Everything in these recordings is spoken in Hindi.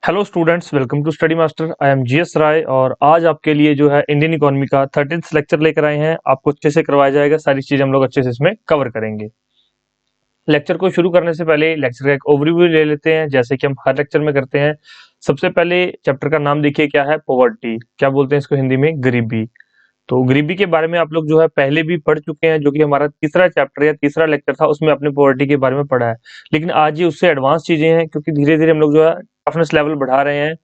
Hello students, welcome to study master. I am GS Rai और आज आपके लिए जो है इंडियन इकोनॉमी का 13th लेक्चर लेकर आए हैं। आपको अच्छे से करवाया जाएगा, सारी चीजें हम लोग अच्छे से इसमें कवर करेंगे। लेक्चर को शुरू करने से पहले लेक्चर का एक ओवरव्यू ले लेते हैं, जैसे कि हम हर लेक्चर में करते हैं। सबसे पहले चैप्टर का नाम देखिए, क्या है? पॉवर्टी। क्या बोलते हैं इसको हिंदी में? गरीबी। तो गरीबी के बारे में आप लोग जो है पहले भी पढ़ चुके हैं, जो कि हमारा तीसरा चैप्टर या तीसरा लेक्चर था, उसमें आपने पॉवर्टी के बारे में पढ़ा है। लेकिन आज ये उससे एडवांस चीजें हैं, क्योंकि धीरे धीरे हम लोग जो है टफनेस लेवल बढ़ा रहे हैं।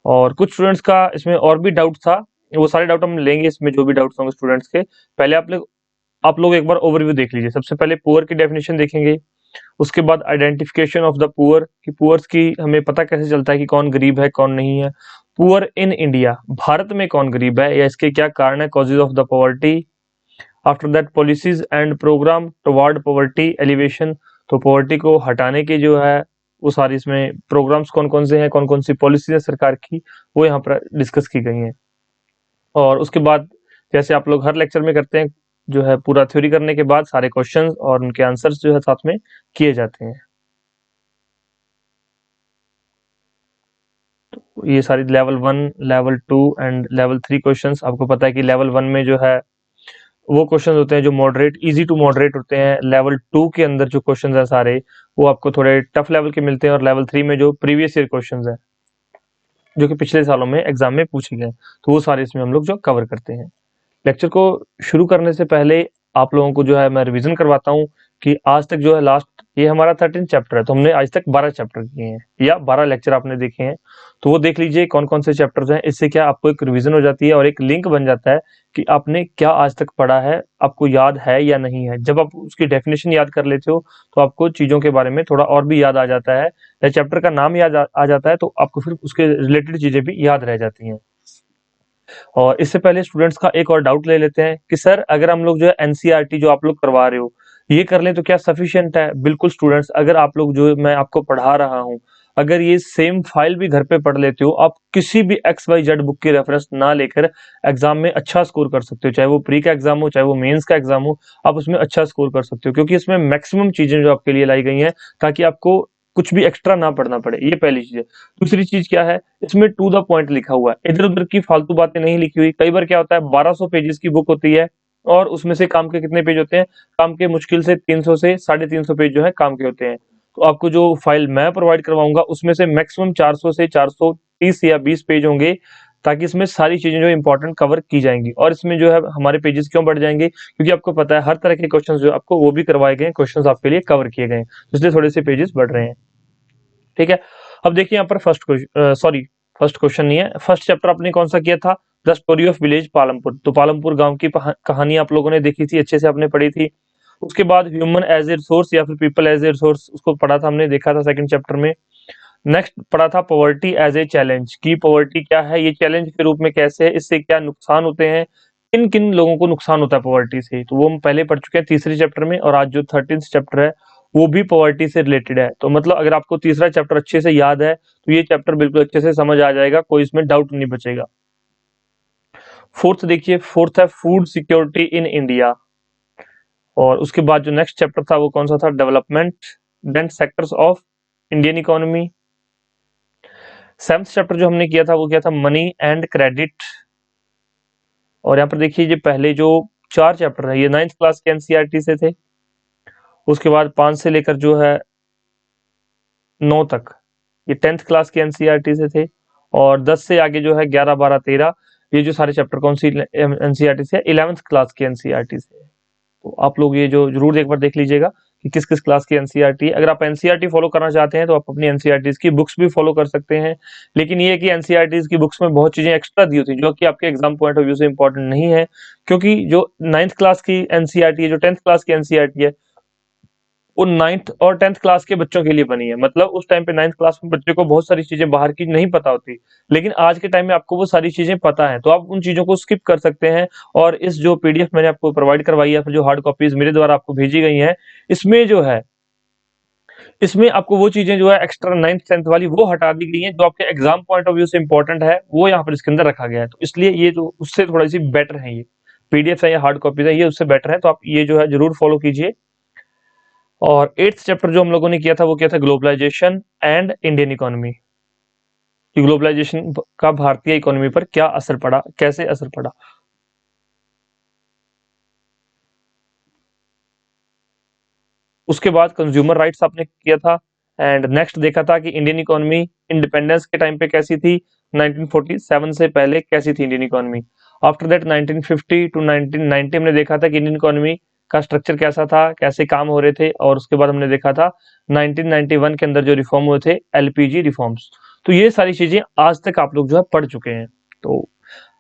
और कुछ स्टूडेंट्स का इसमें और भी डाउट था, वो सारे डाउट हम लेंगे इसमें, जो भी डाउट्स होंगे स्टूडेंट्स के। पहले आप लोग एक बार ओवरव्यू देख लीजिए। सबसे पहले पुअर की डेफिनेशन देखेंगे, उसके बाद आइडेंटिफिकेशन ऑफ द पुअर, कि पुअर्स की हमें पता कैसे चलता है कि कौन गरीब है कौन नहीं है। पुअर इन इंडिया, भारत में कौन गरीब है या इसके क्या कारण है, causes of the poverty. After that policies and programme toward poverty alleviation, तो पॉवर्टी को हटाने के जो है वो सारी इसमें प्रोग्राम्स कौन कौन से हैं, कौन कौन सी पॉलिसीज है सरकार की, वो यहाँ पर डिस्कस की गई हैं। और उसके बाद जैसे आप लोग हर लेक्चर में करते हैं, जो है पूरा थ्योरी करने के बाद सारे क्वेश्चंस और उनके आंसर्स जो है साथ में किए जाते हैं। तो ये सारी level 1, level 2 and level 3 questions. आपको पता है कि लेवल 1 में जो है वो क्वेश्चंस होते हैं जो मॉडरेट, इजी टू मॉडरेट होते हैं। लेवल 2 के अंदर जो क्वेश्चंस हैं सारे, वो आपको थोड़े टफ लेवल के मिलते हैं। और लेवल 3 में जो प्रीवियस ईयर क्वेश्चंस हैं, जो कि पिछले सालों में एग्जाम में पूछे गए, तो वो सारे इसमें हम लोग जो कवर करते हैं। लेक्चर को शुरू करने से पहले आप लोगों को जो है मैं रिवीजन करवाता हूँ कि आज तक जो है लास्ट, ये हमारा 13 चैप्टर है, तो हमने आज तक 12 चैप्टर किए हैं या 12 लेक्चर आपने देखे हैं। तो वो देख लीजिए कौन कौन से चैप्टर्स हैं। इससे क्या आपको एक रिवीजन हो जाती है और एक लिंक बन जाता है कि आपने क्या आज तक पढ़ा है, आपको याद है या नहीं है। जब आप उसकी डेफिनेशन याद कर लेते हो तो आपको चीजों के बारे में थोड़ा और भी याद आ जाता है, या चैप्टर का नाम याद आ जाता है, तो आपको फिर उसके रिलेटेड चीजें भी याद रह जाती हैं। और इससे पहले स्टूडेंट्स का एक और डाउट ले लेते हैं कि सर अगर हम लोग जो है एनसीईआरटी जो आप लोग करवा रहे हो ये कर लें तो क्या सफिशिएंट है? बिल्कुल स्टूडेंट्स, अगर आप लोग जो मैं आपको पढ़ा रहा हूँ, अगर ये सेम फाइल भी घर पे पढ़ लेते हो, आप किसी भी XYZ बुक की रेफरेंस ना लेकर एग्जाम में अच्छा स्कोर कर सकते हो। चाहे वो प्री का एग्जाम हो, चाहे वो मेंस का एग्जाम हो, आप उसमें अच्छा स्कोर कर सकते हो, क्योंकि इसमें मैक्सिमम चीजें जो आपके लिए लाई गई हैं, ताकि आपको कुछ भी एक्स्ट्रा ना पढ़ना पड़े। ये पहली चीज है। दूसरी चीज क्या है, इसमें टू द पॉइंट लिखा हुआ है, इधर उधर की फालतू बातें नहीं लिखी हुई। कई बार क्या होता है, 1200 पेजेस की बुक होती है और उसमें से काम के कितने पेज होते हैं? काम के मुश्किल से 300 से 350 पेज जो है काम के होते हैं। तो आपको जो फाइल मैं प्रोवाइड करवाऊंगा उसमें से मैक्सिमम 400 से 430 या 20 पेज होंगे, ताकि इसमें सारी चीजें जो इंपॉर्टेंट कवर की जाएंगी। और इसमें जो है हमारे पेजेस क्यों बढ़ जाएंगे, क्योंकि आपको पता है हर तरह के क्वेश्चन जो आपको वो भी करवाए गए, क्वेश्चन आपके लिए कवर किए गए, इसलिए थोड़े से पेजेस बढ़ रहे हैं। ठीक है, अब देखिए यहाँ पर फर्स्ट क्वेश्चन नहीं है, फर्स्ट चैप्टर आपने कौन सा किया था? The story of village Palampur. तो पालमपुर गांव की कहानी आप लोगों ने देखी थी, अच्छे से आपने पढ़ी थी। उसके बाद ह्यूमन एज ए रिसोर्स या फिर पीपल एज ए रिसोर्स, उसको पढ़ा था हमने, देखा था सेकंड चैप्टर में। नेक्स्ट पढ़ा था पॉवर्टी एज ए चैलेंज, की पॉवर्टी क्या है, ये चैलेंज के रूप में कैसे है, इससे क्या नुकसान होते हैं, किन किन लोगों को नुकसान होता है पॉवर्टी से, तो वो हम पहले पढ़ चुके हैं तीसरे चैप्टर में। और आज जो 13th चैप्टर है वो भी पॉवर्टी से रिलेटेड है। तो मतलब अगर आपको तीसरा चैप्टर अच्छे से याद है तो ये चैप्टर बिल्कुल अच्छे से समझ आ जाएगा, कोई इसमें डाउट नहीं बचेगा। फोर्थ देखिए, फोर्थ है फूड सिक्योरिटी इन इंडिया। और उसके बाद जो नेक्स्ट चैप्टर था वो कौन सा था? Development dent sectors of Indian economy. Seventh chapter जो हमने किया था वो क्या था? Money and credit. और यहाँ पर देखिए ये पहले जो 4 चैप्टर है ये 9th क्लास के एनसीईआरटी से थे। उसके बाद 5 से लेकर जो है 9 तक ये 10th क्लास के एनसीईआरटी से थे। और 10 से आगे जो है 11, 12, 13, ये जो सारे चैप्टर कौन सी एनसीईआरटी से? 11th क्लास के एनसीईआरटी से। तो आप लोग ये जो जरूर एक बार देख लीजिएगा कि किस किस क्लास की एनसीईआरटी है। अगर आप एनसीईआरटी फॉलो करना चाहते हैं तो आप अपनी एनसीईआरटी की बुक्स भी फॉलो कर सकते हैं। लेकिन ये है कि एनसीईआरटी की बुक्स में बहुत चीजें एक्स्ट्रा दी होती है, जो कि आपके एग्जाम पॉइंट ऑफ व्यू से इंपॉर्टेंट नहीं है, क्योंकि जो 9th क्लास की एनसीईआरटी है, जो 10th क्लास की एनसीईआरटी है, वो 9th और 10th क्लास के बच्चों के लिए बनी है। मतलब उस टाइम पे 9th क्लास में बच्चे को बहुत सारी चीजें बाहर की नहीं पता होती, लेकिन आज के टाइम में आपको वो सारी चीजें पता है, तो आप उन चीजों को स्किप कर सकते हैं। और इस जो पीडीएफ मैंने आपको प्रोवाइड करवाई है, फिर जो हार्ड कॉपीज मेरे द्वारा आपको भेजी गई हैं, इसमें जो है इसमें आपको वो चीजें जो है एक्स्ट्रा 9th 10th वाली वो हटा दी गई हैं, जो आपके एग्जाम पॉइंट ऑफ व्यू से इंपॉर्टेंट है, वो यहाँ पर इसके अंदर रखा गया है। तो इसलिए ये जो उससे थोड़ी सी बेटर है, ये पीडीएफ है या हार्ड कॉपीज है, ये उससे बेटर है, तो आप ये जो है जरूर फॉलो कीजिए। और 8th चैप्टर जो हम लोगों ने किया था वो क्या था? Globalisation and Indian economy. कि ग्लोबलाइजेशन का भारतीय इकोनॉमी पर क्या असर पड़ा, कैसे असर पड़ा। उसके बाद कंज्यूमर राइट्स आपने किया था, एंड नेक्स्ट देखा था कि इंडियन इकोनॉमी इंडिपेंडेंस के टाइम पे कैसी थी, 1947 से पहले कैसी थी Indian economy. After that 1950 to 1990 हमने देखा था कि इंडियन इकोनॉमी का स्ट्रक्चर कैसा था, कैसे काम हो रहे थे, और उसके बाद हमने देखा था 1991 के अंदर जो रिफॉर्म हुए थे, एलपीजी रिफॉर्म्स। तो ये सारी चीजें आज तक आप लोग जो है पढ़ चुके हैं। तो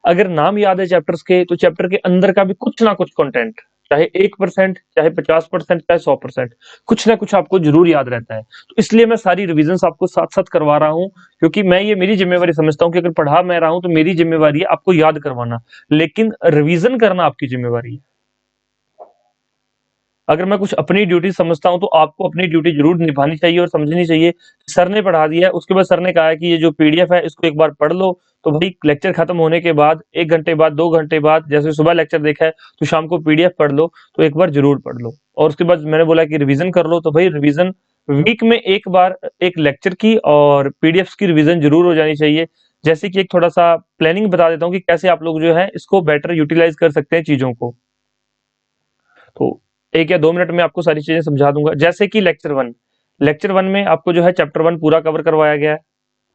अगर नाम याद है चैप्टर्स के, तो चैप्टर के अंदर का भी कुछ ना कुछ कंटेंट, चाहे 1%, चाहे 50%, चाहे 100%, कुछ ना कुछ आपको जरूर याद रहता है। तो इसलिए मैं सारी रिविजन आपको साथ साथ करवा रहा हूँ, क्योंकि मैं ये मेरी जिम्मेवारी समझता हूँ कि अगर पढ़ा मैं रहा हूँ तो मेरी जिम्मेवारी है आपको याद करवाना, लेकिन रिविजन करना आपकी जिम्मेवारी है। अगर मैं कुछ अपनी ड्यूटी समझता हूं तो आपको अपनी ड्यूटी जरूर निभानी चाहिए और समझनी चाहिए। सर ने पढ़ा दिया है, उसके बाद सर ने कहा है कि ये जो पीडीएफ है इसको एक बार पढ़ लो, तो भाई लेक्चर खत्म होने के बाद 1 घंटे बाद, 2 घंटे बाद, जैसे सुबह लेक्चर देखा है तो शाम को पीडीएफ पढ़ लो, तो एक बार जरूर पढ़ लो। और उसके बाद मैंने बोला कि रिविजन कर लो, तो भाई रिविजन वीक में एक बार एक लेक्चर की और पीडीएफ की रिविजन जरूर हो जानी चाहिए। जैसे कि एक थोड़ा सा प्लानिंग बता देता हूँ कि कैसे आप लोग जो है इसको बेटर यूटिलाइज कर सकते हैं चीजों को। तो 1 या 2 मिनट में आपको सारी चीजें समझा दूंगा। जैसे कि लेक्चर वन में आपको जो है चैप्टर 1 पूरा कवर करवाया गया है।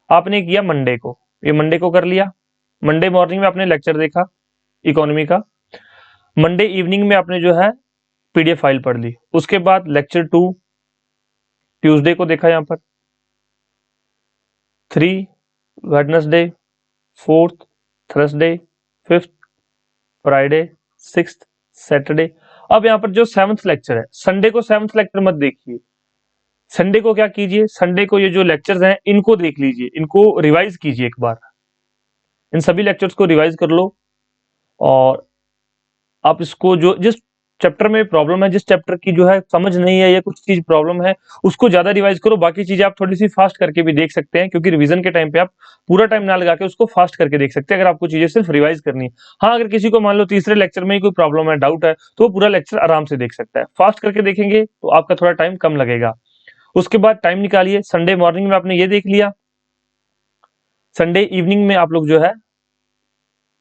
आपने किया मंडे को, ये मंडे को कर लिया। मंडे मॉर्निंग में आपने लेक्चर देखा इकोनॉमी का। मंडे इवनिंग में आपने जो है पीडीएफ फाइल पढ़ ली। उसके बाद लेक्चर 2 ट्यूसडे को देखा, यहाँ पर 3 Wednesday, 4th Thursday, 5th Friday, 6th Saturday. अब यहाँ पर जो 7th लेक्चर है, संडे को 7th लेक्चर मत देखिए। संडे को क्या कीजिए, संडे को ये जो लेक्चर्स हैं इनको देख लीजिए, इनको रिवाइज कीजिए एक बार, इन सभी लेक्चर्स को रिवाइज कर लो। और आप इसको जो जिस चैप्टर में प्रॉब्लम है, जिस चैप्टर की जो है समझ नहीं है या कुछ चीज प्रॉब्लम है, उसको ज्यादा रिवाइज करो। बाकी चीजें आप थोड़ी सी फास्ट करके भी देख सकते हैं, क्योंकि रिवीजन के टाइम पे आप पूरा टाइम ना लगा के उसको फास्ट करके देख सकते हैं, अगर आपको चीजें सिर्फ रिवाइज करनी है। हाँ, अगर किसी को मान लो तीसरे लेक्चर में ही कोई प्रॉब्लम है, डाउट है, तो वो पूरा लेक्चर आराम से देख सकता है। फास्ट करके देखेंगे तो आपका थोड़ा टाइम कम लगेगा। उसके बाद टाइम निकालिए, संडे मॉर्निंग में आपने ये देख लिया, संडे इवनिंग में आप लोग जो है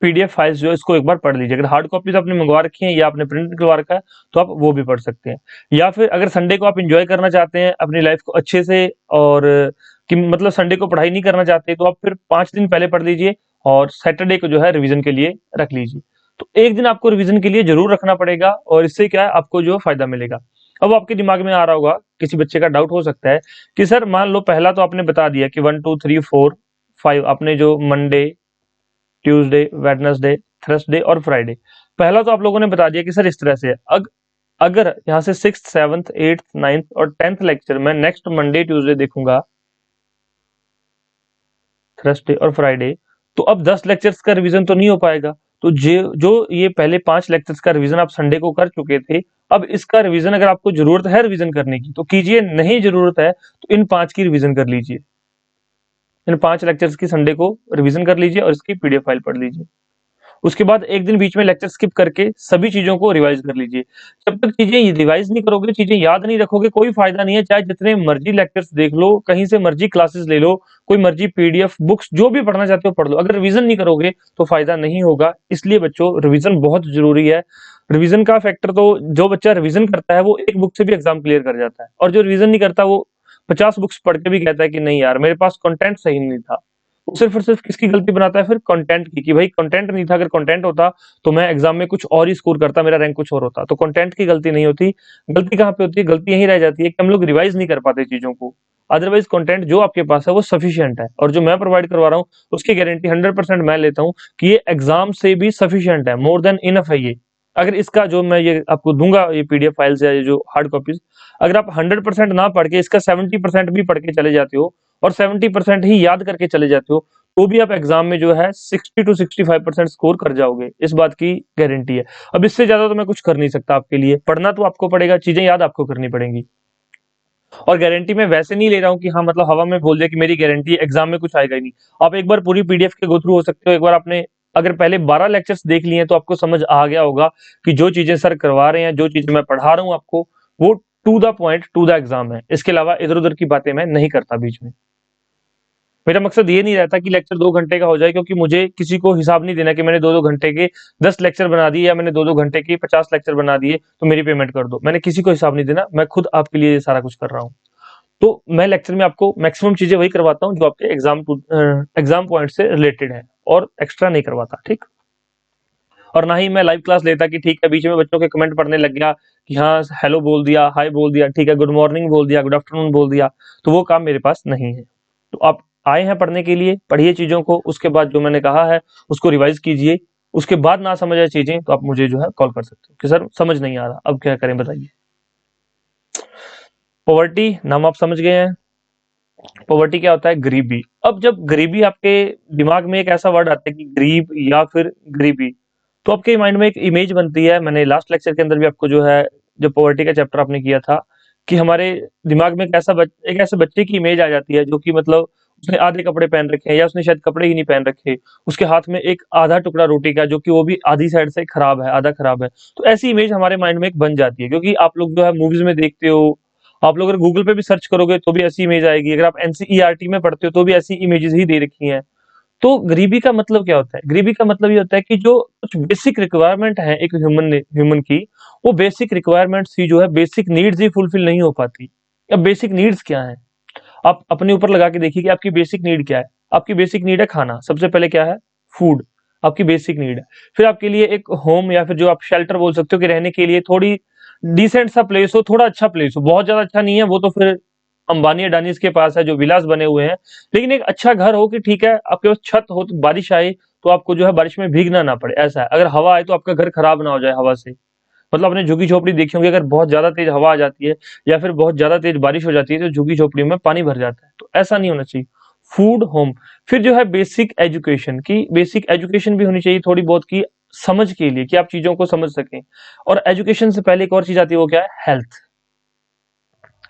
पीडीएफ फाइल्स जो है इसको एक बार पढ़ लीजिए। अगर हार्ड कॉपीज आपने मंगवा रखी हैं या आपने प्रिंट निकलवा रखा है तो आप वो भी पढ़ सकते हैं। या फिर अगर संडे को आप एंजॉय करना चाहते हैं अपनी लाइफ को अच्छे से, और कि मतलब संडे को पढ़ाई नहीं करना चाहते, तो आप फिर 5 दिन पहले पढ़ लीजिए और सैटरडे को जो है रिवीजन के लिए रख लीजिए। तो एक दिन आपको रिवीजन के लिए जरूर रखना पड़ेगा, और इससे क्या है आपको जो फायदा मिलेगा। अब आपके दिमाग में आ रहा होगा, किसी बच्चे का डाउट हो सकता है कि सर मान लो पहला तो आपने बता दिया कि 1 2 3 4 5, आपने जो मंडे, ट्यूसडे, वेडनेसडे, थर्सडे और फ्राइडे, पहला तो आप लोगों ने बता दिया कि सर इस तरह से है। अगर यहाँ से 6th 7th 8th 9th और 10th लेक्चर मैं नेक्स्ट मंडे ट्यूसडे देखूंगा, थर्सडे और फ्राइडे, तो अब 10 लेक्चर्स का रिवीजन तो नहीं हो पाएगा। तो जो ये पहले 5 लेक्चर्स का रिवीजन आप संडे को कर चुके थे, अब इसका रिवीजन अगर आपको जरूरत है रिवीजन करने की तो कीजिए, नहीं जरूरत है तो इन 5 की रिवीजन कर लीजिए। इन 5 लेक्चर्स की संडे को रिवीजन कर लीजिए और इसकी पीडीएफ फाइल पढ़ लीजिए। उसके बाद एक दिन बीच में लेक्चर स्किप करके सभी चीजों को रिवाइज कर लीजिए। जब तक चीजें रिवाइज नहीं करोगे, चीजें याद नहीं रखोगे, कोई फायदा नहीं है। चाहे जितने मर्जी लेक्चर्स देख लो, कहीं से मर्जी क्लासेस ले लो, कोई मर्जी पीडीएफ बुक्स जो भी पढ़ना चाहते हो पढ़ लो, अगर रिवीजन नहीं करोगे तो फायदा नहीं होगा। इसलिए बच्चों रिवीजन बहुत जरूरी है। रिवीजन का फैक्टर तो, जो बच्चा रिवीजन करता है वो एक बुक से भी एग्जाम क्लियर कर जाता है, और जो रिवीजन नहीं करता वो 50 बुक्स पढ़ के भी कहता है कि नहीं यार मेरे पास कंटेंट सही नहीं था। वो सिर्फ और सिर्फ किसकी गलती बनाता है फिर, कंटेंट की, कि भाई कंटेंट नहीं था, अगर कंटेंट होता तो मैं एग्जाम में कुछ और ही स्कोर करता, मेरा रैंक कुछ और होता। तो कंटेंट की गलती नहीं होती। गलती कहाँ पे होती है, गलती यही रह जाती है कि हम लोग रिवाइज नहीं कर पाते चीजों को। अदरवाइज कंटेंट जो आपके पास है वो सफिशिएंट है, और जो मैं प्रोवाइड करवा रहा हूँ उसकी गारंटी 100% मैं लेता हूँ कि ये एग्जाम से भी सफिशिएंट है, मोर देन इनफ है ये। अगर इसका जो मैं ये आपको दूंगा, ये पीडीएफ फाइल्स या ये जो हार्ड कॉपीज, अगर आप 100% ना पढ़ के इसका 70% भी पढ़ के चले जाते हो और 70% ही याद करके चले जाते हो, तो भी आप एग्जाम में जो है 60 to 65% स्कोर कर जाओगे, इस बात की गारंटी है। अब इससे ज्यादा तो मैं कुछ कर नहीं सकता आपके लिए। पढ़ना तो आपको पड़ेगा, चीजें याद आपको करनी पड़ेंगी। और गारंटी मैं वैसे नहीं ले रहा हूँ कि हाँ मतलब हवा में बोल दिया कि मेरी गारंटी एग्जाम में कुछ आएगा ही नहीं। आप एक बार पूरी पीडीएफ के गो थ्रू हो सकते हो। एक बार आपने अगर पहले 12 लेक्चर्स देख लिए तो आपको समझ आ गया होगा कि जो चीजें सर करवा रहे हैं, जो चीजें मैं पढ़ा रहा हूँ आपको, वो to the point, to the exam है। इसके अलावा इधर उधर की बातें मैं नहीं करता बीच में। मेरा मकसद ये नहीं रहता कि लेक्चर 2 घंटे का हो जाए, क्योंकि मुझे किसी को हिसाब नहीं देना कि मैंने 2-2 घंटे के 10 लेक्चर बना दिए या मैंने 2-2 घंटे के 50 लेक्चर बना दिए तो मेरी पेमेंट कर दो। मैंने किसी को हिसाब नहीं देना, मैं खुद आपके लिए ये सारा कुछ कर रहा हूँ। तो मैं लेक्चर में आपको मैक्सिमम चीजें वही करवाता हूँ जो आपके एग्जाम पॉइंट से रिलेटेड है, और एक्स्ट्रा नहीं करवाता, ठीक। और ना ही मैं लाइव क्लास लेता कि ठीक है बीच में बच्चों के कमेंट पढ़ने लग गया कि हाँ हेलो बोल दिया, हाय बोल दिया, ठीक है गुड मॉर्निंग बोल दिया, गुड आफ्टरनून बोल दिया, तो वो काम मेरे पास नहीं है। तो आप आए हैं पढ़ने के लिए, पढ़िए चीजों को, उसके बाद जो मैंने कहा है उसको रिवाइज कीजिए। उसके बाद ना समझ आए चीजें तो आप मुझे जो है कॉल कर सकते हो कि सर समझ नहीं आ रहा, अब क्या करें बताइए। पॉवर्टी नाम आप समझ गए हैं। पॉवर्टी क्या होता है? गरीबी। अब जब गरीबी आपके दिमाग में एक ऐसा वर्ड आता है कि गरीब या फिर गरीबी, तो आपके माइंड में एक इमेज बनती है। मैंने लास्ट लेक्चर के अंदर भी आपको जो है, जब पॉवर्टी का चैप्टर आपने किया था, कि हमारे दिमाग में एक ऐसे बच्चे की इमेज आ जाती है जो कि मतलब उसने आधे कपड़े पहन रखे हैं या उसने शायद कपड़े ही नहीं पहन रखे, उसके हाथ में एक आधा टुकड़ा रोटी का जो कि वो भी आधी साइड से खराब है, आधा खराब है। तो ऐसी इमेज हमारे माइंड में एक बन जाती है, क्योंकि आप लोग जो है मूवीज में देखते हो, आप लोग अगर गूगल पे भी सर्च करोगे तो भी ऐसी इमेज आएगी, अगर आप एनसीईआरटी में पढ़ते हो तो भी ऐसी इमेजेस ही दे रखी हैं। तो गरीबी का मतलब क्या होता है? गरीबी का मतलब ये होता है कि जो कुछ बेसिक रिक्वायरमेंट है एक ह्यूमन की, वो बेसिक रिक्वायरमेंट्स ही जो है, बेसिक नीड्स ही फुलफिल नहीं हो पाती। अब बेसिक नीड्स क्या है, आप अपने ऊपर लगा के देखिए कि आपकी बेसिक नीड क्या है। आपकी बेसिक नीड है खाना, सबसे पहले क्या है? फूड, आपकी बेसिक नीड है। फिर आपके लिए एक होम या फिर जो आप शेल्टर बोल सकते हो कि रहने के लिए थोड़ी डिसेंट सा प्लेस हो, थोड़ा अच्छा प्लेस हो, बहुत ज्यादा अच्छा नहीं है वो तो फिर अंबानी अडानीज के पास है जो विलास बने हुए हैं, लेकिन एक अच्छा घर हो कि ठीक है आपके पास छत हो तो बारिश आए तो आपको जो है बारिश में भीगना ना पड़े, ऐसा है। अगर हवा आए तो आपका घर खराब ना हो जाए हवा से। मतलब आपने झुग्गी झोपड़ी देखी होंगी, अगर बहुत ज्यादा तेज हवा आ जाती है या फिर बहुत ज्यादा तेज बारिश हो जाती है तो झुग्गी झोपड़ी में पानी भर जाता है, तो ऐसा नहीं होना चाहिए। Food, home. फिर जो है बेसिक एजुकेशन की, बेसिक एजुकेशन भी होनी चाहिए थोड़ी बहुत की, समझ के लिए कि आप चीजों को समझ सकें। और एजुकेशन से पहले एक और चीज आती है, वो क्या है? हेल्थ।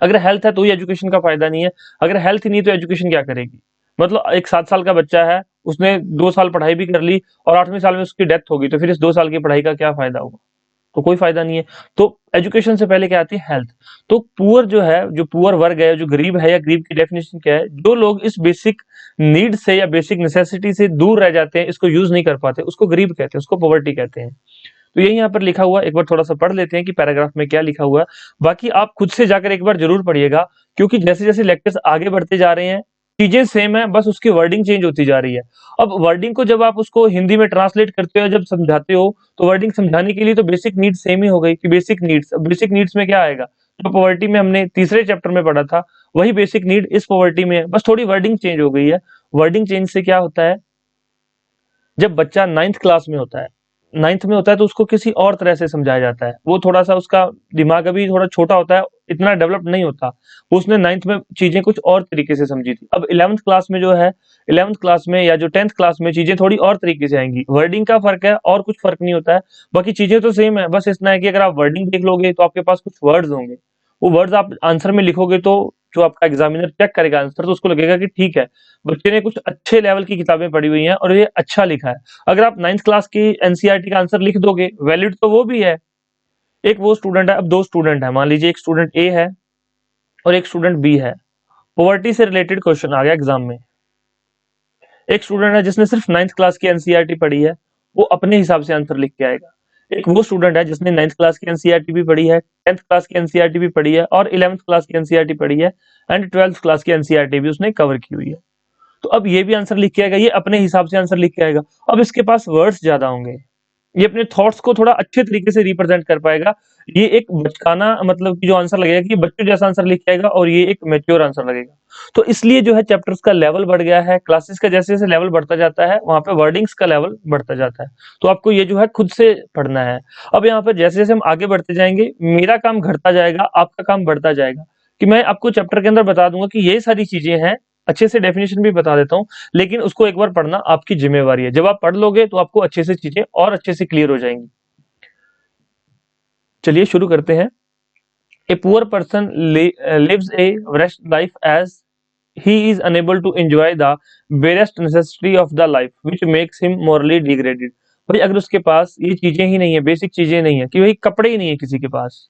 अगर हेल्थ है तो ही एजुकेशन का फायदा नहीं है, अगर हेल्थ ही नहीं तो एजुकेशन क्या करेगी। मतलब एक 7 साल का बच्चा है, उसने 2 साल पढ़ाई भी कर ली और 8वें साल में उसकी डेथ होगी, तो फिर इस 2 साल की पढ़ाई का क्या फायदा होगा? तो कोई फायदा नहीं है। तो एजुकेशन से पहले क्या आती है? हेल्थ। तो पुअर जो है, जो पुअर वर्ग है, जो गरीब है, या गरीब की डेफिनेशन क्या है? जो लोग इस बेसिक नीड से या बेसिक नेसेसिटी से दूर रह जाते हैं, इसको यूज नहीं कर पाते, उसको गरीब कहते हैं, उसको पॉवर्टी कहते हैं। तो यही यहाँ पर लिखा हुआ, एक बार थोड़ा सा पढ़ लेते हैं कि पैराग्राफ में क्या लिखा हुआ है। बाकी आप खुद से जाकर एक बार जरूर पढ़िएगा, क्योंकि जैसे जैसे लेक्चर्स आगे बढ़ते जा रहे हैं चीजें सेम है, बस उसकी वर्डिंग चेंज होती जा रही है। अब वर्डिंग को जब आप उसको हिंदी में ट्रांसलेट करते हो, जब समझाते हो, तो वर्डिंग समझाने के लिए तो बेसिक नीड्स सेम ही हो गई कि बेसिक नीड्स। अब बेसिक नीड्स में क्या आएगा? जो पॉवर्टी में हमने तीसरे चैप्टर में पढ़ा था, वही बेसिक नीड इस पॉवर्टी में है, बस थोड़ी वर्डिंग चेंज हो गई है। वर्डिंग चेंज से क्या होता है? जब बच्चा 9th क्लास में होता है, 9th में होता है तो उसको किसी और तरह से समझाया जाता है। वो थोड़ा सा, उसका दिमाग अभी थोड़ा छोटा होता है, इतना डेवलप नहीं होता। उसने 9th में चीजें कुछ और तरीके से समझी थी। अब 11th क्लास में जो है, 11th क्लास में या जो 10th क्लास में चीजें थोड़ी और तरीके से आएंगी। वर्डिंग का फर्क है और कुछ फर्क नहीं होता है, बाकी चीजें तो सेम है। बस इतना है कि अगर आप वर्डिंग देख लोगे तो आपके पास कुछ वर्ड्स होंगे, वो वर्ड्स आप आंसर में लिखोगे तो जो आपका एग्जामिनर चेक करेगा आंसर, तो उसको लगेगा कि ठीक है बच्चे ने कुछ अच्छे लेवल की किताबें पढ़ी हुई हैं और ये अच्छा लिखा है। अगर आप 9th क्लास की एनसीईआरटी का आंसर लिख दोगे, वैलिड तो वो भी है। एक वो स्टूडेंट है, अब 2 स्टूडेंट है, मान लीजिए एक स्टूडेंट ए है और एक स्टूडेंट बी है। पॉवर्टी से रिलेटेड क्वेश्चन आ गया एग्जाम में। एक स्टूडेंट है जिसने सिर्फ 9th क्लास की एनसीईआरटी पढ़ी है, वो अपने हिसाब से आंसर लिख के आएगा। एक वो स्टूडेंट है जिसने 9th क्लास की एनसीईआरटी भी पढ़ी है, 10th क्लास की एनसीईआरटी भी पढ़ी है और 11th क्लास की एनसीईआरटी पढ़ी है, एंड 12th क्लास की एनसीईआरटी भी उसने कवर की हुई है। तो अब ये भी आंसर लिख के आएगा, ये अपने हिसाब से आंसर लिख के आएगा। अब इसके पास वर्ड्स ज्यादा होंगे, ये अपने थॉट्स को थोड़ा अच्छे तरीके से रिप्रेजेंट कर पाएगा। ये एक बचकाना मतलब कि जो आंसर लगेगा कि बच्चों जैसा आंसर लिख के आएगा, और ये एक मैच्योर आंसर लगेगा। तो इसलिए जो है चैप्टर्स का लेवल बढ़ गया है, क्लासेस का जैसे जैसे लेवल बढ़ता जाता है वहां पे वर्डिंग्स का लेवल बढ़ता जाता है। तो आपको ये जो है खुद से पढ़ना है। अब यहाँ पर जैसे जैसे हम आगे बढ़ते जाएंगे, मेरा काम घटता जाएगा, आपका काम बढ़ता जाएगा, कि मैं आपको चैप्टर के अंदर बता दूंगा कि ये सारी चीजें हैं, अच्छे से डेफिनेशन भी बता देता हूँ, लेकिन उसको एक बार पढ़ना आपकी जिम्मेवारी है। जब आप पढ़ लोगे तो आपको अच्छे से चीजें और अच्छे से क्लियर हो जाएंगी। चलिए शुरू करते हैं। A poor person lives a wretched life as he is unable to enjoy the barest necessity of the life which makes him morally degraded। भाई अगर उसके पास ये चीजें ही नहीं है, बेसिक चीजें नहीं है, कि भाई कपड़े ही नहीं है किसी के पास।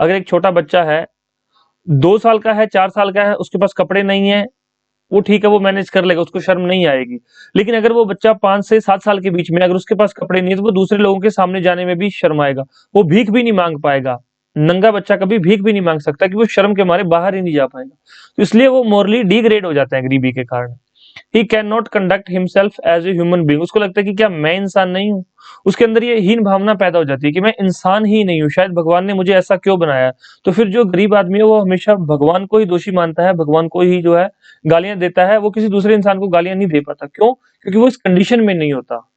अगर एक छोटा बच्चा है, 2 साल का है, 4 साल का है, उसके पास कपड़े नहीं है, वो ठीक है, वो मैनेज कर लेगा, उसको शर्म नहीं आएगी। लेकिन अगर वो बच्चा 5 से 7 साल के बीच में, अगर उसके पास कपड़े नहीं है, तो वो दूसरे लोगों के सामने जाने में भी शर्माएगा। वो भीख भी नहीं माँग पाएगा। नंगा बच्चा कभी भीख भी नहीं माँग सकता, कि वो शर्म के मारे बाहर ही नहीं जा पाएगा। तो इसलिए वो मोरली डिग्रेड हो जाता है गरीबी के कारण। He can not conduct himself as a human being. उसको लगता है कि क्या मैं इंसान नहीं हूँ? उसके अंदर ये हीन भावना पैदा हो जाती है कि मैं इंसान ही नहीं हूँ, शायद भगवान ने मुझे ऐसा क्यों बनाया। तो फिर जो गरीब आदमी है वो हमेशा भगवान को ही दोषी मानता है, भगवान को ही जो है गालियां देता है। वो किसी दूसरे इंसान को गालियां नहीं दे पाता। क्यों? क्योंकि वो इस कंडीशन में नहीं होता।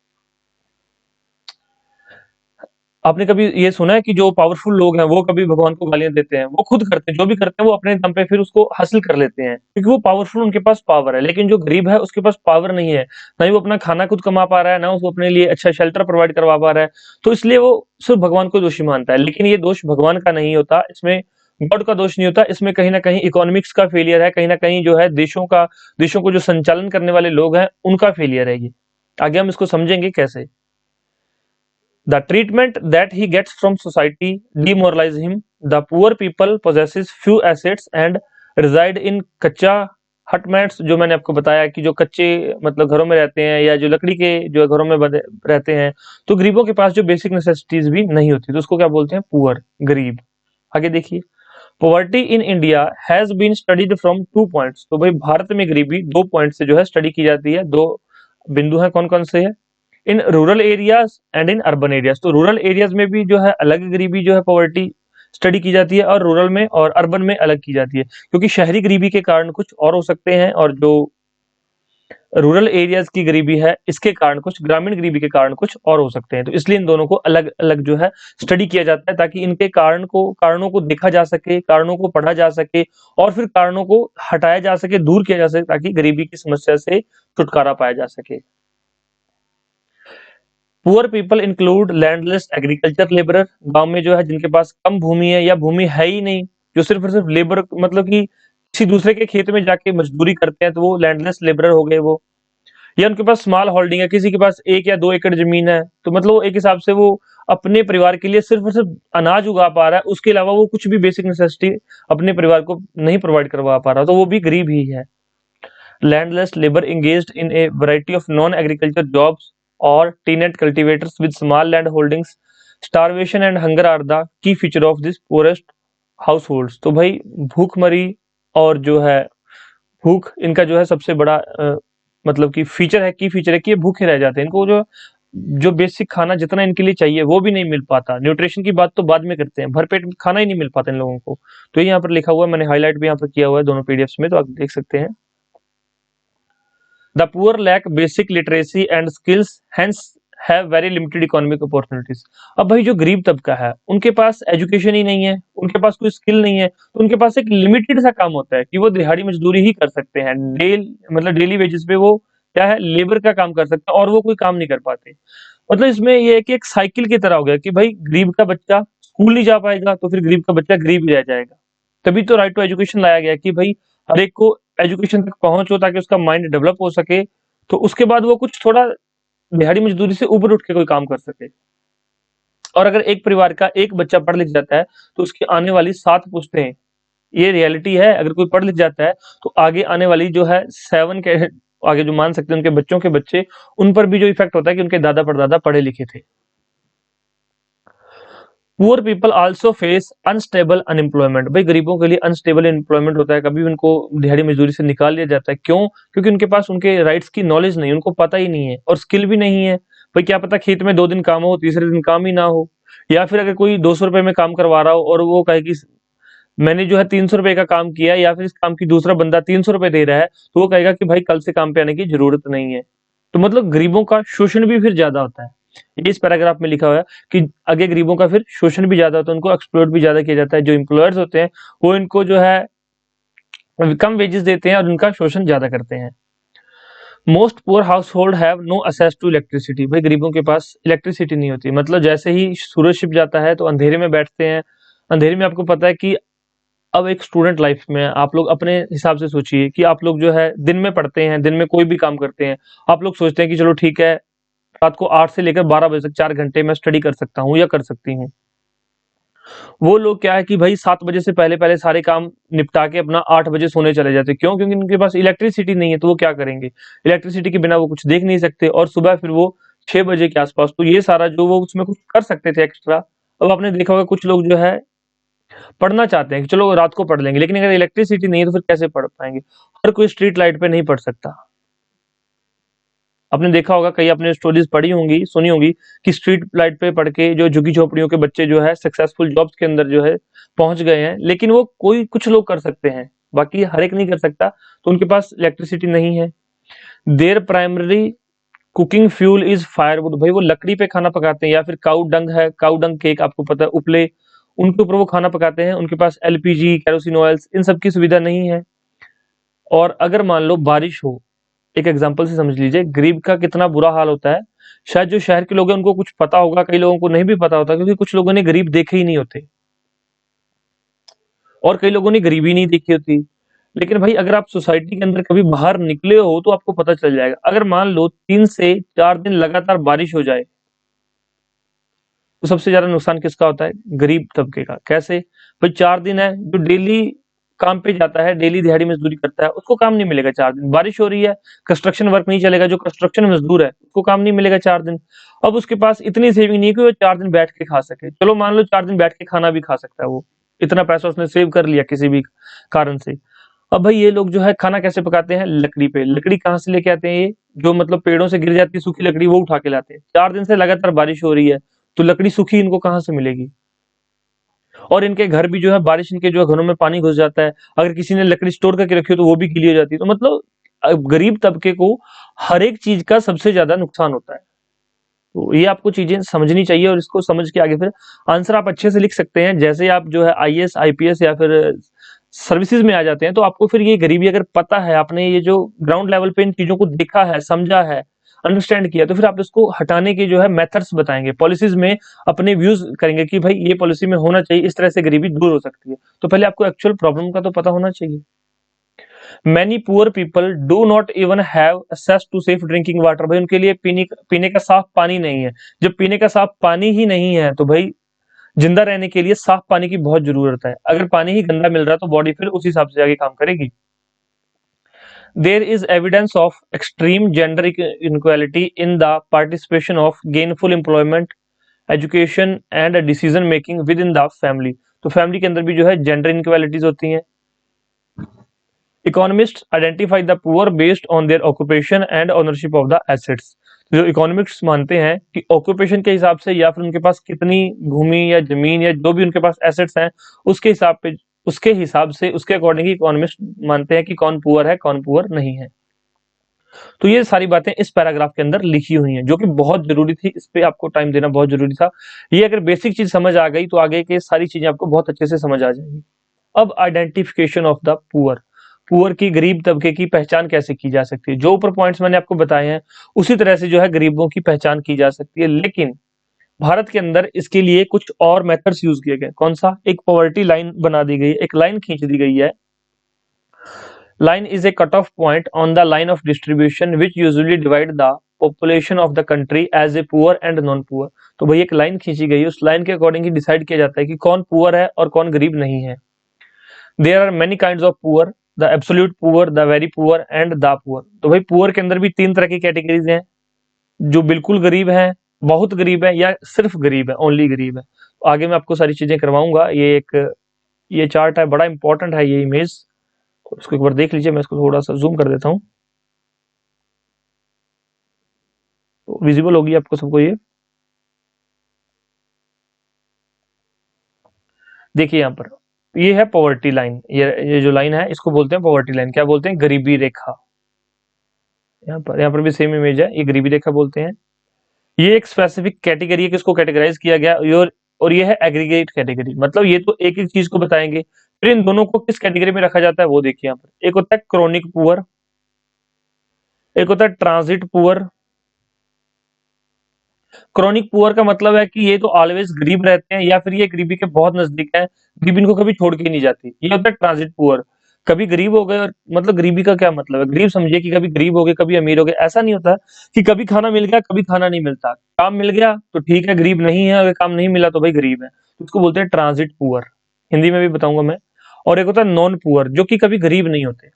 आपने कभी ये सुना है कि जो पावरफुल लोग हैं वो कभी भगवान को गालियां देते हैं? वो खुद करते हैं, जो भी करते हैं वो अपने दम पे फिर उसको हासिल कर लेते हैं, क्योंकि वो पावरफुल, उनके पास पावर है। लेकिन जो गरीब है उसके पास पावर नहीं है, ना ही वो अपना खाना खुद कमा पा रहा है, ना उसको अपने लिए अच्छा शेल्टर प्रोवाइड करवा पा रहा है। तो इसलिए वो सिर्फ भगवान को दोषी मानता है। लेकिन ये दोष भगवान का नहीं होता, इसमें गॉड का दोष नहीं होता, इसमें कहीं ना कहीं इकोनॉमिक्स का फेलियर है, कहीं ना कहीं जो है देशों को जो संचालन करने वाले लोग हैं उनका फेलियर है ये। आगे हम इसको समझेंगे कैसे। The treatment that he gets from society demoralize him. The poor people possesses few assets and reside in कच्चा हटमैट्स, जो मैंने आपको बताया कि जो कच्चे मतलब घरों में रहते हैं या जो लकड़ी के जो घरों में बने रहते हैं। तो गरीबों के पास जो बेसिक नेसेसिटीज भी नहीं होती, तो उसको क्या बोलते हैं? पुअर, गरीब। आगे देखिए, poverty in India has been studied from 2 points. तो भाई भारत में गरीबी 2 पॉइंट से जो है स्टडी की जाती है। दो बिंदु हैं, कौन कौन से है? In rural areas and in urban areas. तो रूरल एरियाज में भी जो है अलग गरीबी जो है पॉवर्टी स्टडी की जाती है, और रूरल में और अर्बन में अलग की जाती है। क्योंकि शहरी गरीबी के कारण कुछ और हो सकते हैं, और जो रूरल एरियाज की गरीबी है इसके कारण कुछ, ग्रामीण गरीबी के कारण कुछ और हो सकते हैं। तो इसलिए इन दोनों को अलग अलग जो है स्टडी किया जाता है, ताकि इनके कारणों को देखा जा सके, कारणों को पढ़ा जा सके, और फिर कारणों को हटाया जा सके, दूर किया जा सके, ताकि गरीबी की समस्या से छुटकारा पाया जा सके। Poor people include landless agriculture labourer. गांव में जो है जिनके पास कम भूमि है या भूमि है ही नहीं, जो सिर्फ और सिर्फ लेबर मतलब कि किसी दूसरे के खेत में जाके मजदूरी करते हैं, तो वो लैंडलेस लेबरर हो गए वो। या उनके पास स्मॉल होल्डिंग है, किसी के पास 1 या 2 एकड़ जमीन है, तो मतलब वो एक हिसाब से वो अपने परिवार के लिए सिर्फ और सिर्फ अनाज उगा पा रहा है, उसके अलावा वो कुछ भी बेसिक नेसेसिटी अपने परिवार को नहीं प्रोवाइड करवा पा रहा, तो वो भी गरीब ही है। Landless labor engaged in a variety of non-agriculture jobs or tenant cultivators with small land holdings. Starvation and hunger are the key feature of this poorest households. तो भाई भूखमरी और जो है भूख, इनका जो है सबसे बड़ा मतलब कि फीचर है, की फीचर है कि ये भूखे रह जाते हैं। इनको जो जो बेसिक खाना जितना इनके लिए चाहिए वो भी नहीं मिल पाता। न्यूट्रिशन की बात तो बाद में करते हैं, भरपेट खाना ही नहीं मिल पाता इन लोगों को। तो ये यहाँ पर लिखा हुआ है, मैंने हाईलाइट भी यहाँ पर किया हुआ है दोनों पीडीएफ्स में, तो आप देख सकते हैं। The poor lack basic literacy and skills, hence have very limited economic opportunities. अब भाई जो गरीब तबका है उनके पास एजुकेशन ही नहीं है, उनके पास कोई स्किल नहीं है, तो उनके पास एक लिमिटेड सा काम होता है कि वो दिहाड़ी मजदूरी ही कर सकते हैं। मतलब डेली वेजेस पे वो क्या है, लेबर का काम कर सकते हैं, और वो कोई काम नहीं कर पाते। मतलब इसमें ये है कि एक साइकिल की तरह हो गया कि भाई गरीब का बच्चा स्कूल नहीं जा पाएगा, तो फिर गरीब का बच्चा गरीब ही रह जाएगा। तभी तो राइट टू एजुकेशन लाया गया कि भाई हर एक को एजुकेशन तक पहुंच हो, ताकि उसका माइंड डेवलप हो सके, तो उसके बाद वो कुछ थोड़ा दिहाड़ी मजदूरी से ऊपर उठ के कोई काम कर सके। और अगर एक परिवार का एक बच्चा पढ़ लिख जाता है, तो उसकी आने वाली 7 पुश्तें, ये रियलिटी है, अगर कोई पढ़ लिख जाता है तो आगे आने वाली जो है 7 के आगे जो मान सकते हैं उनके बच्चों के बच्चे, उन पर भी जो इफेक्ट होता है कि उनके दादा परदादा पढ़े लिखे थे। Poor people also face unstable unemployment. भाई गरीबों के लिए अनस्टेबल एम्प्लॉयमेंट होता है, कभी उनको दिहाड़ी मजदूरी से निकाल लिया जाता है। क्यों? क्योंकि उनके पास उनके राइट्स की नॉलेज नहीं, उनको पता ही नहीं है, और स्किल भी नहीं है। भाई क्या पता खेत में 2 दिन काम हो, तीसरे दिन काम ही ना हो। या फिर अगर कोई 200 रुपए में काम करवा रहा हो और वो कहे कि मैंने जो है 300 रुपए का काम किया, या फिर इस काम की दूसरा बंदा 300 रुपए दे रहा है, तो वो कहेगा कि भाई कल से काम पे आने की जरूरत नहीं है। तो मतलब गरीबों का शोषण भी फिर ज्यादा होता है। ये इस पैराग्राफ में लिखा हुआ है कि आगे गरीबों का फिर शोषण भी ज्यादा होता है, उनको एक्सप्लॉइट भी ज्यादा किया जाता है। जो एम्प्लॉयर्स होते हैं वो इनको जो है कम वेजेस देते हैं और उनका शोषण ज्यादा करते हैं। Most poor household have no access to electricity. भाई गरीबों के पास इलेक्ट्रिसिटी नहीं होती, मतलब जैसे ही सूरज छिप जाता है तो अंधेरे में बैठते हैं। अंधेरे में आपको पता है कि अब एक स्टूडेंट लाइफ में आप लोग अपने हिसाब से सोचिए कि आप लोग जो है दिन में पढ़ते हैं, दिन में कोई भी काम करते हैं, आप लोग सोचते हैं कि चलो ठीक है, रात को 8 से लेकर 12 बजे तक 4 घंटे मैं स्टडी कर सकता हूँ या कर सकती हूँ। वो लोग क्या है कि भाई 7 बजे से पहले पहले सारे काम निपटा के अपना 8 बजे सोने चले जाते। क्यों? क्योंकि उनके पास इलेक्ट्रिसिटी नहीं है, तो वो क्या करेंगे? इलेक्ट्रिसिटी के बिना वो कुछ देख नहीं सकते, और सुबह फिर वो 6 बजे के आसपास, तो ये सारा जो वो उसमें कुछ कर सकते थे एक्स्ट्रा। अब आपने देखा होगा कुछ लोग जो है पढ़ना चाहते हैं कि चलो रात को पढ़ लेंगे, लेकिन अगर इलेक्ट्रिसिटी नहीं है तो फिर कैसे पढ़ पाएंगे? हर कोई स्ट्रीट लाइट पे नहीं पढ़ सकता। आपने देखा होगा, कई आपने स्टोरीज पढ़ी होंगी, सुनी होंगी कि स्ट्रीट लाइट पे पढ़ के जो झुग्गी झोपड़ियों के बच्चे जो है सक्सेसफुल जॉब्स के अंदर जो है पहुंच गए हैं। लेकिन वो कोई कुछ लोग कर सकते हैं, बाकी हर एक नहीं कर सकता, तो उनके पास इलेक्ट्रिसिटी नहीं है। There primary cooking fuel is firewood, भाई वो लकड़ी पे खाना पकाते हैं, या फिर काऊ डंग है, काऊ डंग केक आपको पता है, उपले, उनके ऊपर वो खाना पकाते हैं। उनके पास एलपीजी, केरोसिन ऑयल्स, इन सब की सुविधा नहीं है। और अगर मान लो बारिश हो, एक एग्जांपल से समझ लीजिए, गरीब का कितना बुरा हाल होता है। शायद जो शहर के लोग हैं उनको कुछ पता होगा, कई लोगों को नहीं भी पता होता, क्योंकि कुछ लोगों ने गरीब देखे ही नहीं होते, और कई लोगों ने गरीबी नहीं देखी होती। लेकिन भाई अगर आप सोसाइटी के अंदर कभी बाहर निकले हो तो आपको पता चल जाएगा। अगर मान लो 3 से 4 दिन लगातार बारिश हो जाए, तो सबसे ज्यादा नुकसान किसका होता है? गरीब तबके का। कैसे? भाई 4 दिन है, जो डेली काम पे जाता है, डेली दिहाड़ी मजदूरी करता है, उसको काम नहीं मिलेगा 4 दिन। बारिश हो रही है, कंस्ट्रक्शन वर्क नहीं चलेगा, जो कंस्ट्रक्शन मजदूर है उसको काम नहीं मिलेगा 4 दिन। अब उसके पास इतनी सेविंग नहीं है कि वो 4 दिन बैठ के खा सके। चलो मान लो 4 दिन बैठ के खाना भी खा सकता है, वो इतना पैसा उसने सेव कर लिया किसी भी कारण से। अब भाई ये लोग जो है खाना कैसे पकाते हैं? लकड़ी पे। लकड़ी कहाँ से लेके आते हैं? ये जो मतलब पेड़ों से गिर जाती है सूखी लकड़ी, वो उठा के लाते हैं। 4 दिन से लगातार बारिश हो रही है, तो लकड़ी सूखी इनको कहाँ से मिलेगी? और इनके घर भी जो है, बारिश इनके जो है घरों में पानी घुस जाता है। अगर किसी ने लकड़ी स्टोर करके रखी हो तो वो भी गीली हो जाती है। तो मतलब गरीब तबके को हर एक चीज का सबसे ज्यादा नुकसान होता है। तो ये आपको चीजें समझनी चाहिए, और इसको समझ के आगे फिर आंसर आप अच्छे से लिख सकते हैं। जैसे आप जो है आईएएस, आईपीएस या फिर सर्विसेज में आ जाते हैं, तो आपको फिर ये गरीबी अगर पता है, आपने ये जो ग्राउंड लेवल पे इन चीजों को देखा है, समझा है, अंडरस्टैंड किया, तो फिर आप इसको हटाने के जो है मेथड्स बताएंगे, पॉलिसीज में अपने व्यूज करेंगे कि भाई ये पॉलिसी में होना चाहिए, इस तरह से गरीबी दूर हो सकती है। तो पहले आपको एक्चुअल प्रॉब्लम का तो पता होना चाहिए। Many poor people do not even have access to safe drinking water, भाई उनके लिए पीने का साफ पानी नहीं है। जब पीने का साफ पानी ही नहीं है, तो भाई जिंदा रहने के लिए साफ पानी की बहुत जरूरत है। अगर पानी ही गंदा मिल रहा है तो बॉडी फिर उस हिसाब से आगे काम करेगी। There is evidence of extreme gender inequality in the participation of gainful employment, education and decision making within the family. तो फैमिली के अंदर भी जो है जेंडर इनक्वालिटीज होती हैं। Economist identify the poor based on their occupation and ownership of the assets. जो इकोनॉमिक्स मानते हैं कि ऑक्यूपेशन के हिसाब से, या फिर उनके पास कितनी भूमि या जमीन या जो भी उनके पास एसेट्स हैं, उसके हिसाब पे, उसके हिसाब से, उसके अकॉर्डिंग इकोनॉमिस्ट मानते हैं कि कौन पुअर है, कौन पुअर नहीं है। तो ये सारी बातें इस पैराग्राफ के अंदर लिखी हुई हैं, जो कि बहुत जरूरी थी। इस पे आपको टाइम देना बहुत जरूरी था। ये अगर बेसिक चीज समझ आ गई तो आगे के सारी चीजें आपको बहुत अच्छे से समझ आ जाएंगी। अब identification of the poor, poor की, गरीब तबके की पहचान कैसे की जा सकती है? जो ऊपर पॉइंट्स मैंने आपको बताए हैं उसी तरह से जो है गरीबों की पहचान की जा सकती है। लेकिन भारत के अंदर इसके लिए कुछ और मेथड्स यूज किए गए। कौन सा? एक पॉवर्टी लाइन बना दी गई, एक लाइन खींच दी गई है। Line is a cut off point on the line of distribution which usually divide the population of the country as a poor and non poor. तो भाई एक लाइन खींची गई है, उस लाइन के अकॉर्डिंग ही डिसाइड किया जाता है कि कौन पुअर है और कौन गरीब नहीं है। There are many kinds of poor, the absolute poor, the very poor and the poor. तो भाई पुअर के अंदर भी 3 तरह की कैटेगरीज हैं, जो बिल्कुल गरीब है, बहुत गरीब है, या सिर्फ गरीब है, ओनली गरीब है। तो आगे मैं आपको सारी चीजें करवाऊंगा। ये चार्ट है, बड़ा इंपॉर्टेंट है ये इमेज, तो इसको एक बार देख लीजिए। मैं इसको थोड़ा सा जूम कर देता हूँ, तो विजिबल होगी आपको सबको। ये देखिए यहाँ पर, ये है पॉवर्टी लाइन। ये जो लाइन है इसको बोलते हैं पॉवर्टी लाइन। क्या बोलते हैं? गरीबी रेखा। यहाँ पर भी सेम इमेज है, ये गरीबी रेखा बोलते हैं। ये एक स्पेसिफिक कैटेगरी है, किसको कैटेगराइज किया गया, और ये है एग्रीगेट कैटेगरी। मतलब ये तो एक एक चीज को बताएंगे, फिर इन दोनों को किस कैटेगरी में रखा जाता है वो देखिए यहाँ पर। एक होता है क्रोनिक पुअर, एक होता है ट्रांजिट पुअर। क्रोनिक पुअर का मतलब है कि ये तो ऑलवेज गरीब रहते हैं, या फिर ये गरीबी के बहुत नजदीक है, गरीबी इनको कभी छोड़ के नहीं जाती। ये होता है ट्रांजिट पुअर। कभी गरीब हो गए और मतलब गरीबी का क्या मतलब है, गरीब समझिए कि कभी गरीब हो गए कभी अमीर हो गए, ऐसा नहीं होता कि कभी खाना मिल गया कभी खाना नहीं मिलता। काम मिल गया तो ठीक है गरीब नहीं है, अगर काम नहीं मिला तो भाई गरीब है। तो इसको बोलते हैं ट्रांजिट पुअर, हिंदी में भी बताऊंगा मैं। और एक होता है नॉन पुअर जो कि कभी गरीब नहीं होते।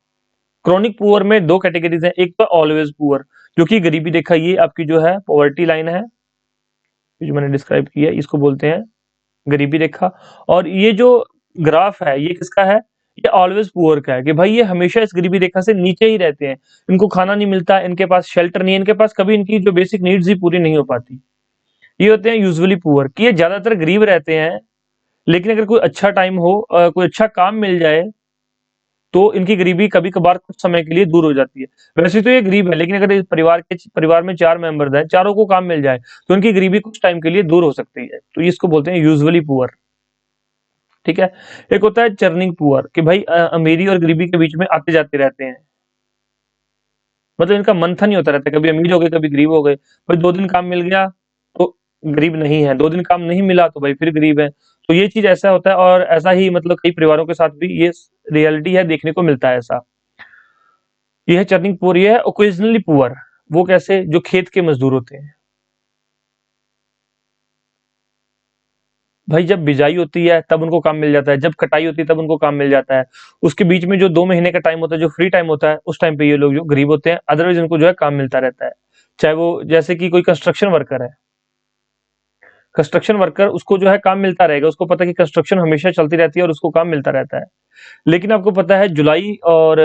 क्रॉनिक पुअर में दो कैटेगरीज हैं, एक तो ऑलवेज पुअर जो कि गरीबी देखा ये आपकी जो है पॉवर्टी लाइन है, जो मैंने डिस्क्राइब किया इसको बोलते हैं गरीबी रेखा। और ये जो ग्राफ है ये किसका है, ये ऑलवेज पुअर का है कि भाई ये हमेशा इस गरीबी रेखा से नीचे ही रहते हैं, इनको खाना नहीं मिलता, इनके पास शेल्टर नहीं है, इनके पास कभी इनकी जो बेसिक नीड्स ही पूरी नहीं हो पाती। ये होते हैं यूजुअली पुअर कि ये ज्यादातर गरीब रहते हैं, लेकिन अगर कोई अच्छा टाइम हो कोई अच्छा काम मिल जाए तो इनकी गरीबी कभी कभार कुछ समय के लिए दूर हो जाती है। वैसे तो ये गरीब है, लेकिन अगर इस परिवार में 4 मेंबर्स हैं, चारों को काम मिल जाए तो इनकी गरीबी कुछ टाइम के लिए दूर हो सकती है, तो इसको बोलते हैं यूजुअली पुअर। ठीक है। एक होता है चर्निंग पुअर कि भाई अमीरी और गरीबी के बीच में आते जाते रहते हैं, मतलब इनका मंथन नहीं होता रहता, कभी अमीर हो गए कभी गरीब हो गए। भाई 2 दिन काम मिल गया तो गरीब नहीं है, 2 दिन काम नहीं मिला तो भाई फिर गरीब है। तो ये चीज ऐसा होता है, और ऐसा ही मतलब कई परिवारों के साथ भी ये रियलिटी है, देखने को मिलता है ऐसा। ये है चर्निंग पुअर। ये है ओकेजनली पुअर, वो कैसे, जो खेत के मजदूर होते हैं। भाई जब बिजाई होती है तब उनको काम मिल जाता है, जब कटाई होती है तब उनको काम मिल जाता है। उसके बीच में जो 2 महीने का टाइम होता है, जो फ्री टाइम होता है, उस टाइम पे ये लोग जो गरीब होते हैं, अदरवाइज उनको जो है काम मिलता रहता है। चाहे वो जैसे कि कोई कंस्ट्रक्शन वर्कर है, कंस्ट्रक्शन वर्कर उसको जो है काम मिलता रहेगा, उसको पता है कि कंस्ट्रक्शन हमेशा चलती रहती है और उसको काम मिलता रहता है। लेकिन आपको पता है जुलाई और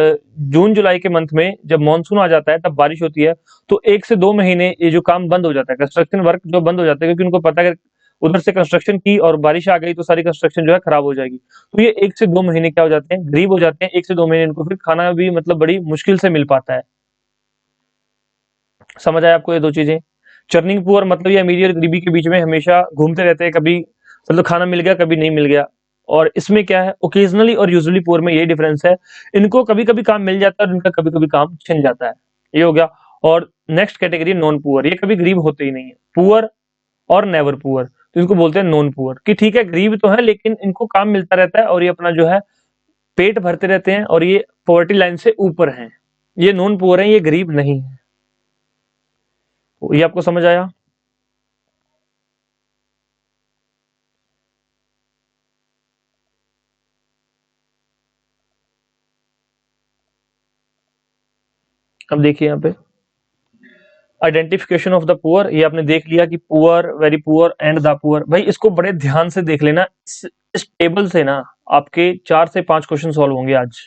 जून जुलाई के मंथ में जब मानसून आ जाता है तब बारिश होती है, तो 1 से 2 महीने ये जो काम बंद हो जाता है, कंस्ट्रक्शन वर्क जो बंद हो जाता है, क्योंकि उनको पता है उधर से कंस्ट्रक्शन की और बारिश आ गई तो सारी कंस्ट्रक्शन जो है खराब हो जाएगी। तो ये 1 से 2 महीने क्या हो जाते हैं, गरीब हो जाते हैं। 1 से 2 महीने इनको फिर खाना भी मतलब बड़ी मुश्किल से मिल पाता है। समझ आया आपको ये दो चीजें। चर्निंग पुअर मतलब ये अमीरी और गरीबी के बीच में हमेशा घूमते रहते हैं, कभी मतलब खाना मिल गया कभी नहीं मिल गया। और इसमें क्या है, ओकेजनली और यूजुअली पुअर में यही डिफरेंस है, इनको कभी कभी काम मिल जाता है और इनका कभी कभी काम छिन जाता है। ये हो गया। और नेक्स्ट कैटेगरी नॉन पुअर, ये कभी गरीब होते ही नहीं है, पुअर और नेवर पुअर, तो इनको बोलते हैं नॉन पुअर कि ठीक है गरीब तो है लेकिन इनको काम मिलता रहता है और ये अपना जो है पेट भरते रहते हैं और ये पॉवर्टी लाइन से ऊपर हैं। ये नॉन पुअर है, ये गरीब नहीं है। तो ये आपको समझ आया। अब देखिए यहाँ पे आइडेंटिफिकेशन ऑफ द पुअर, ये आपने देख लिया कि poor, very poor and the poor. भाई इसको बड़े ध्यान से देख लेना, इस टेबल से ना आपके 4 से 5 क्वेश्चन सॉल्व होंगे आज,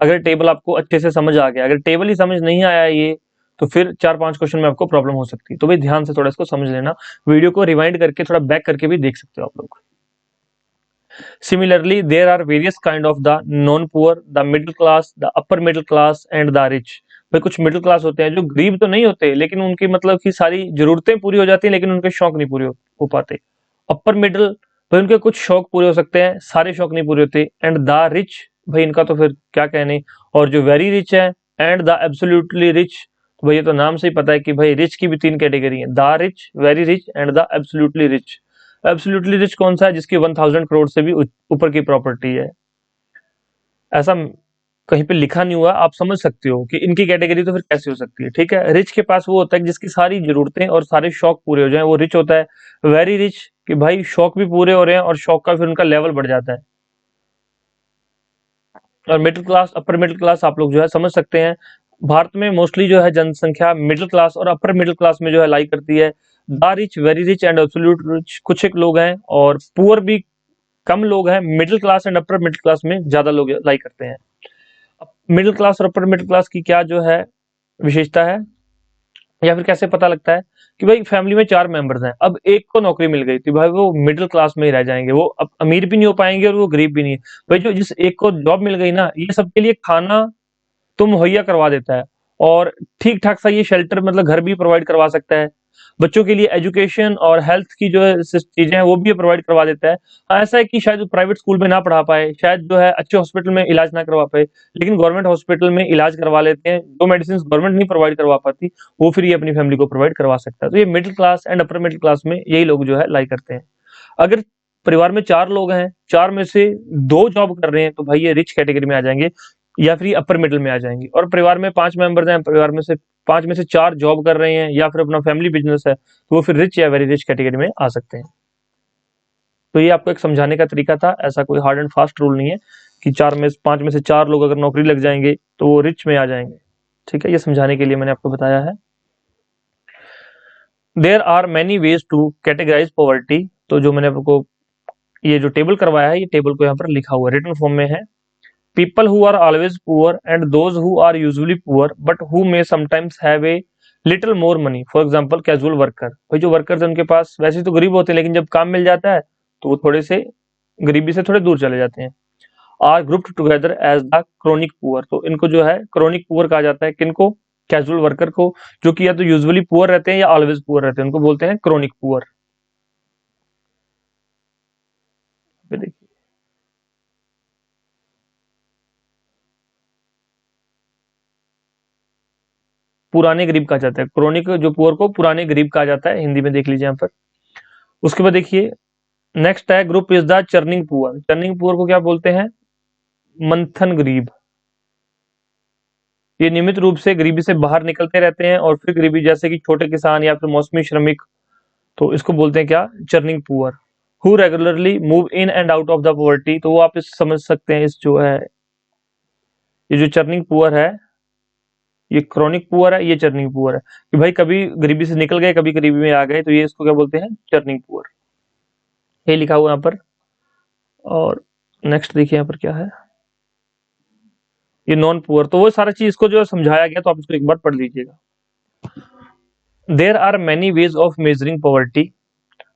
अगर टेबल आपको अच्छे से समझ आ गया। अगर टेबल ही समझ नहीं आया ये तो फिर 4-5 क्वेश्चन में आपको प्रॉब्लम हो सकती है। तो भाई ध्यान से थोड़ा इसको समझ लेना, वीडियो को रिवाइंड करके थोड़ा बैक करके भी देख सकते हो आप लोग। Similarly, there are various kind of the non-poor, the middle class, the upper middle class and the rich। भाई कुछ मिडिल क्लास होते हैं जो गरीब तो नहीं होते, लेकिन उनकी मतलब की सारी जरूरतें पूरी हो जाती हैं, लेकिन उनके शौक नहीं पूरे हो पाते। अपर मिडिल, भाई उनके कुछ शौक पूरे हो सकते हैं, सारे शौक नहीं पूरे होते। एंड द रिच, भाई इनका तो फिर क्या कहने। और जो वेरी रिच है एंड द एब्सोल्युटली रिच, तो भाई ये तो नाम से ही पता है कि भाई रिच की भी 3 कैटेगरी है, the rich, very rich and the absolutely rich. Absolutely rich कौन सा है, जिसकी 1000 करोड़ से भी ऊपर की प्रॉपर्टी है। ऐसा कहीं पे लिखा नहीं हुआ, आप समझ सकते हो कि इनकी कैटेगरी तो फिर कैसे हो सकती है। ठीक है, रिच के पास वो होता है जिसकी सारी जरूरतें और सारे शौक पूरे हो जाएं, वो रिच होता है। वेरी रिच कि भाई शौक भी पूरे हो रहे हैं और शौक का फिर उनका लेवल बढ़ जाता है। और middle class, upper middle class आप लोग जो है समझ सकते हैं, भारत में मोस्टली जो है जनसंख्या मिडिल क्लास और अपर मिडिल क्लास में जो है लाई करती है। The rich, very rich and absolute rich कुछ एक लोग हैं, और पुअर भी कम लोग हैं। Middle class and upper middle class में ज्यादा लोग लाई करते हैं। मिडिल क्लास और अपर मिडिल क्लास की क्या जो है विशेषता है, या फिर कैसे पता लगता है कि भाई फैमिली में 4 मेंबर्स हैं, अब एक को नौकरी मिल गई तो भाई वो मिडिल क्लास में ही रह जाएंगे, वो अब अमीर भी नहीं हो पाएंगे और वो गरीब भी नहीं। भाई जो जिस एक को जॉब मिल गई ना, ये सबके लिए खाना तो मुहैया करवा देता है, और ठीक ठाक सा ये शेल्टर मतलब घर भी प्रोवाइड करवा सकता है। बच्चों के लिए एजुकेशन और हेल्थ की जो है चीजें हैं वो भी प्रोवाइड करवा देता है। हाँ, ऐसा है कि शायद प्राइवेट स्कूल में ना पढ़ा पाए, शायद जो है अच्छे हॉस्पिटल में इलाज ना करवा पाए, लेकिन गवर्नमेंट हॉस्पिटल में इलाज करवा लेते हैं। जो मेडिसिन गवर्नमेंट नहीं प्रोवाइड करवा पाती वो फिर ये अपनी फैमिली को प्रोवाइड करवा सकता है। तो ये middle class and upper middle class में यही लोग जो है लाई करते हैं। अगर परिवार में 4 लोग हैं, 4 में से 2 जॉब कर रहे हैं तो भाई ये रिच कैटेगरी में आ जाएंगे, या फिर अपर मिडिल में आ जाएंगे। और परिवार में 5 मेंबर्स हैं, परिवार में से 5 में से 4 जॉब कर रहे हैं या फिर अपना फैमिली बिजनेस है, तो वो फिर रिच या वेरी रिच कैटेगरी में आ सकते हैं। तो ये आपको एक समझाने का तरीका था, ऐसा कोई हार्ड एंड फास्ट रूल नहीं है कि 5 में से 4 लोग अगर नौकरी लग जाएंगे तो वो रिच में आ जाएंगे। ठीक है, ये समझाने के लिए मैंने आपको बताया है। There are many ways to categorise poverty. तो जो मैंने आपको ये जो टेबल करवाया है, ये टेबल को यहाँ पर लिखा हुआ रिटन फॉर्म में है। People who are always poor and those who are usually poor but who may sometimes have a little more money, for example casual worker. भाई जो वर्कर्स हैं उनके पास वैसे तो गरीब होते हैं, लेकिन जब काम मिल जाता है तो वो थोड़े से गरीबी से थोड़े दूर चले जाते हैं। Are grouped together as the chronic poor. तो इनको जो है क्रोनिक पुअर कहा जाता है, किनको? कैजुअल वर्कर को, जो कि या तो यूजुअली पुअर रहते हैं या ऑलवेज पुअर रहते हैं, उनको बोलते हैं क्रोनिक पुअर। देखिए पुराने गरीब कहा जाता है, क्रोनिक जो पुअर को पुराने गरीब कहा जाता है, हिंदी में देख लीजिए यहाँ पर। उसके बाद देखिए नेक्स्ट है group is the churning poor. Churning poor को क्या बोलते हैं? मंथन गरीब। ये नियमित रूप से गरीबी से बाहर निकलते रहते हैं और फिर गरीबी, जैसे कि छोटे किसान या फिर मौसमी श्रमिक, तो इसको बोलते हैं क्या? Churning poor. Who regularly move in and out of the poverty. तो वो आप इस समझ सकते हैं, इस जो है ये जो चर्निंग पुअर है, ये क्रोनिक पुअर है, ये चर्निंग पुअर है, कि भाई कभी गरीबी से निकल गए, कभी गरीबी में आ गए, तो ये इसको क्या बोलते हैं? Churning poor. ये लिखा हुआ यहाँ पर। और नेक्स्ट देखिए यहाँ पर क्या है, ये नॉन पुअर। तो वो सारा चीज इसको जो समझाया गया, तो आप इसको एक बार पढ़ लीजिएगा। There are many ways of measuring poverty.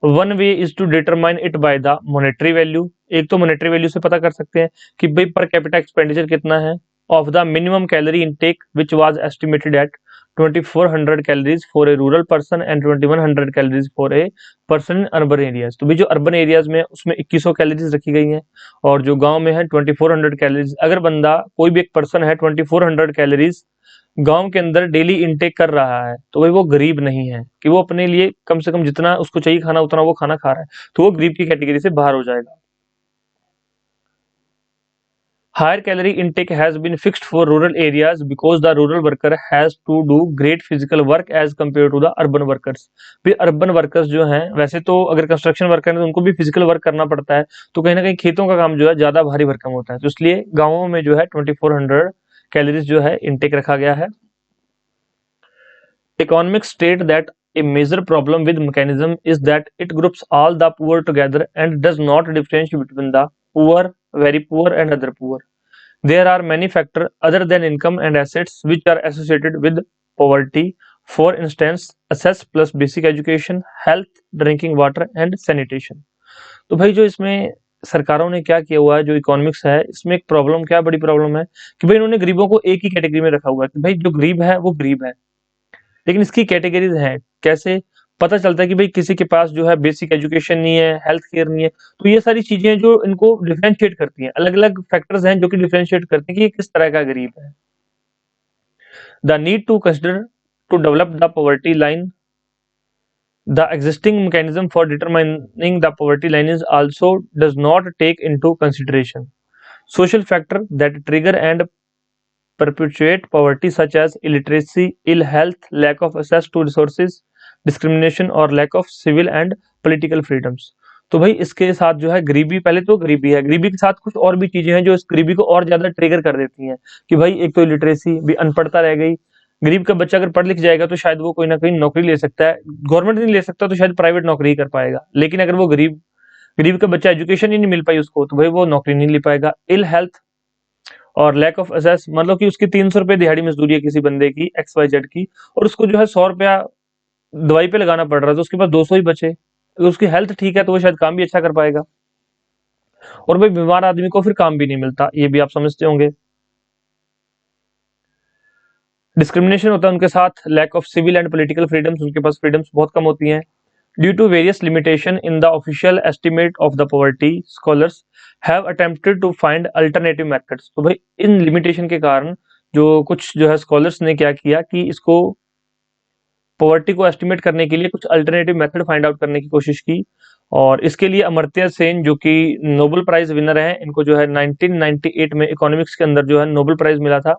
One way is to determine it by the monetary value. एक तो मॉनेटरी वैल्यू से पता कर सकते हैं कि भाई पर कैपिटा एक्सपेंडिचर कितना है, of the minimum calorie intake which was estimated at 2400 calories for a rural person and 2100 calories for a person in urban areas. तो भी जो अर्बन एरियाज में उसमें 2100 कैलोरीज रखी गई हैं, और जो गांव में है 2400 कैलोरीज। अगर बंदा कोई भी एक पर्सन है 2400 कैलोरीज गांव के अंदर डेली इनटेक कर रहा है, तो भाई वो गरीब नहीं है, कि वो अपने लिए कम से कम जितना उसको चाहिए खाना उतना वो खाना खा रहा है, तो वो गरीब की कैटेगरी से बाहर हो जाएगा। Higher calorie intake has been fixed for rural areas because the rural worker has to do great physical work as compare to the urban workers. भी अर्बन वर्कर्स जो हैं, वैसे तो अगर कंस्ट्रक्शन वर्कर है तो उनको भी फिजिकल वर्क करना पड़ता है, तो कहीं ना कहीं खेतों का काम जो है ज्यादा भारी भरकम होता है, तो इसलिए गांवों में जो है 2400 कैलोरीज जो है इनटेक रखा गया है। Economics state that a major problem with mechanism is that it groups all the poor together and does not differentiate between the poor, very poor and other poor. There are many factors other than income and assets which are associated with poverty. For instance, access plus basic education, health, drinking water and sanitation. तो भाई जो इसमें सरकारों ने क्या किया हुआ है, जो इकोनॉमिक्स है, इसमें एक प्रॉब्लम, क्या बड़ी प्रॉब्लम है कि भाई इन्होंने गरीबों को एक ही कैटेगरी में रखा हुआ है कि भाई जो गरीब है वो गरीब है, लेकिन इसकी कैटेगरीज हैं। कैसे पता चलता है कि भाई किसी के पास जो है बेसिक एजुकेशन नहीं है, हेल्थ केयर नहीं है, तो ये सारी चीजें जो इनको डिफरेंशिएट करती हैं, अलग अलग फैक्टर्स हैं जो कि डिफरेंशिएट करते हैं कि ये किस तरह का गरीब है। The need to consider to develop the poverty line, the existing mechanism for determining the poverty line is also does not take into consideration social factor that trigger and perpetuate poverty such as illiteracy, ill health, lack of access to resources, discrimination और lack of civil and political freedoms। तो भाई इसके साथ जो है गरीबी, पहले तो गरीबी है, गरीबी के साथ कुछ और भी चीजें हैं जो इस गरीबी को और ज्यादा ट्रिगर कर देती हैं, कि भाई एक तो लिटरेसी भी, अनपढ़ता रह गई। गरीब का बच्चा अगर पढ़ लिख जाएगा तो शायद वो कोई ना कोई नौकरी ले सकता है, गवर्नमेंट नहीं ले सकता तो शायद प्राइवेट नौकरी ही कर पाएगा, लेकिन अगर वो गरीब गरीब का बच्चा एजुकेशन ही नहीं मिल पाई उसको, तो भाई वो नौकरी नहीं ले पाएगा। इल हेल्थ और लैक ऑफ एसेस, मतलब कि उसकी 300 रुपए दिहाड़ी मजदूरी है किसी बंदे की XYZ की, और उसको जो है 100 रुपया दवाई पे लगाना पड़ रहा है, तो उसके पास 200 ही बचे। अगर उसकी हेल्थ ठीक है तो वो शायद काम भी अच्छा कर पाएगा, और भाई बीमार आदमी को फिर काम भी नहीं मिलता, ये भी आप समझते होंगे। डिस्क्रिमिनेशन होता है उनके साथ, lack of civil and political freedoms, उनके पास फ्रीडम्स बहुत कम होती हैं। Due to various limitation in the official estimate of the poverty, scholars have attempted to find alternative methods. तो भाई इन लिमिटेशन के कारण जो कुछ जो है स्कॉलर्स ने क्या किया कि इसको पॉवर्टी को एस्टिमेट करने के लिए कुछ अल्टरनेटिव मेथड फाइंड आउट करने की कोशिश की, और इसके लिए अमर्त्य सेन जो कि नोबेल प्राइज विनर हैं, इनको जो है 1998 में इकोनॉमिक्स के अंदर जो है नोबेल प्राइज मिला था।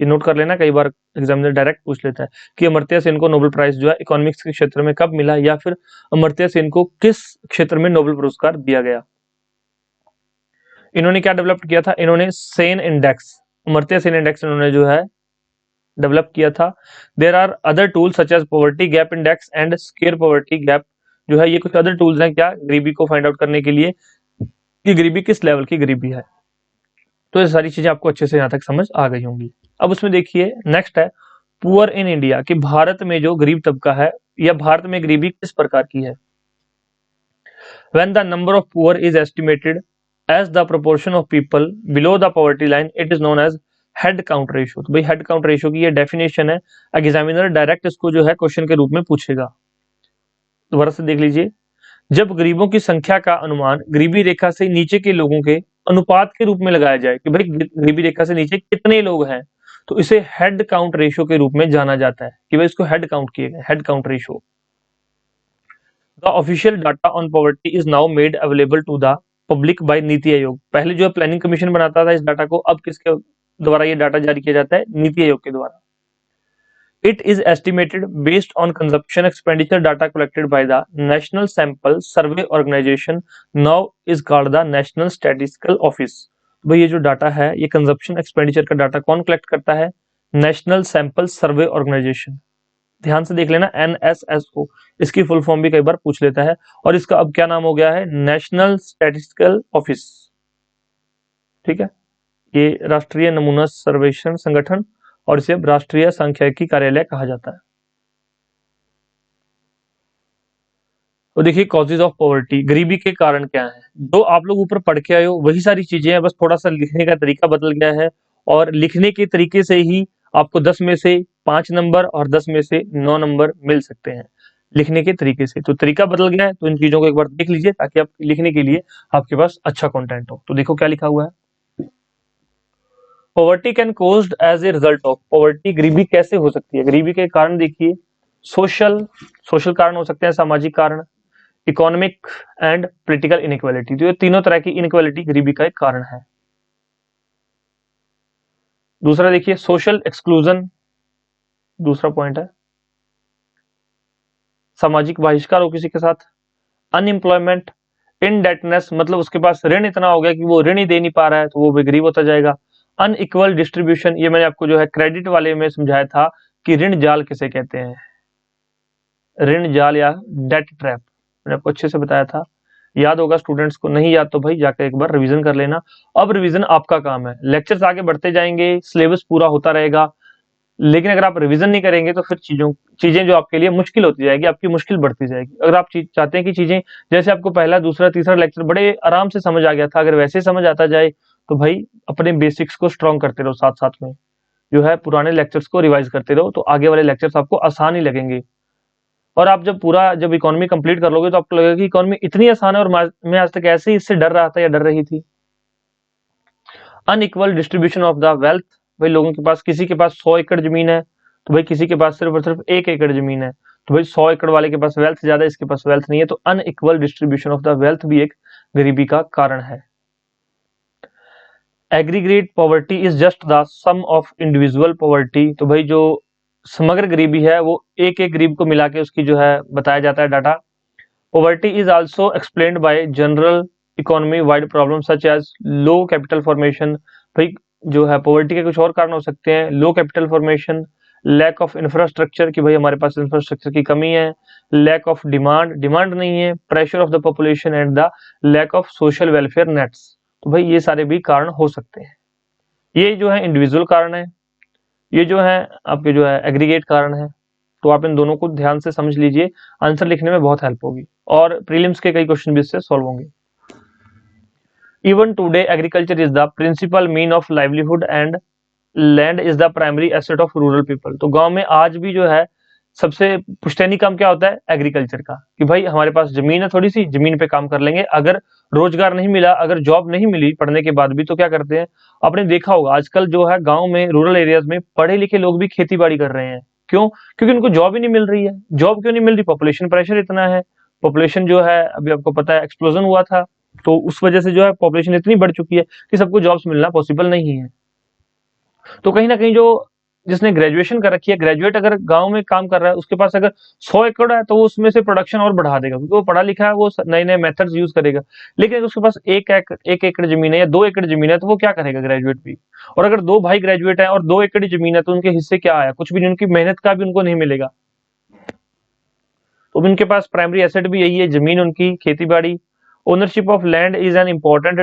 ये नोट कर लेना, कई बार एग्जामिनर डायरेक्ट पूछ लेता है कि अमर्त्य सेन को नोबेल प्राइज जो है इकोनॉमिक्स के क्षेत्र में कब मिला, या फिर अमर्त्य सेन को किस क्षेत्र में नोबेल पुरस्कार दिया गया। इन्होंने क्या डेवलप किया था, इन्होंने सेन इंडेक्स, अमर्त्य सेन इंडेक्स इन्होंने जो है डेवलप किया था। There are other tools such as poverty gap index and square poverty gap, जो है ये कुछ अदर टूल्स हैं क्या, गरीबी को फाइंड आउट करने के लिए कि गरीबी किस लेवल की गरीबी है। तो ये सारी चीजें आपको अच्छे से यहाँ तक समझ आ गई होंगी। अब उसमें देखिए नेक्स्ट है पुअर इन इंडिया, कि भारत में जो गरीब तबका है या भारत में गरीबी किस प्रकार की है। When the number of poor is estimated as the proportion of people below the poverty line, it is known as head count ratio. तो भाई हेड काउंट रेशियो की ये डेफिनेशन है, एग्जामिनर डायरेक्ट इसको जो है क्वेश्चन के रूप में पूछेगा। दोबारा से देख लीजिए, जब गरीबों की संख्या का अनुमान गरीबी रेखा से नीचे के लोगों के अनुपात के रूप में लगाया जाए कि भाई गरीबी रेखा से नीचे कितने लोग हैं, तो इसे हेड काउंट रेशियो के रूप में जाना जाता है कि भाई इसको हेड काउंट किए गए, head count ratio. The official data on poverty is now made available to the public by NITI Aayog. पहले जो है प्लानिंग कमीशन बनाता था इस डाटा को, अब किसके द्वारा ये डाटा जारी किया जाता है, नीति आयोग के द्वारा। It is estimated based on consumption expenditure data collected by the national sample survey organisation, now is called the national statistical office. भाई ये जो डाटा है ये कंजप्शन एक्सपेंडिचर का डाटा कौन कलेक्ट करता है, नेशनल सैंपल सर्वे ऑर्गेनाइजेशन। ध्यान से देख लेना, NSSO, इसकी फुल फॉर्म भी कई बार पूछ लेता है, और इसका अब क्या नाम हो गया है, नेशनल स्टैटिस्टिकल ऑफिस। ठीक है, ये राष्ट्रीय नमूना सर्वेक्षण संगठन, और इसे राष्ट्रीय सांख्यिकी कार्यालय कहा जाता है। तो देखिए कॉजेज ऑफ पॉवर्टी, गरीबी के कारण क्या है, जो आप लोग ऊपर पढ़ के आए हो वही सारी चीजें हैं, बस थोड़ा सा लिखने का तरीका बदल गया है, और लिखने के तरीके से ही आपको 10 में से 5 नंबर और 10 में से 9 नंबर मिल सकते हैं, लिखने के तरीके से। तो तरीका बदल गया है, तो इन चीजों को एक बार देख लीजिए ताकि आप लिखने के लिए आपके पास अच्छा कंटेंट हो। तो देखो क्या लिखा हुआ है, poverty can caused as a result of, poverty गरीबी कैसे हो सकती है, गरीबी के कारण देखिए सोशल कारण हो सकते हैं, सामाजिक कारण, इकोनॉमिक एंड पॉलिटिकल इनइक्वालिटी। तो ये तीनों तरह की इनइक्वालिटी गरीबी का एक कारण है। दूसरा देखिए सोशल एक्सक्लूजन, दूसरा पॉइंट है सामाजिक बहिष्कार हो किसी के साथ, अनएम्प्लॉयमेंट, इनडेटनेस, मतलब उसके पास ऋण इतना हो गया कि वो ऋण ही दे नहीं पा रहा है तो वो भी गरीब होता जाएगा। अनइक्वल डिस्ट्रीब्यूशन, ये मैंने आपको जो है क्रेडिट वाले में समझाया था कि ऋण जाल किसे कहते हैं, ऋण जाल या डेट ट्रैप, मैंने आपको अच्छे से बताया था, याद होगा स्टूडेंट्स को, नहीं याद तो भाई जाकर एक बार रिवीजन कर लेना। अब रिवीजन आपका काम है, लेक्चर्स आगे बढ़ते जाएंगे, सिलेबस पूरा होता रहेगा, लेकिन अगर आप रिवीजन नहीं करेंगे तो फिर चीजें जो आपके लिए मुश्किल होती जाएगी, आपकी मुश्किल बढ़ती जाएगी। अगर आप चाहते हैं कि चीजें जैसे आपको पहला दूसरा तीसरा लेक्चर बड़े आराम से समझ आ गया था, अगर वैसे समझ आता जाए तो भाई अपने बेसिक्स को स्ट्रॉन्ग करते रहो, साथ साथ में जो है पुराने लेक्चर्स को रिवाइज करते रहो, तो आगे वाले लेक्चर्स आपको आसान ही लगेंगे। और आप जब इकोनॉमी कंप्लीट कर लोगे तो आपको लगेगा कि इकोनॉमी इतनी आसान है, और मैं आज तक ऐसे ही इससे डर रहा था या डर रही थी। Unequal distribution of the wealth, भाई लोगों के पास, किसी के पास 100 एकड़ जमीन है तो भाई किसी के पास सिर्फ और सिर्फ 1 एकड़ जमीन है, तो भाई 100 एकड़ वाले के पास वेल्थ ज्यादा है, इसके पास वेल्थ नहीं है, तो unequal distribution of the wealth भी एक गरीबी का कारण है। Aggregate poverty is just the sum of individual poverty, तो भाई जो समग्र गरीबी है वो एक एक गरीब को मिला के उसकी जो है बताया जाता है data. Poverty is also explained by general economy wide problem such as low capital formation, भाई जो है पॉवर्टी के कुछ और कारण हो सकते हैं, low capital formation, lack of infrastructure, कि भाई हमारे पास इंफ्रास्ट्रक्चर की कमी है, लैक ऑफ डिमांड नहीं है, pressure of the population and the lack of social welfare nets, तो भाई ये सारे भी कारण हो सकते हैं। ये जो है इंडिविजुअल कारण है, ये जो है आपके जो है एग्रीगेट कारण है। तो आप इन दोनों को ध्यान से समझ लीजिए, आंसर लिखने में बहुत हेल्प होगी, और प्रीलिम्स के कई क्वेश्चन भी इससे सॉल्व होंगे। Even today agriculture is the principal mean of livelihood and land is the primary asset of rural people, तो गांव में आज भी जो है सबसे पुश्तैनी काम क्या होता है, एग्रीकल्चर का, कि भाई हमारे पास जमीन है, थोड़ी सी जमीन पे काम कर लेंगे, अगर रोजगार नहीं मिला, अगर जॉब नहीं मिली पढ़ने के बाद भी, तो क्या करते हैं, आपने देखा होगा आजकल जो है गांव में रूरल एरियाज में पढ़े लिखे लोग भी खेती बाड़ी कर रहे हैं। क्यों? क्योंकि उनको जॉब ही नहीं मिल रही है। जॉब क्यों नहीं मिल रही? पॉपुलेशन प्रेशर इतना है। पॉपुलेशन जो है अभी आपको पता है एक्सप्लोजन हुआ था, तो उस वजह से जो है पॉपुलेशन इतनी बढ़ चुकी है कि सबको जॉब्स मिलना पॉसिबल नहीं है। तो कहीं ना कहीं जो जिसने ग्रेजुएशन कर रखी है, ग्रेजुएट अगर गांव में काम कर रहा है, उसके पास अगर 100 एकड़ है तो वो उसमें से प्रोडक्शन और बढ़ा देगा, क्योंकि वो पढ़ा लिखा है, वो नए नए मेथड्स यूज करेगा। लेकिन अगर उसके पास एक एकड़ जमीन है या 2 एकड़ जमीन है, तो वो क्या करेगा ग्रेजुएट भी। और अगर दो भाई ग्रेजुएट है और 2 एकड़ जमीन है, तो उनके हिस्से क्या आया, कुछ भी नहीं, उनकी मेहनत का भी उनको नहीं मिलेगा। तो उनके पास प्राइमरी एसेट भी यही है, जमीन, उनकी खेती बाड़ी। Ownership of land is an important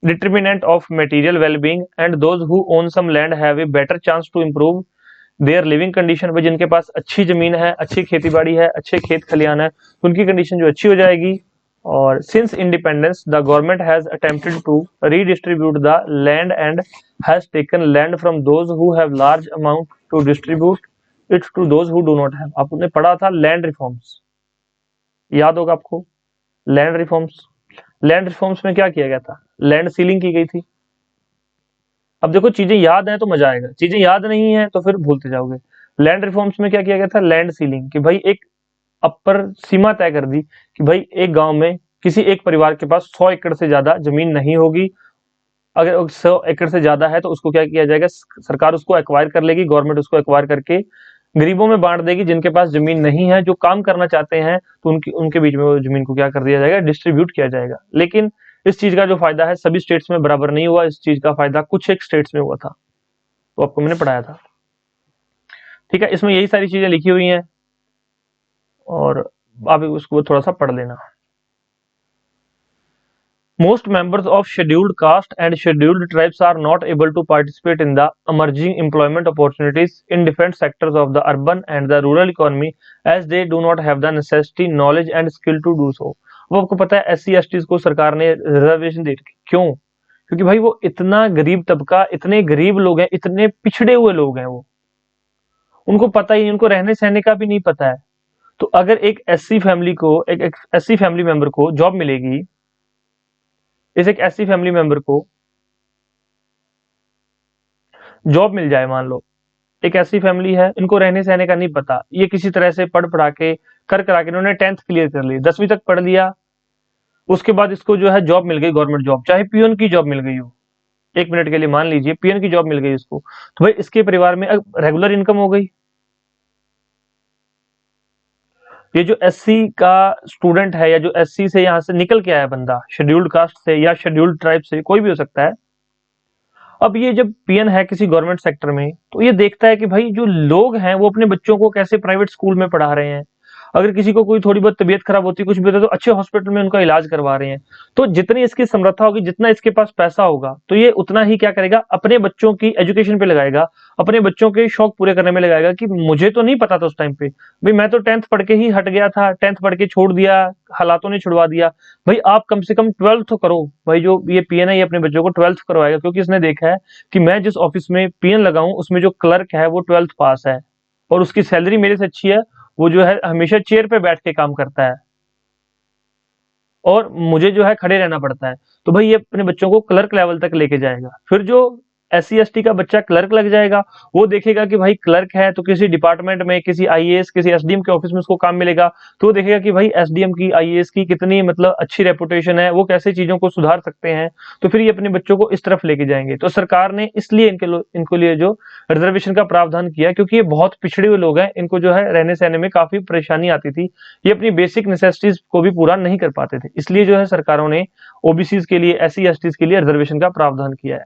determinant of material wellbeing and those who own some land have a better chance to improve their living condition. भाई जिनके पास अच्छी जमीन है, अच्छी खेती बाड़ी है, अच्छे खेत खलियान है, तो उनकी कंडीशन जो अच्छी हो जाएगी। और since independence the government has attempted to redistribute the land and has taken land from those who have large amount to distribute its to those who do not have. आपने पढ़ा था लैंड रिफॉर्म्स, याद होगा आपको। लैंड रिफॉर्म्स, लैंड रिफॉर्म्स में क्या किया गया था, लैंड सीलिंग की गई थी। अब देखो चीजें याद है तो मजा आएगा, चीजें याद नहीं है तो फिर भूलते जाओगे। लैंड रिफॉर्म्स में क्या किया गया था, लैंड सीलिंग, कि भाई एक अपर सीमा तय कर दी कि भाई एक गांव में किसी एक परिवार के पास 100 एकड़ से ज्यादा जमीन नहीं होगी। अगर 100 एकड़ से ज्यादा है तो उसको क्या किया जाएगा, सरकार उसको एक्वायर कर लेगी, गवर्नमेंट उसको एक्वायर करके गरीबों में बांट देगी। जिनके पास जमीन नहीं है, जो काम करना चाहते हैं, तो उनके बीच में वो जमीन को क्या कर दिया जाएगा, डिस्ट्रीब्यूट किया जाएगा। लेकिन इस चीज का जो फायदा है सभी स्टेट्स में बराबर नहीं हुआ, इस चीज का फायदा कुछ एक स्टेट्स में हुआ था, तो आपको मैंने पढ़ाया था। ठीक है, इसमें यही सारी चीजें लिखी हुई हैं और आप उसको थोड़ा सा पढ़ लेना। Most members of scheduled caste and scheduled tribes are not able to participate in the emerging employment opportunities in different sectors of the urban and the rural economy as they do not have the necessity, knowledge and skill to do so। वो आपको पता है SC STs को सरकार ने रिजर्वेशन दे रखी, क्यों? क्योंकि भाई वो इतना गरीब तबका, इतने गरीब लोग हैं, इतने पिछड़े हुए लोग हैं, वो उनको पता ही नहीं, उनको रहने सहने का भी नहीं पता है। तो अगर एक SC फैमिली को, एक SC फैमिली मेंबर को जॉब मिलेगी, इस एक SC फैमिली मेंबर को जॉब मिल जाए, मान लो एक ऐसी फैमिली है, इनको रहने सहने का नहीं पता, ये किसी तरह से पढ़ पढ़ा के कर करा के इन्होंने 10th क्लियर कर ली, 10वीं तक पढ़ लिया, उसके बाद इसको जो है जॉब मिल गई, गवर्नमेंट जॉब, चाहे पियून की जॉब मिल गई हो, 1 मिनट के लिए मान लीजिए पियून की जॉब मिल गई इसको, तो भाई इसके परिवार में अब रेगुलर इनकम हो गई। ये जो SC का स्टूडेंट है या जो SC से यहाँ से निकल के आया बंदा, शेड्यूल्ड कास्ट से या शेड्यूल्ड ट्राइब से, कोई भी हो सकता है, अब ये जब पीएन है किसी गवर्नमेंट सेक्टर में, तो ये देखता है कि भाई जो लोग हैं वो अपने बच्चों को कैसे प्राइवेट स्कूल में पढ़ा रहे हैं। अगर किसी को कोई थोड़ी बहुत तबीयत खराब होती है, कुछ भी होता है, तो अच्छे हॉस्पिटल में उनका इलाज करवा रहे हैं। तो जितनी इसकी समर्था होगी, जितना इसके पास पैसा होगा, तो ये उतना ही क्या करेगा, अपने बच्चों की एजुकेशन पे लगाएगा, अपने बच्चों के शौक पूरे करने में लगाएगा। कि मुझे तो नहीं पता था उस टाइम पे, भाई मैं तो 10th पढ़ के ही हट गया था, 10th पढ़ के छोड़ दिया, हालातों ने छुड़वा दिया। भाई आप कम से कम 12th तो करो। भाई जो ये पीएन है ये अपने बच्चों को 12th करवाएगा, क्योंकि इसने देखा है कि मैं जिस ऑफिस में पीएन लगाऊं उसमें जो क्लर्क है वो 12th पास है और उसकी सैलरी मेरे से अच्छी है, वो जो है हमेशा चेयर पे बैठ के काम करता है और मुझे जो है खड़े रहना पड़ता है। तो भाई ये अपने बच्चों को क्लर्क लेवल तक लेके जाएगा। फिर जो SC ST का बच्चा क्लर्क लग जाएगा, वो देखेगा कि भाई क्लर्क है तो किसी डिपार्टमेंट में, किसी IAS, किसी SDM के ऑफिस में उसको काम मिलेगा, तो वो देखेगा कि भाई SDM की, IAS की कितनी मतलब अच्छी रेपुटेशन है, वो कैसे चीजों को सुधार सकते हैं। तो फिर ये अपने बच्चों को इस तरफ लेके जाएंगे। तो सरकार ने इसलिए इनको लिए जो रिजर्वेशन का प्रावधान किया, क्योंकि ये बहुत पिछड़े हुए लोग हैं, इनको जो है रहने सहने में काफी परेशानी आती थी, ये अपनी बेसिक नेसेसिटीज को भी पूरा नहीं कर पाते थे। इसलिए जो है सरकारों ने OBCs के लिए, SC STs के लिए रिजर्वेशन का प्रावधान किया है।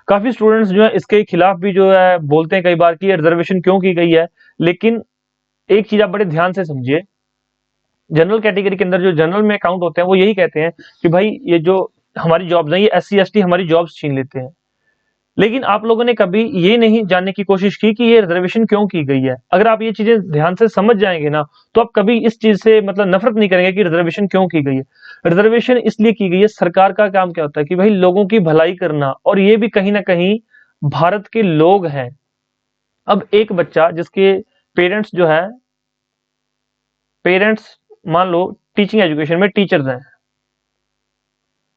काफी स्टूडेंट्स जो है इसके खिलाफ भी जो है बोलते हैं कई बार कि रिजर्वेशन क्यों की गई है। लेकिन एक चीज आप बड़े ध्यान से समझिए, जनरल कैटेगरी के अंदर जो जनरल में अकाउंट होते हैं वो यही कहते हैं कि भाई ये जो हमारी जॉब्स हैं, ये SC ST हमारी जॉब्स छीन लेते हैं। लेकिन आप लोगों ने कभी ये नहीं जानने की कोशिश की कि ये रिजर्वेशन क्यों की गई है। अगर आप ये चीजें ध्यान से समझ जाएंगे ना, तो आप कभी इस चीज से मतलब नफरत नहीं करेंगे कि रिजर्वेशन क्यों की गई है। रिजर्वेशन इसलिए की गई है, सरकार का काम क्या होता है कि भाई लोगों की भलाई करना, और ये भी कहीं ना कहीं भारत के लोग हैं। अब एक बच्चा जिसके पेरेंट्स जो है, पेरेंट्स मान लो टीचिंग एजुकेशन में टीचर्स हैं,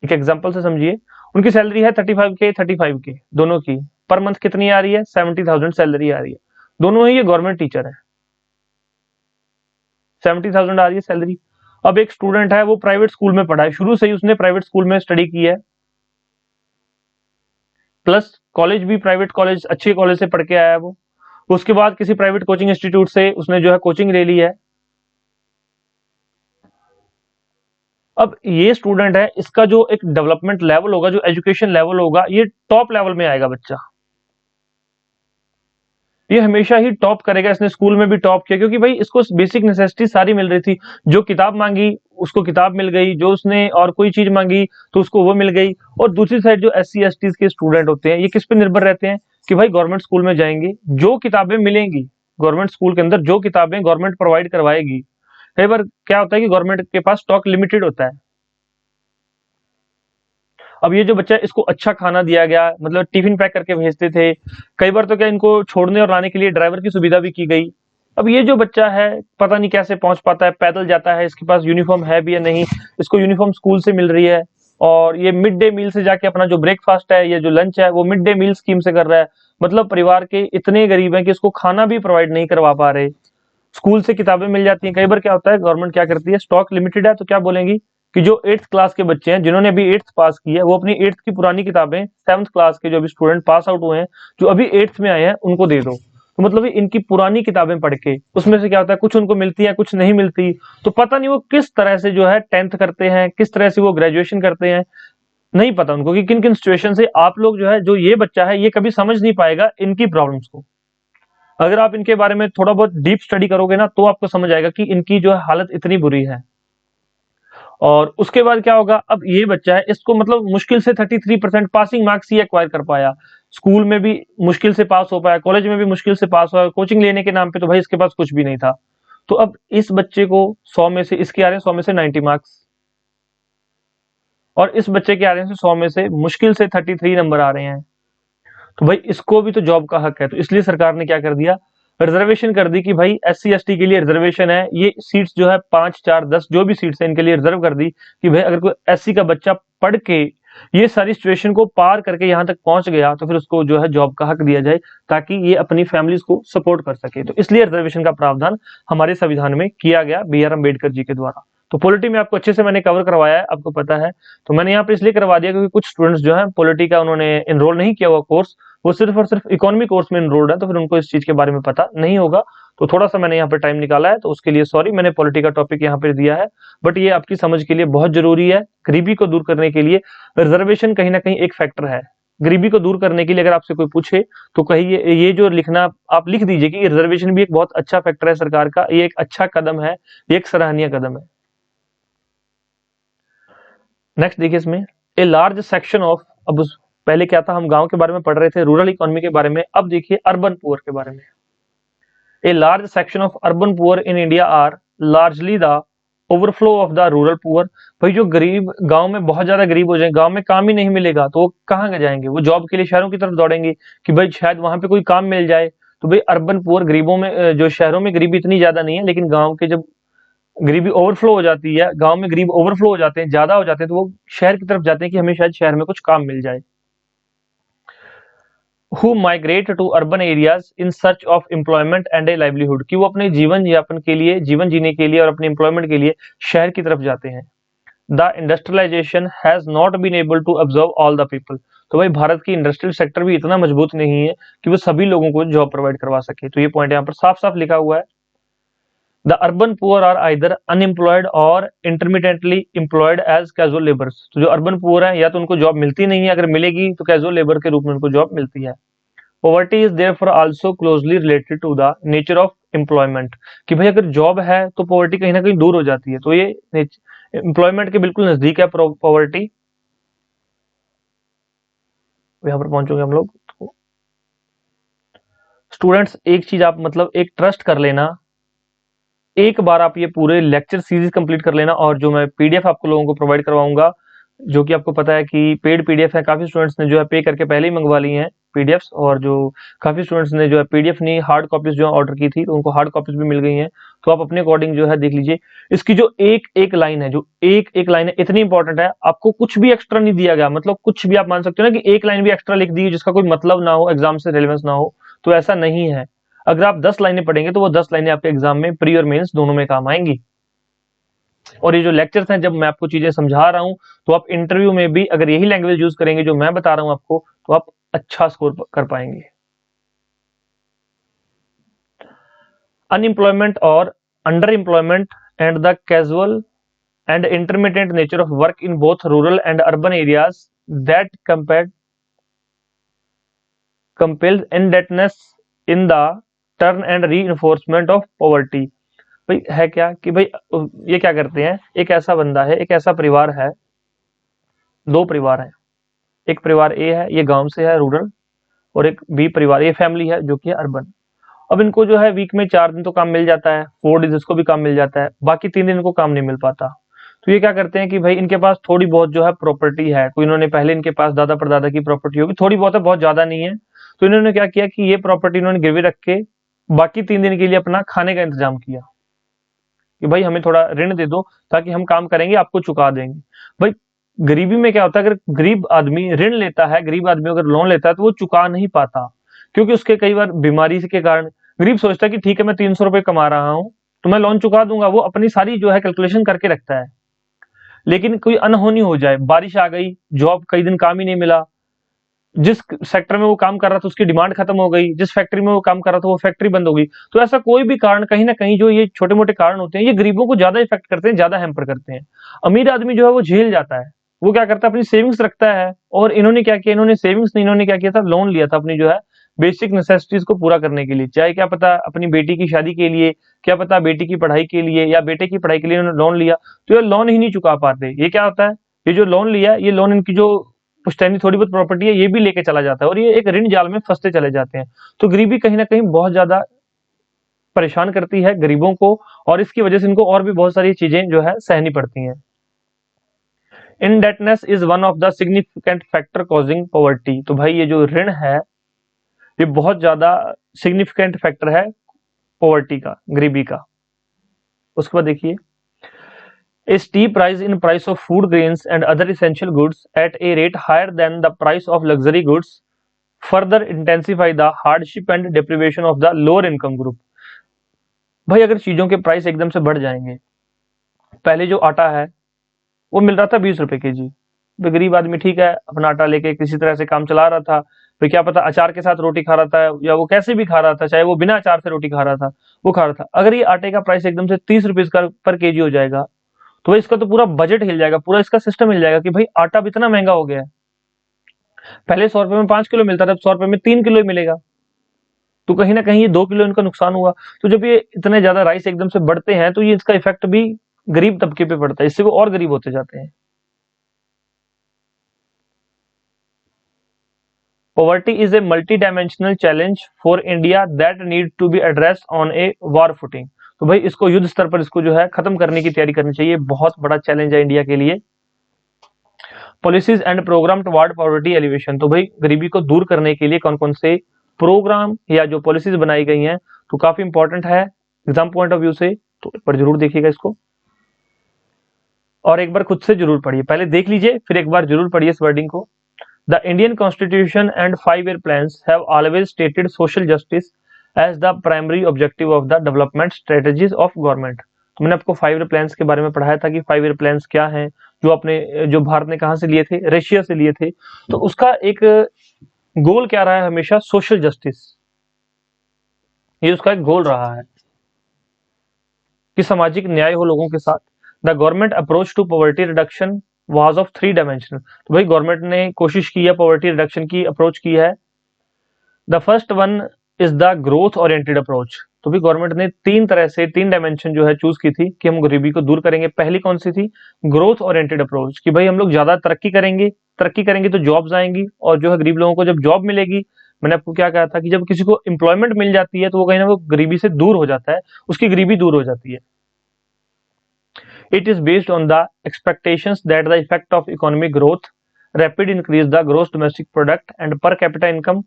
एक एग्जांपल से समझिए, उनकी सैलरी है 35K 35K दोनों की, पर मंथ कितनी आ रही है, 70,000 सैलरी आ रही है, दोनों ही ये गवर्नमेंट टीचर है। 70,000 आ रही है सैलरी। अब एक स्टूडेंट है, वो प्राइवेट स्कूल में पढ़ा है, शुरू से ही उसने प्राइवेट स्कूल में स्टडी की है, प्लस कॉलेज भी प्राइवेट कॉलेज, अच्छे कॉलेज से पढ़ के आया है वो। उसके बाद किसी प्राइवेट कोचिंग इंस्टीट्यूट से उसने जो है कोचिंग ले ली है। अब ये स्टूडेंट है, इसका जो एक डेवलपमेंट लेवल होगा, जो एजुकेशन लेवल होगा, ये टॉप लेवल में आएगा बच्चा। ये हमेशा ही टॉप करेगा। इसने स्कूल में भी टॉप किया क्योंकि भाई इसको बेसिक नेसेसिटी सारी मिल रही थी। जो किताब मांगी उसको किताब मिल गई, जो उसने और कोई चीज मांगी तो उसको वो मिल गई। और दूसरी साइड जो SC ST के स्टूडेंट होते हैं, ये किस पे निर्भर रहते हैं कि भाई गवर्नमेंट स्कूल में जाएंगे, जो किताबें मिलेंगी गवर्नमेंट स्कूल के अंदर, जो किताबें गवर्नमेंट प्रोवाइड करवाएगी। कई बार क्या होता है कि गवर्नमेंट के पास स्टॉक लिमिटेड होता है। अब ये जो बच्चा है, इसको अच्छा खाना दिया गया, मतलब टिफिन पैक करके भेजते थे। कई बार तो क्या, इनको छोड़ने और लाने के लिए ड्राइवर की सुविधा भी की गई। अब ये जो बच्चा है, पता नहीं कैसे पहुंच पाता है, पैदल जाता है, इसके पास यूनिफॉर्म है भी या नहीं, इसको यूनिफॉर्म स्कूल से मिल रही है। और ये मिड डे मील से जाके अपना जो ब्रेकफास्ट है या जो लंच है वो मिड डे मील स्कीम से कर रहा है। मतलब परिवार के इतने गरीब हैं कि इसको खाना भी प्रोवाइड नहीं करवा पा रहे। स्कूल से किताबें मिल जाती हैं। कई बार क्या होता है, गवर्नमेंट क्या करती है, स्टॉक लिमिटेड है तो क्या बोलेंगी कि जो 8th क्लास के बच्चे हैं, जिन्होंने अभी 8th पास की है, वो अपनी 8th की पुरानी किताबें 7th क्लास के जो अभी स्टूडेंट पास आउट हुए हैं, जो अभी 8th में आए हैं, उनको दे दो। तो मतलब इनकी पुरानी किताबें पढ़ के उसमें से क्या होता है, कुछ उनको मिलती है, कुछ नहीं मिलती। तो पता नहीं वो किस तरह से जो है 10th करते हैं, किस तरह से वो ग्रेजुएशन करते हैं, नहीं पता उनको कि किन किन सिचुएशन से। आप लोग जो है, जो ये बच्चा है, ये कभी समझ नहीं पाएगा इनकी प्रॉब्लम्स को। अगर आप इनके बारे में थोड़ा बहुत डीप स्टडी करोगे ना, तो आपको समझ आएगा कि इनकी जो है हालत इतनी बुरी है। और उसके बाद क्या होगा, अब ये बच्चा है, इसको मतलब मुश्किल से 33% पासिंग मार्क्स ही एक्वायर कर पाया। स्कूल में भी मुश्किल से पास हो पाया, कॉलेज में भी मुश्किल से पास हुआ, कोचिंग लेने के नाम पे तो भाई इसके पास कुछ भी नहीं था। तो अब इस बच्चे को 100 में से इसके आ रहे हैं 100 में से 90 मार्क्स, और इस बच्चे के आ रहे हैं 100 में से मुश्किल से 33 नंबर आ रहे हैं। तो भाई इसको भी तो जॉब का हक है। तो इसलिए सरकार ने क्या कर दिया, रिजर्वेशन कर दी कि भाई SC ST के लिए रिजर्वेशन है। ये सीट्स जो है 5 4 10 जो भी सीट्स है, इनके लिए रिजर्व कर दी कि भाई अगर कोई SC का बच्चा पढ़ के ये सारी सिचुएशन को पार करके यहाँ तक पहुंच गया, तो फिर उसको जो है जॉब का हक दिया जाए, ताकि ये अपनी फैमिलीज को सपोर्ट कर सके। तो इसलिए रिजर्वेशन का प्रावधान हमारे संविधान में किया गया BR अम्बेडकर जी के द्वारा। तो पॉलिटी में आपको अच्छे से मैंने कवर करवाया है, आपको पता है। तो मैंने यहाँ पे इसलिए करवा दिया क्योंकि कुछ स्टूडेंट्स जो है पॉलिटी का उन्होंने एनरोल नहीं किया हुआ कोर्स, वो सिर्फ और सिर्फ इकोनॉमी कोर्स में एनरोल्ड है, तो फिर उनको इस चीज के बारे में पता नहीं होगा। तो थोड़ा सा मैंने यहाँ पे टाइम निकाला है, तो उसके लिए सॉरी, मैंने पॉलिटी का टॉपिक यहाँ पे दिया है। बट ये आपकी समझ के लिए बहुत जरूरी है। गरीबी को दूर करने के लिए रिजर्वेशन कहीं ना कहीं एक फैक्टर है। गरीबी को दूर करने के लिए अगर आपसे कोई पूछे तो कहिए, ये जो लिखना आप लिख दीजिए कि रिजर्वेशन भी एक बहुत अच्छा फैक्टर है सरकार का, ये एक अच्छा कदम है, ये एक सराहनीय कदम है। नेक्स्ट देखिए इसमें, ए लार्ज सेक्शन ऑफ, अब उस पहले क्या था, हम गांव के बारे में पढ़ रहे थे, रूरल इकोनॉमी के बारे में। अब देखिए अर्बन पुअर के बारे में। A large section of urban poor in India are largely the overflow of the rural poor. भाई जो गरीब गांव में बहुत ज्यादा गरीब हो जाए, गांव में काम ही नहीं मिलेगा, तो वो कहाँ जाएंगे, वो जॉब के लिए शहरों की तरफ दौड़ेंगे कि भाई शायद वहां पे कोई काम मिल जाए। तो भाई अर्बन पुअर, गरीबों में जो शहरों में गरीबी इतनी ज्यादा नहीं है, लेकिन गांव के जब गरीबी ओवरफ्लो हो जाती है, गांव में गरीब ओवरफ्लो हो जाते हैं, ज्यादा हो जाते हैं, तो वो शहर की तरफ जाते हैं कि हमें शायद शहर में कुछ काम मिल जाए। Who migrate to urban areas in search of employment and a livelihood, कि वो अपने जीवन यापन के लिए, जीवन जीने के लिए और अपने एम्प्लॉयमेंट के लिए शहर की तरफ जाते हैं। The industrialisation has not been able to observe all the people. तो भाई भारत की इंडस्ट्रियल सेक्टर भी इतना मजबूत नहीं है कि वो सभी लोगों को जॉब प्रोवाइड करवा सके। तो ये पॉइंट यहाँ पर साफ साफ लिखा हुआ है। The urban poor are either unemployed or intermittently employed as casual laborers। तो जो अर्बन पुअर है, या तो उनको जॉब मिलती नहीं है, अगर मिलेगी तो कैजुअल लेबर के रूप में उनको जॉब मिलती है। Poverty is therefore also closely related to the nature of employment, कि भाई अगर जॉब है तो पॉवर्टी कहीं ना कहीं दूर हो जाती है। तो ये एम्प्लॉयमेंट के बिल्कुल नजदीक है पॉवर्टी। यहाँ पर पहुंचोगे हम लोग। स्टूडेंट्स एक चीज आप मतलब एक ट्रस्ट कर लेना, एक बार आप ये पूरे लेक्चर सीरीज कंप्लीट कर लेना, और जो मैं PDF आपको लोगों को प्रोवाइड करवाऊंगा, जो कि आपको पता है कि पेड PDF है, काफी स्टूडेंट्स ने जो है पे करके पहले ही मंगवा ली हैं PDFs, और जो काफी स्टूडेंट्स ने जो है PDF नहीं हार्ड कॉपीज जो ऑर्डर की थी, तो उनको हार्ड कॉपीज भी मिल गई हैं। तो आप अपने अकॉर्डिंग जो है देख लीजिए। इसकी जो एक एक लाइन है, जो एक एक लाइन है, इतनी इंपॉर्टेंट है, आपको कुछ भी एक्स्ट्रा नहीं दिया गया। मतलब कुछ भी आप मान सकते हो ना कि एक लाइन भी एक्स्ट्रा लिख दी जिसका कोई मतलब ना हो, एग्जाम से रेलेवेंस ना हो, तो ऐसा नहीं है। अगर आप 10 लाइनें पढ़ेंगे तो वो 10 लाइनें आपके एग्जाम में प्री और मेंस दोनों में काम आएंगी। और ये जो लेक्चर्स हैं, जब मैं आपको चीजें समझा रहा हूं, तो आप इंटरव्यू में भी अगर यही लैंग्वेज यूज करेंगे जो मैं बता रहा हूं आपको, तो आप अच्छा स्कोर कर पाएंगे। अनएम्प्लॉयमेंट और under employment and the casual and intermittent nature of work in both rural and urban areas that compels indebtedness in the turn and reinforcement of poverty। भाई है क्या कि भाई ये क्या करते हैं, एक ऐसा बंदा है, एक ऐसा परिवार है, दो परिवार हैं, एक परिवार ए है, ये गांव से है रूरल, और एक बी परिवार, ये फैमिली है जो कि है अर्बन। अब इनको जो है वीक में 4 दिन तो काम मिल जाता है, 4 डेज इसको भी काम मिल जाता है, बाकी 3 दिन इनको काम नहीं मिल पाता। तो ये क्या करते हैं कि भाई इनके पास थोड़ी बहुत जो है प्रॉपर्टी है, कोई इन्होंने पहले इनके पास दादा परदादा की प्रॉपर्टी होगी, थोड़ी बहुत है, बहुत ज्यादा नहीं है। तो इन्होंने क्या किया कि ये प्रॉपर्टी इन्होंने गिरवी रख के बाकी 3 दिन के लिए अपना खाने का इंतजाम किया कि भाई हमें थोड़ा ऋण दे दो ताकि हम काम करेंगे, आपको चुका देंगे। भाई गरीबी में क्या होता है, अगर गरीब आदमी ऋण लेता है, गरीब आदमी अगर लोन लेता है तो वो चुका नहीं पाता, क्योंकि उसके कई बार बीमारी के कारण गरीब सोचता है कि ठीक है मैं 300 रुपए कमा रहा हूं तो मैं लोन चुका दूंगा, वो अपनी सारी जो है कैलकुलेशन करके रखता है। लेकिन कोई अनहोनी हो जाए, बारिश आ गई, जॉब कई दिन काम ही नहीं मिला, जिस सेक्टर में वो काम कर रहा था उसकी डिमांड खत्म हो गई, जिस फैक्ट्री में वो काम कर रहा था वो फैक्ट्री बंद हो गई, तो ऐसा कोई भी कारण कहीं ना कहीं जो ये छोटे मोटे कारण होते हैं ये गरीबों को ज्यादा इफेक्ट करते हैं, ज्यादा हैम्पर करते हैं। अमीर आदमी जो है वो झेल जाता है, वो क्या करता है अपनी सेविंग्स रखता है, और इन्होंने क्या किया, इन्होंने सेविंग्स नहीं, इन्होंने क्या किया था, लोन लिया था अपनी जो है बेसिक नेसेसिटीज को पूरा करने के लिए, चाहे क्या पता अपनी बेटी की शादी के लिए, क्या पता बेटी की पढ़ाई के लिए या बेटे की पढ़ाई के लिए इन्होंने लोन लिया, तो ये लोन ही नहीं चुका पाते। ये क्या होता है, ये जो लोन लिया, ये लोन इनकी जो पुश्तैनी थोड़ी बहुत प्रॉपर्टी है ये भी लेके चला जाता है, और ये एक ऋण जाल में फंसते चले जाते हैं। तो गरीबी कहीं ना कहीं बहुत ज्यादा परेशान करती है गरीबों को, और इसकी वजह से इनको और भी बहुत सारी चीजें जो है सहनी पड़ती हैं। Indebtedness is one of the significant factor causing poverty. तो भाई ये जो ऋण है ये बहुत ज्यादा सिग्निफिकेंट फैक्टर है पॉवर्टी का, गरीबी का। उसके बाद देखिए, a steep rise in price of food grains and other essential goods at a rate higher than the price of luxury goods further intensify the hardship and deprivation of the lower income group। भाई अगर चीजों के प्राइस एकदम से बढ़ जाएंगे, पहले जो आटा है वो मिल रहा था 20 रुपए kg, तो गरीब आदमी ठीक है अपना आटा लेके किसी तरह से काम चला रहा था, फिर क्या पता अचार के साथ रोटी खा रहा था या वो कैसे भी खा रहा था, चाहे वो बिना अचार से रोटी खा रहा था वो खा रहा था। अगर ये आटे का प्राइस एकदम से 30 रुपीज का पर केजी हो जाएगा तो इसका तो पूरा बजट हिल जाएगा, पूरा इसका सिस्टम हिल जाएगा कि भाई आटा भी इतना महंगा हो गया है। पहले 100 रुपए में 5 किलो मिलता था, अब 100 रुपए में 3 किलो ही मिलेगा, तो कहीं ना कहीं ये 2 किलो इनका नुकसान हुआ। तो जब ये इतने ज्यादा राइस एकदम से बढ़ते हैं तो ये इसका इफेक्ट भी गरीब तबके पे पड़ता है, इससे वो और गरीब होते जाते हैं। Poverty is a multi-dimensional challenge for India that need to be addressed on a war footing। तो भाई इसको युद्ध स्तर पर इसको जो है खत्म करने की तैयारी करनी चाहिए, बहुत बड़ा चैलेंज है इंडिया के लिए। Policies and programme toward poverty alleviation. तो भाई गरीबी को दूर करने के लिए कौन कौन से प्रोग्राम या जो पॉलिसीज बनाई गई हैं तो काफी इंपॉर्टेंट है एग्जाम पॉइंट ऑफ व्यू से, तो एक बार जरूर देखिएगा इसको और एक बार खुद से जरूर पढ़िए, पहले देख लीजिए फिर एक बार जरूर पढ़िए इस वर्डिंग को। The Indian Constitution and 5-year plans have always stated social justice as the primary objective of the development strategies of government। तो मैंने आपको 5-year plans के बारे में पढ़ाया था कि 5-year plans क्या हैं, जो भारत ने कहाँ से लिए थे, रशिया से लिए थे। तो उसका एक गोल क्या रहा है हमेशा, सोशल जस्टिस, ये उसका एक गोल रहा है कि सामाजिक न्याय हो लोगों के साथ। The government approach to poverty reduction was of 3 dimensional. तो भाई गवर्नमेंट ने कोशिश की है पॉवर्टी रिडक्शन की अप्रोच की है। The first one is the growth oriented approach. तो भी गवर्नमेंट ने 3 डायमेंशन जो है चूज की थी कि हम गरीबी को दूर करेंगे। पहली कौन सी थी, ग्रोथ ओरिएंटेड अप्रोच, कि भाई हम लोग ज्यादा तरक्की करेंगे तो जॉब्स आएंगी, और जो है गरीब लोगों को जब जॉब मिलेगी, मैंने आपको क्या कहा था कि जब किसी को एम्प्लॉयमेंट मिल जाती है तो वो कहीं ना वो गरीबी से दूर हो जाता है, उसकी गरीबी दूर हो जाती है। It is based on the expectations that the effect of economic growth, rapid increase the gross domestic product and per capita income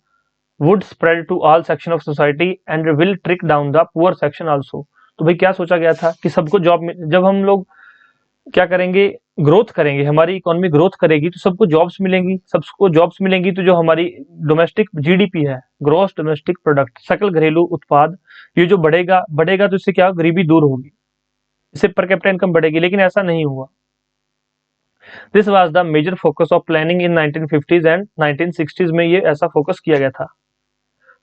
would spread to all section of society and will trick down the poor section also। तो भाई क्या सोचा गया था कि सबको जॉब, जब हम लोग क्या करेंगे, ग्रोथ करेंगे, हमारी इकोनॉमी ग्रोथ करेगी तो सबको जॉब्स मिलेंगी, सबको जॉब्स मिलेंगी तो जो हमारी डोमेस्टिक जीडीपी है, ग्रॉस डोमेस्टिक प्रोडक्ट, सकल घरेलू उत्पाद, ये जो बढ़ेगा बढ़ेगा तो इससे क्या गरीबी दूर होगी, इससे पर कैपिटा इनकम बढ़ेगी। लेकिन ऐसा नहीं हुआ। This was the major focus of planning in 1950s and 1960s में, ये ऐसा फोकस किया गया था।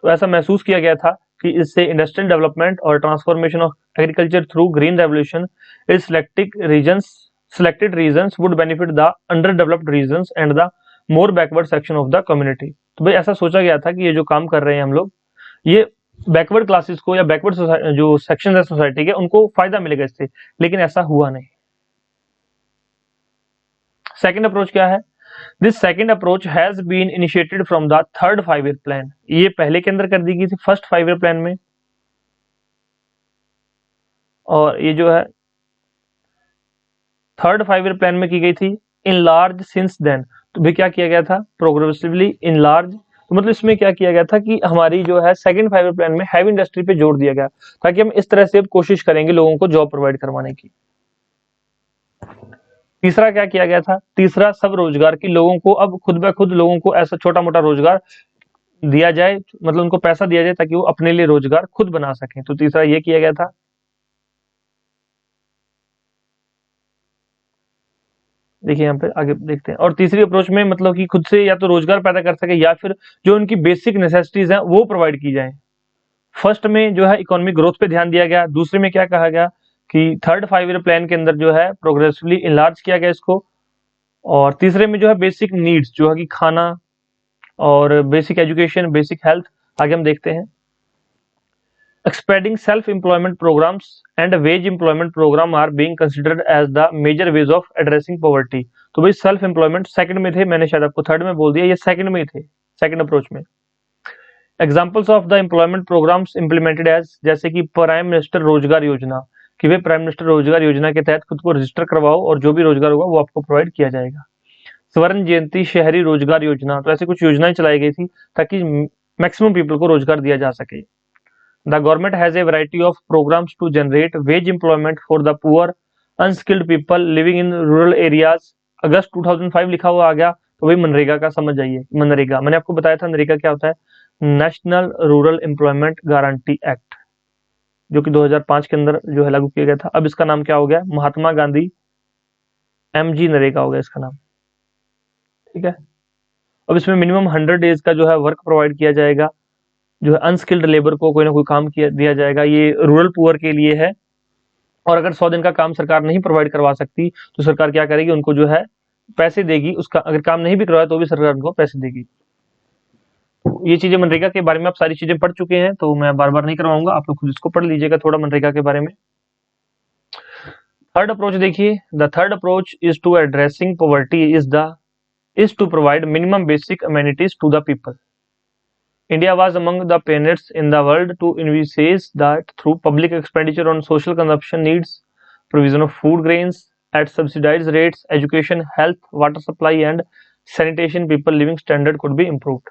तो ऐसा महसूस किया गया था कि इससे इंडस्ट्रियल डेवलपमेंट और transformation of agriculture through green revolution is selected regions would benefit the underdeveloped regions and the more backward section of the community। तो भाई ऐसा सोचा गया था कि ये जो काम कर रहे हैं हम लोग, ये बैकवर्ड क्लासेस को या बैकवर्ड जो सेक्शन है सोसाइटी के, उनको फायदा मिलेगा इससे। लेकिन ऐसा हुआ नहीं। सेकंड अप्रोच क्या है? This second approach has been initiated from the third 5 year plan. ये पहले के अंदर कर दी गई थी, फर्स्ट 5 ईयर प्लान में, और ये जो है थर्ड 5 ईयर प्लान में की गई थी। इन लार्ज सिंस देन, तो भी क्या किया गया था, प्रोग्रेसिवली इन लार्ज। तो मतलब इसमें क्या किया गया था कि हमारी जो है सेकंड 5 ईयर प्लान में हैवी इंडस्ट्री पे जोर दिया गया, ताकि हम इस तरह से अब कोशिश करेंगे लोगों को जॉब प्रोवाइड करवाने की। तीसरा क्या किया गया था? तीसरा सब रोजगार की, लोगों को अब खुद ब खुद लोगों को ऐसा छोटा मोटा रोजगार दिया जाए, मतलब उनको पैसा दिया जाए ताकि वो अपने लिए रोजगार खुद बना सकें। तो तीसरा ये किया गया था। देखिए यहाँ पे आगे देखते हैं। और तीसरी अप्रोच में मतलब कि खुद से या तो रोजगार पैदा कर सके या फिर जो उनकी बेसिक नेसेसिटीज हैं वो प्रोवाइड की जाए। फर्स्ट में जो है इकोनॉमिक ग्रोथ पे ध्यान दिया गया। दूसरे में क्या कहा गया कि थर्ड 5 ईयर प्लान के अंदर जो है प्रोग्रेसिवली इनलार्ज किया गया इसको। और तीसरे में जो है बेसिक नीड्स, जो है कि खाना और बेसिक एजुकेशन, बेसिक हेल्थ, आगे हम देखते हैं। Expanding self-employment programs and wage employment program are being considered as the major ways of addressing poverty। तो भाई सेल्फ एम्प्लॉयमेंट सेकंड में थे, मैंने शायद आपको थर्ड में बोल दिया, ये सेकंड में ही थे, सेकंड अप्रोच में। Examples of the employment programmes implemented as, जैसे कि प्राइम मिनिस्टर रोजगार योजना, कि भाई प्राइम मिनिस्टर रोजगार योजना के तहत खुद को रजिस्टर करवाओ और जो भी रोजगार होगा वो आपको प्रोवाइड किया जाएगा। स्वर्ण जयंती शहरी रोजगार योजना, तो ऐसी कुछ योजनाएं चलाई गई थी ताकि मैक्सिमम पीपल को रोजगार दिया जा सके। The government has a variety of programs to generate wage employment for the poor, unskilled people living in rural areas। अगस्त 2005 लिखा हुआ आ गया, तो वही मनरेगा का समझ जाइए। मनरेगा मैंने आपको बताया था, मनरेगा क्या होता है, national rural employment guarantee act, जो कि 2005 के अंदर जो है लागू किया गया था। अब इसका नाम क्या हो गया, महात्मा गांधी एमजी नरेगा हो गया इसका नाम। ठीक है। अब इसमें मिनिमम 100 डेज का जो है वर्क प्रोवाइड किया जाएगा, जो है अनस्किल्ड लेबर को कोई ना कोई काम किया दिया जाएगा। ये रूरल पुअर के लिए है। और अगर 100 दिन का काम सरकार नहीं प्रोवाइड करवा सकती तो सरकार क्या करेगी, उनको जो है पैसे देगी। उसका अगर काम नहीं भी करवाया तो भी सरकार उनको पैसे देगी। ये चीजें मनरेगा के बारे में आप सारी चीजें पढ़ चुके हैं, तो मैं बार बार नहीं करवाऊंगा, आप लोग खुद इसको पढ़ लीजिएगा थोड़ा मनरेगा के बारे में। थर्ड अप्रोच देखिए, the third approach is to addressing poverty is to provide minimum basic amenities to the people। India was among the pioneers in the world to envisage that through public expenditure on social consumption needs, provision of food grains at subsidized rates, education, health, water supply and sanitation, people living standard could be improved।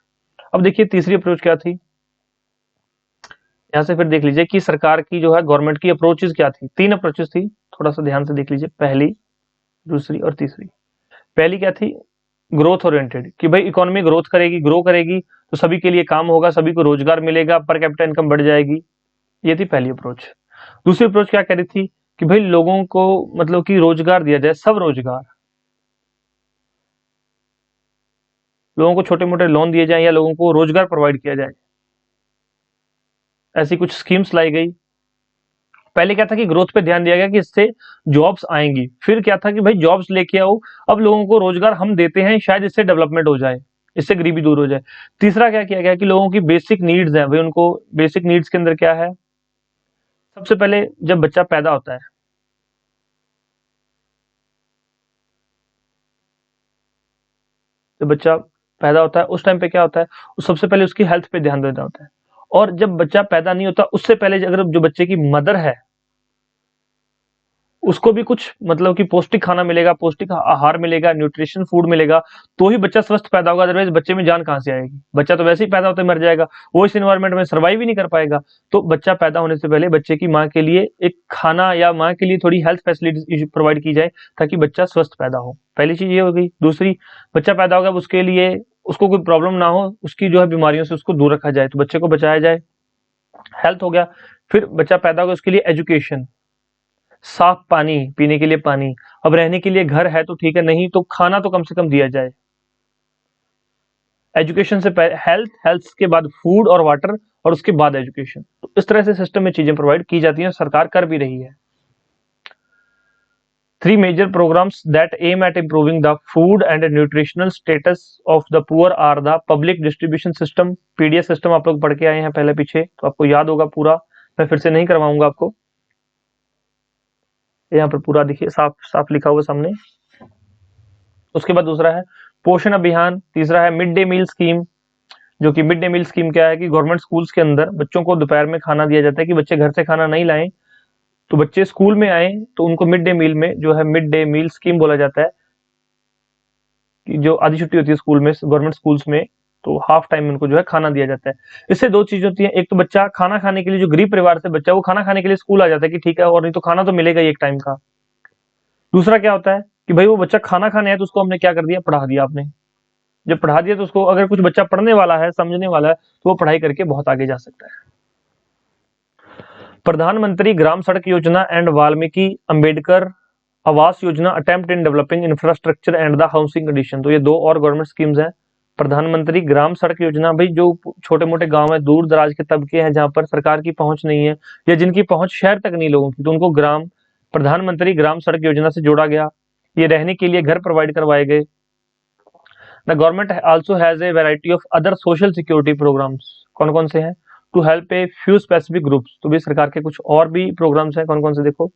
अब देखिए तीसरी अप्रोच क्या थी, यहाँ से फिर देख लीजिए कि सरकार की जो है गवर्नमेंट की अप्रोचेस क्या थी। 3 अप्रोचेस थी, थोड़ा सा ध्यान से देख लीजिए, पहली, दूसरी और तीसरी। पहली क्या थी, ग्रोथ ओरिएंटेड, कि भाई इकोनॉमी ग्रोथ करेगी, ग्रो करेगी तो सभी के लिए काम होगा, सभी को रोजगार मिलेगा, पर कैपिटा इनकम बढ़ जाएगी। ये थी पहली अप्रोच। दूसरी अप्रोच क्या कह रही थी कि भाई लोगों को मतलब कि रोजगार दिया जाए, सब रोजगार, लोगों को छोटे मोटे लोन दिए जाए या लोगों को रोजगार प्रोवाइड किया जाए। ऐसी कुछ स्कीम्स लाई गई। पहले क्या था कि ग्रोथ पे ध्यान दिया गया कि इससे जॉब्स आएंगी। फिर क्या था कि भाई जॉब्स लेके आओ, अब लोगों को रोजगार हम देते हैं, शायद इससे डेवलपमेंट हो जाए, इससे गरीबी दूर हो जाए। तीसरा क्या किया गया कि लोगों की बेसिक नीड्स हैं, भाई उनको बेसिक नीड्स के अंदर क्या है, सबसे पहले जब बच्चा पैदा होता है, जब बच्चा पैदा होता है उस टाइम पे क्या होता है, सबसे पहले उसकी हेल्थ पे ध्यान देना होता है। और जब बच्चा पैदा नहीं होता उससे पहले अगर जो बच्चे की मदर है उसको भी कुछ मतलब कि पौष्टिक खाना मिलेगा, पौष्टिक आहार मिलेगा, न्यूट्रिशन फूड मिलेगा, तो ही बच्चा स्वस्थ पैदा होगा। अदरवाइज बच्चे में जान कहाँ से आएगी? बच्चा तो वैसे ही पैदा होते मर जाएगा, वो इस एनवायरनमेंट में सर्वाइव ही नहीं कर पाएगा। तो बच्चा पैदा होने से पहले बच्चे की माँ के लिए एक खाना या माँ के लिए थोड़ी हेल्थ फैसिलिटी प्रोवाइड की जाए ताकि बच्चा स्वस्थ पैदा हो। पहली चीज ये हो गई। दूसरी, बच्चा पैदा होगा उसके लिए उसको कोई प्रॉब्लम ना हो, उसकी जो है बीमारियों से उसको दूर रखा जाए, तो बच्चे को बचाया जाए। हेल्थ हो गया। फिर बच्चा पैदा होगा उसके लिए एजुकेशन, साफ पानी पीने के लिए पानी, अब रहने के लिए घर है तो ठीक है, नहीं तो खाना तो कम से कम दिया जाए। एजुकेशन से पहले हेल्थ, हेल्थ के बाद फूड और वाटर, और उसके बाद एजुकेशन। तो इस तरह से सिस्टम में चीजें प्रोवाइड की जाती हैं, सरकार कर भी रही है। 3 major programs that aim at improving the food and nutritional status of the poor are the public distribution system, PDS system आप लोग पढ़ के आए हैं पहले पीछे, तो आपको याद होगा पूरा, मैं फिर से नहीं करवाऊंगा आपको। यहाँ पर पूरा देखिए साफ साफ लिखा हुआ सामने। उसके बाद दूसरा है पोषण अभियान, तीसरा है मिड डे मील स्कीम, जो कि मिड डे मील स्कीम क्या है कि गवर्नमेंट स्कूल्स के अंदर बच्चों को दोपहर में खाना दिया जाता है कि बच्चे घर से खाना नहीं लाएं, तो बच्चे स्कूल में आए तो उनको मिड डे मील में जो है मिड डे मील स्कीम बोला जाता है कि जो आधी छुट्टी होती है स्कूल में, गवर्नमेंट स्कूल्स में, तो हाफ टाइम में उनको जो है खाना दिया जाता है। इससे दो चीज होती है, एक तो बच्चा खाना खाने के लिए, जो गरीब परिवार से बच्चा वो खाना खाने के लिए स्कूल आ जाता है कि ठीक है, और नहीं तो खाना तो मिलेगा ही एक टाइम का। दूसरा क्या होता है कि भाई वो बच्चा खाना खाने है तो उसको हमने क्या कर दिया, पढ़ा दिया आपने। जब पढ़ा दिया तो उसको, अगर कुछ बच्चा पढ़ने वाला है, समझने वाला है, तो वो पढ़ाई करके बहुत आगे जा सकता है। प्रधानमंत्री ग्राम सड़क योजना and Valmiki Ambedkar Awas Yojana attempt in developing infrastructure and the housing condition, तो ये दो और गवर्नमेंट स्कीम्स हैं। प्रधानमंत्री ग्राम सड़क योजना, भाई जो छोटे मोटे गांव है, दूर दराज के तबके हैं जहां पर सरकार की पहुंच नहीं है या जिनकी पहुंच शहर तक नहीं लोगों की, तो उनको प्रधानमंत्री ग्राम सड़क योजना से जोड़ा गया। ये रहने के लिए घर प्रोवाइड करवाए गए। The government also has a variety of other social security programmes, कौन कौन से हैं, to help a few specific groups, तो भी सरकार के कुछ और भी प्रोग्राम्स हैं, कौन कौन से देखो।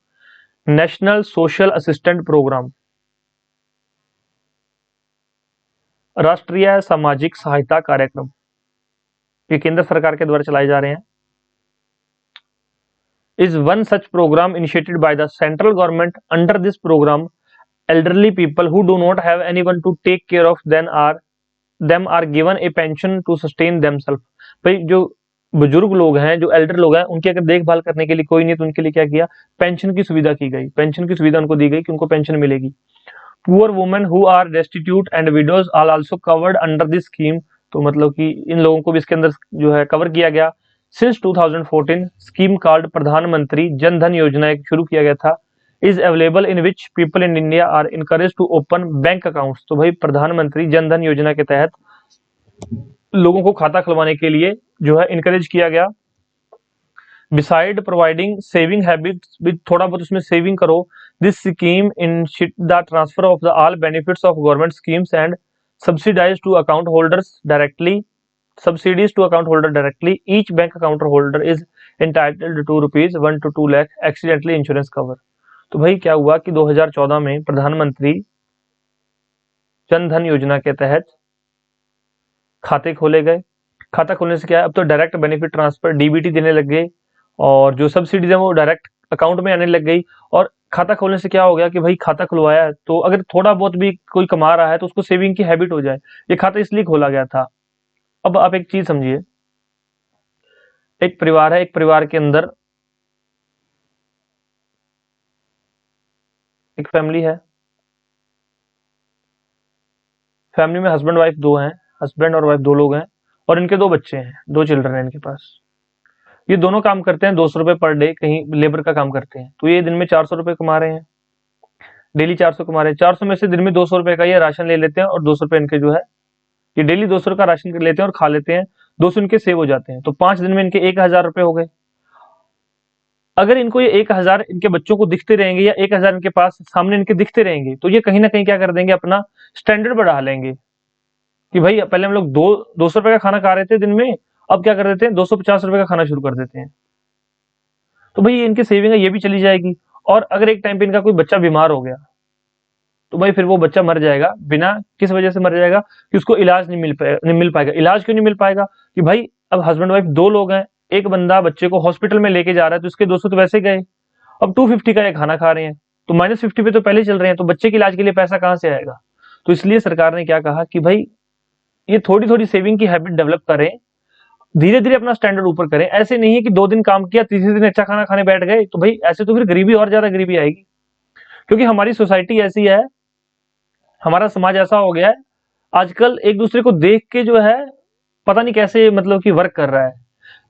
नेशनल सोशल असिस्टेंट प्रोग्राम, राष्ट्रीय सामाजिक सहायता कार्यक्रम, ये केंद्र सरकार के द्वारा चलाए जा रहे हैं। Is one such programme initiated by the central government. Under this programme elderly people who do not have anyone to take care of them are given a pension to sustain themselves। भाई जो बुजुर्ग लोग हैं, जो एल्डर लोग हैं, उनकी अगर देखभाल करने के लिए कोई नहीं तो उनके लिए क्या किया, पेंशन की सुविधा की गई। पेंशन की सुविधा उनको दी गई कि उनको पेंशन मिलेगी। Poor women who are destitute and widows are also covered under this scheme, तो मतलब कि इन लोगों को भी इसके अंदर जो है कवर किया गया। सिंस 2014 स्कीम कॉल्ड प्रधानमंत्री जन धन योजना एक शुरू किया गया था। Is available in which people in India are encourage to open bank accounts, तो भाई प्रधानमंत्री जन धन योजना के तहत लोगों को खाता खुलवाने के लिए जो है इनकरेज किया गया। बिसाइड प्रोवाइडिंग सेविंग हैबिट्स, भी थोड़ा बहुत उसमें सेविंग करो। This scheme in the transfer of the all benefits of government schemes and subsidise to account holders directly, subsidies to account holder directly. Each bank account holder is entitled to rupees 1 to 2 lakh accidentally insurance cover। तो भाई क्या हुआ कि 2014 में प्रधानमंत्री जन धन योजना के तहत खाते खोले गए। खाता खोलने से क्या है, अब तो डायरेक्ट बेनिफिट ट्रांसफर डीबीटी देने लग गए, और जो सब्सिडीज है वो डायरेक्ट अकाउंट में आने लग गई। और खाता खोलने से क्या हो गया कि भाई खाता खुलवाया है तो अगर थोड़ा बहुत भी कोई कमा रहा है तो उसको सेविंग की हैबिट हो जाए। ये खाता इसलिए खोला गया था। अब आप एक चीज समझिए, एक परिवार है, एक परिवार के अंदर एक फैमिली है। फैमिली में हस्बैंड वाइफ दो हैं, हस्बैंड और वाइफ दो लोग हैं, और इनके दो बच्चे हैं, दो चिल्ड्रन हैं इनके पास। ये दोनों काम करते हैं 200 रुपए पर डे, कहीं लेबर का काम करते हैं, तो ये दिन में 400 रुपए कमा रहे हैं, डेली 400 कमा रहे हैं। 400 में से दिन में 200 रुपए का ये राशन ले लेते हैं, और 200 रुपए इनके जो है, ये डेली 200 का राशन लेते हैं और खा लेते हैं, 200 इनके सेव हो जाते हैं, तो 5 दिन में इनके 1000 रुपए हो गए। अगर इनको ये 1000 इनके बच्चों को दिखते रहेंगे, या 1000 इनके पास सामने इनके दिखते रहेंगे, तो ये कहीं ना कहीं क्या कर देंगे, अपना स्टैंडर्ड बढ़ा लेंगे कि भाई पहले हम लोग 200 रुपए का खाना खा रहे थे दिन में, अब क्या कर देते हैं 250 रुपए का खाना शुरू कर देते हैं। तो भाई इनकी सेविंग है ये भी चली जाएगी। और अगर एक टाइम पे इनका कोई बच्चा बीमार हो गया तो भाई फिर वो बच्चा मर जाएगा, बिना किस वजह से मर जाएगा कि उसको इलाज नहीं मिल पाएगा। इलाज क्यों नहीं मिल पाएगा कि भाई अब हस्बैंड वाइफ दो लोग हैं, एक बंदा बच्चे को हॉस्पिटल में लेके जा रहा है तो इसके 200 तो वैसे गए, अब 250 का ये खाना खा रहे हैं, तो -50 पे तो पहले चल रहे हैं, तो बच्चे के इलाज के लिए पैसा कहां से आएगा? तो इसलिए सरकार ने क्या कहा कि भाई ये थोड़ी थोड़ी सेविंग की हैबिट डेवलप करें, धीरे धीरे अपना स्टैंडर्ड ऊपर करें। ऐसे नहीं है कि 2 दिन काम किया, तीसरे दिन अच्छा खाना खाने बैठ गए, तो भाई ऐसे तो फिर गरीबी और ज्यादा गरीबी आएगी। क्योंकि हमारी सोसाइटी ऐसी है, हमारा समाज ऐसा हो गया है, आजकल एक दूसरे को देख के जो है पता नहीं कैसे मतलब कि वर्क कर रहा है।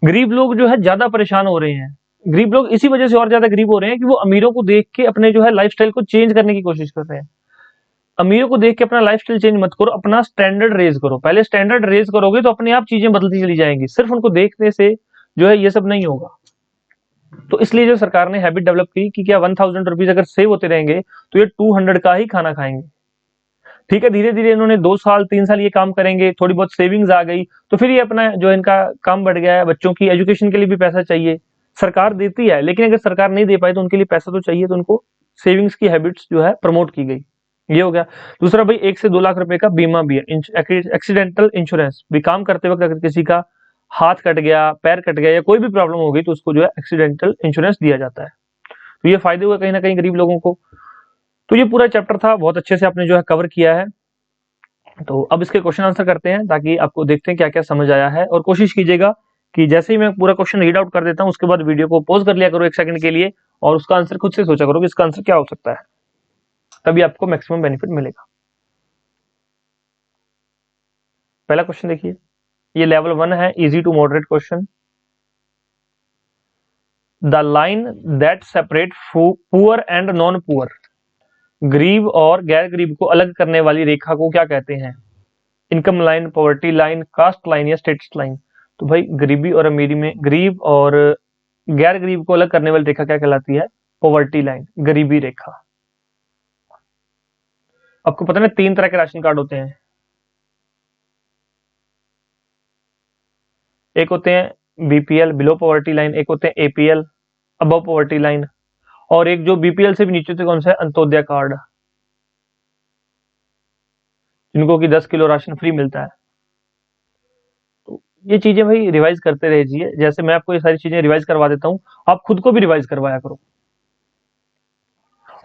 गरीब लोग जो है ज्यादा परेशान हो रहे हैं। गरीब लोग इसी वजह से और ज्यादा गरीब हो रहे हैं कि वो अमीरों को देख के अपने जो है लाइफस्टाइल को चेंज करने की कोशिश कर रहे हैं। अमीरों को देख के अपना लाइफस्टाइल चेंज मत करो, अपना स्टैंडर्ड रेज करो। पहले स्टैंडर्ड रेज करोगे तो अपने आप चीजें बदलती चली जाएंगी। सिर्फ उनको देखने से जो है ये सब नहीं होगा। तो इसलिए जो सरकार ने हैबिट डेवलप की कि क्या 1000 रुपीज अगर सेव होते रहेंगे तो ये 200 का ही खाना खाएंगे। ठीक है, धीरे धीरे इन्होंने 2 साल 3 साल ये काम करेंगे, थोड़ी बहुत सेविंग्स आ गई तो फिर ये अपना जो इनका काम बढ़ गया है। बच्चों की एजुकेशन के लिए भी पैसा चाहिए, सरकार देती है, लेकिन अगर सरकार नहीं दे पाई तो उनके लिए पैसा तो चाहिए, तो उनको सेविंग्स की हैबिट्स जो है प्रमोट की गई। ये हो गया। दूसरा भाई 1 से 2 लाख रुपए का बीमा भी है, एक्सीडेंटल इंश्योरेंस भी। काम करते वक्त अगर किसी का हाथ कट गया, पैर कट गया या कोई भी प्रॉब्लम हो गई तो उसको जो है एक्सीडेंटल इंश्योरेंस दिया जाता है। तो ये फायदे हुए कहीं ना कहीं गरीब लोगों को। तो ये पूरा चैप्टर था, बहुत अच्छे से आपने जो है कवर किया है। तो अब इसके क्वेश्चन आंसर करते हैं ताकि आपको देखते हैं क्या क्या समझ आया है। और कोशिश कीजिएगा कि जैसे ही मैं पूरा क्वेश्चन रीड आउट कर देता हूं उसके बाद वीडियो को पॉज कर लिया करो 1 सेकंड के लिए और उसका आंसर खुद से सोचा करो कि इसका आंसर क्या हो सकता है, तभी आपको मैक्सिमम बेनिफिट मिलेगा। पहला क्वेश्चन देखिए, ये लेवल 1 है, easy to moderate question. The line that separate poor and non poor, गरीब और गैर गरीब को अलग करने वाली रेखा को क्या कहते हैं? Income line, poverty line, caste line or status line? तो भाई गरीबी और अमीरी में गरीब और गैर गरीब को अलग करने वाली रेखा क्या कहलाती है? पॉवर्टी लाइन, गरीबी रेखा। आपको पता है ना 3 तरह के राशन कार्ड होते हैं, एक होते हैं बीपीएल बिलो पॉवर्टी लाइन, एक होते हैं एपीएल अबव पॉवर्टी लाइन, और एक जो बीपीएल से भी नीचे होते कौन सा है? अंत्योदय कार्ड, जिनको कि 10 किलो राशन फ्री मिलता है। तो ये चीजें भाई रिवाइज करते रहिए, जैसे मैं आपको ये सारी चीजें रिवाइज करवा देता हूँ, आप खुद को भी रिवाइज करवाया करो।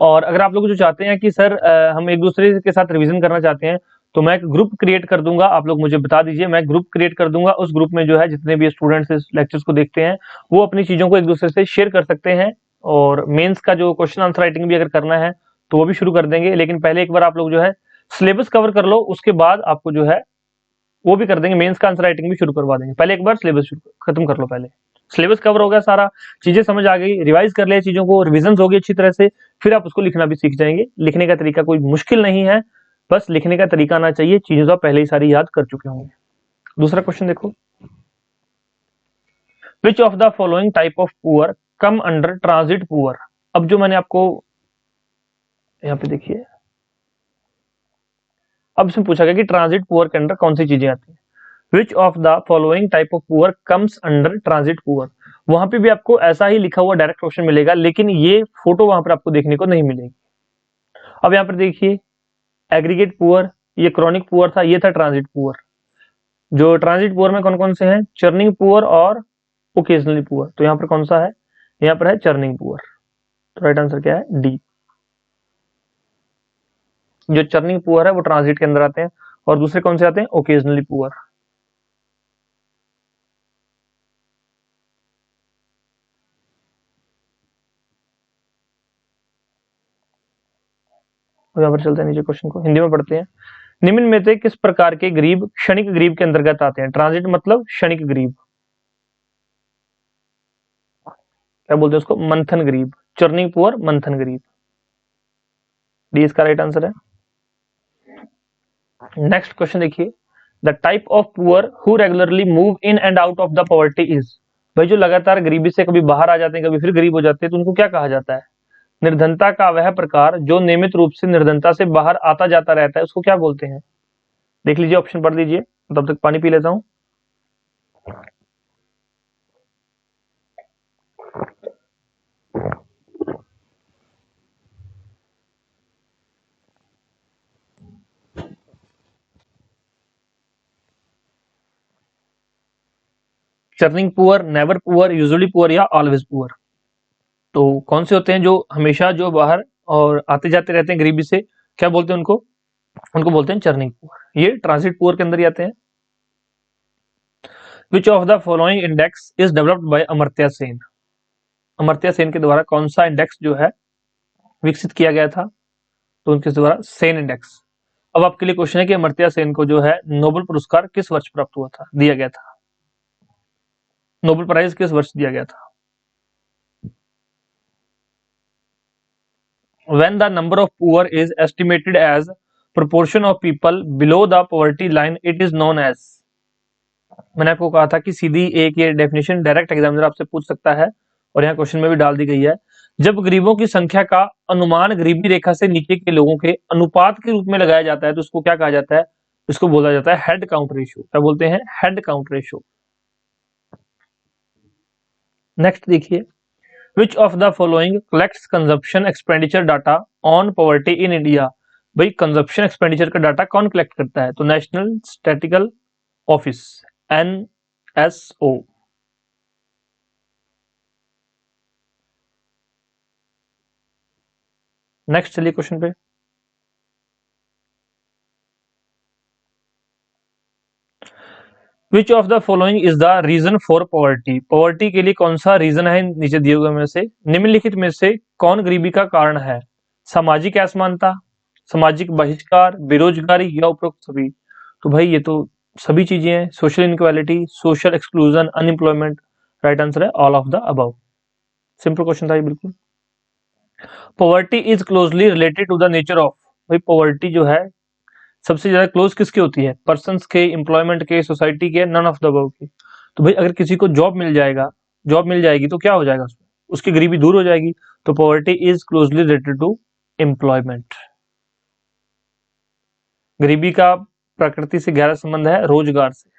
और अगर आप लोग जो चाहते हैं कि सर हम एक दूसरे के साथ रिवीजन करना चाहते हैं तो मैं एक ग्रुप क्रिएट कर दूंगा, आप लोग मुझे बता दीजिए, मैं ग्रुप क्रिएट कर दूंगा। उस ग्रुप में जो है जितने भी स्टूडेंट्स इस लेक्चर्स को देखते हैं वो अपनी चीजों को एक दूसरे से शेयर कर सकते हैं। और मेंस का जो क्वेश्चन आंसर राइटिंग भी अगर करना है तो वो भी शुरू कर देंगे, लेकिन पहले एक बार आप लोग जो है सिलेबस कवर कर लो, उसके बाद आपको जो है वो भी कर देंगे, मेंस का आंसर राइटिंग भी शुरू करवा देंगे। पहले एक बार सिलेबस खत्म कर लो, पहले सिलेबस कवर हो गया सारा, चीजें समझ आ गई, रिवाइज कर ले चीजों को, रिविजन हो गई अच्छी तरह से, फिर आप उसको लिखना भी सीख जाएंगे। लिखने का तरीका कोई मुश्किल नहीं है, बस लिखने का तरीका आना चाहिए, चीजें तो आप पहले ही सारी याद कर चुके होंगे। दूसरा क्वेश्चन देखो, which of the following type of poor come under transit poor? अब जो मैंने आपको यहाँ पे देखिए, अब इसमें पूछा गया कि ट्रांजिट पुअर के अंदर कौन सी चीजें आती हैं। विच of the following type of poor comes under transit poor? वहां पे भी आपको ऐसा ही लिखा हुआ डायरेक्ट क्वेश्चन मिलेगा, लेकिन ये फोटो वहां पर आपको देखने को नहीं मिलेगी। अब यहाँ पर देखिए, एग्रीगेट पुअर, ये क्रॉनिक पुअर था, ये था ट्रांजिट पुअर। जो ट्रांजिट पुअर में कौन कौन से हैं? चर्निंग पुअर और ओकेजनली पुअर। तो यहाँ पर कौन सा है? यहाँ पर है चर्निंग पुअर। तो राइट आंसर क्या है? डी। जो चर्निंग पुअर है वो ट्रांजिट के अंदर आते हैं, और दूसरे कौन से आते हैं? Occasionally poor. यहाँ पर चलते हैं नीचे, क्वेश्चन को हिंदी में पढ़ते हैं। निम्न में से किस प्रकार के गरीब क्षणिक गरीब के अंतर्गत आते हैं? ट्रांजिट मतलब क्षणिक गरीब, क्या बोलते हैं उसको? मंथन गरीब। चर्निंग पुअर, मंथन गरीब। डी इसका राइट आंसर है। नेक्स्ट क्वेश्चन देखिए, the type of poor who regularly move in and out of the poverty is? भाई जो लगातार गरीबी से कभी बाहर आ जाते हैं कभी फिर गरीब हो जाते हैं तो उनको क्या कहा जाता है? निर्धनता का वह प्रकार जो नियमित रूप से निर्धनता से बाहर आता जाता रहता है उसको क्या बोलते हैं? देख लीजिए, ऑप्शन पढ़ लीजिए, तब तक पानी पी लेता हूं। Churning poor, never poor, usually poor या ऑलवेज पुअर? तो कौन से होते हैं जो हमेशा जो बाहर और आते जाते रहते हैं गरीबी से, क्या बोलते हैं उनको? उनको बोलते हैं चर्निंग पुअर। ये ट्रांसिट पुअर के अंदर ही आते हैं। विच of the following index is developed by Amartya Sen? Amartya Sen के द्वारा कौन सा इंडेक्स जो है विकसित किया गया था? तो उनके द्वारा सेन इंडेक्स। अब आपके लिए क्वेश्चन है कि अमर्त्य सेन को जो है नोबेल पुरस्कार किस वर्ष प्राप्त हुआ था, दिया गया था? नोबेल प्राइज किस वर्ष दिया गया था? When the number of poor is estimated as proportion of people below the poverty line, it is known as। मैंने आपको कहा था कि सीधी एक ये डेफिनेशन डायरेक्ट एग्जामिनर आपसे पूछ सकता है और यहाँ क्वेश्चन में भी डाल दी गई है। जब गरीबों की संख्या का अनुमान गरीबी रेखा से नीचे के लोगों के अनुपात के रूप में लगाया जाता है तो उसको क्या कहा जाता है? इसको बोला जाता है हेड काउंट रेशियो। क्या बोलते हैं? Head count ratio. नेक्स्ट देखिए, which of the following collects consumption expenditure data on poverty in India? भाई कंजप्शन एक्सपेंडिचर का डाटा कौन कलेक्ट करता है? तो national statistical office, NSO। Next चलिए क्वेश्चन पे। Which of the following is the reason for poverty? Poverty के लिए कौन सा रीजन है नीचे दिए हुए में से? निम्नलिखित में से कौन गरीबी का कारण है? सामाजिक असमानता, सामाजिक बहिष्कार, बेरोजगारी या उपरोक्त सभी? तो भाई ये तो सभी चीजें हैं। Social inequality, social exclusion, unemployment. Right answer है all of the above. Simple question था ये बिल्कुल। Poverty is closely related to the nature of. भाई पॉवर्टी जो है सबसे ज्यादा क्लोज किसकी होती है? पर्सन्स के, एम्प्लॉयमेंट के, सोसाइटी के, नन ऑफ द अबव की। तो भाई अगर किसी को जॉब मिल जाएगा, जॉब मिल जाएगी तो क्या हो जाएगा उसमें? उसकी गरीबी दूर हो जाएगी। तो poverty is closely related to employment. गरीबी का प्रकृति से गहरा संबंध है रोजगार से।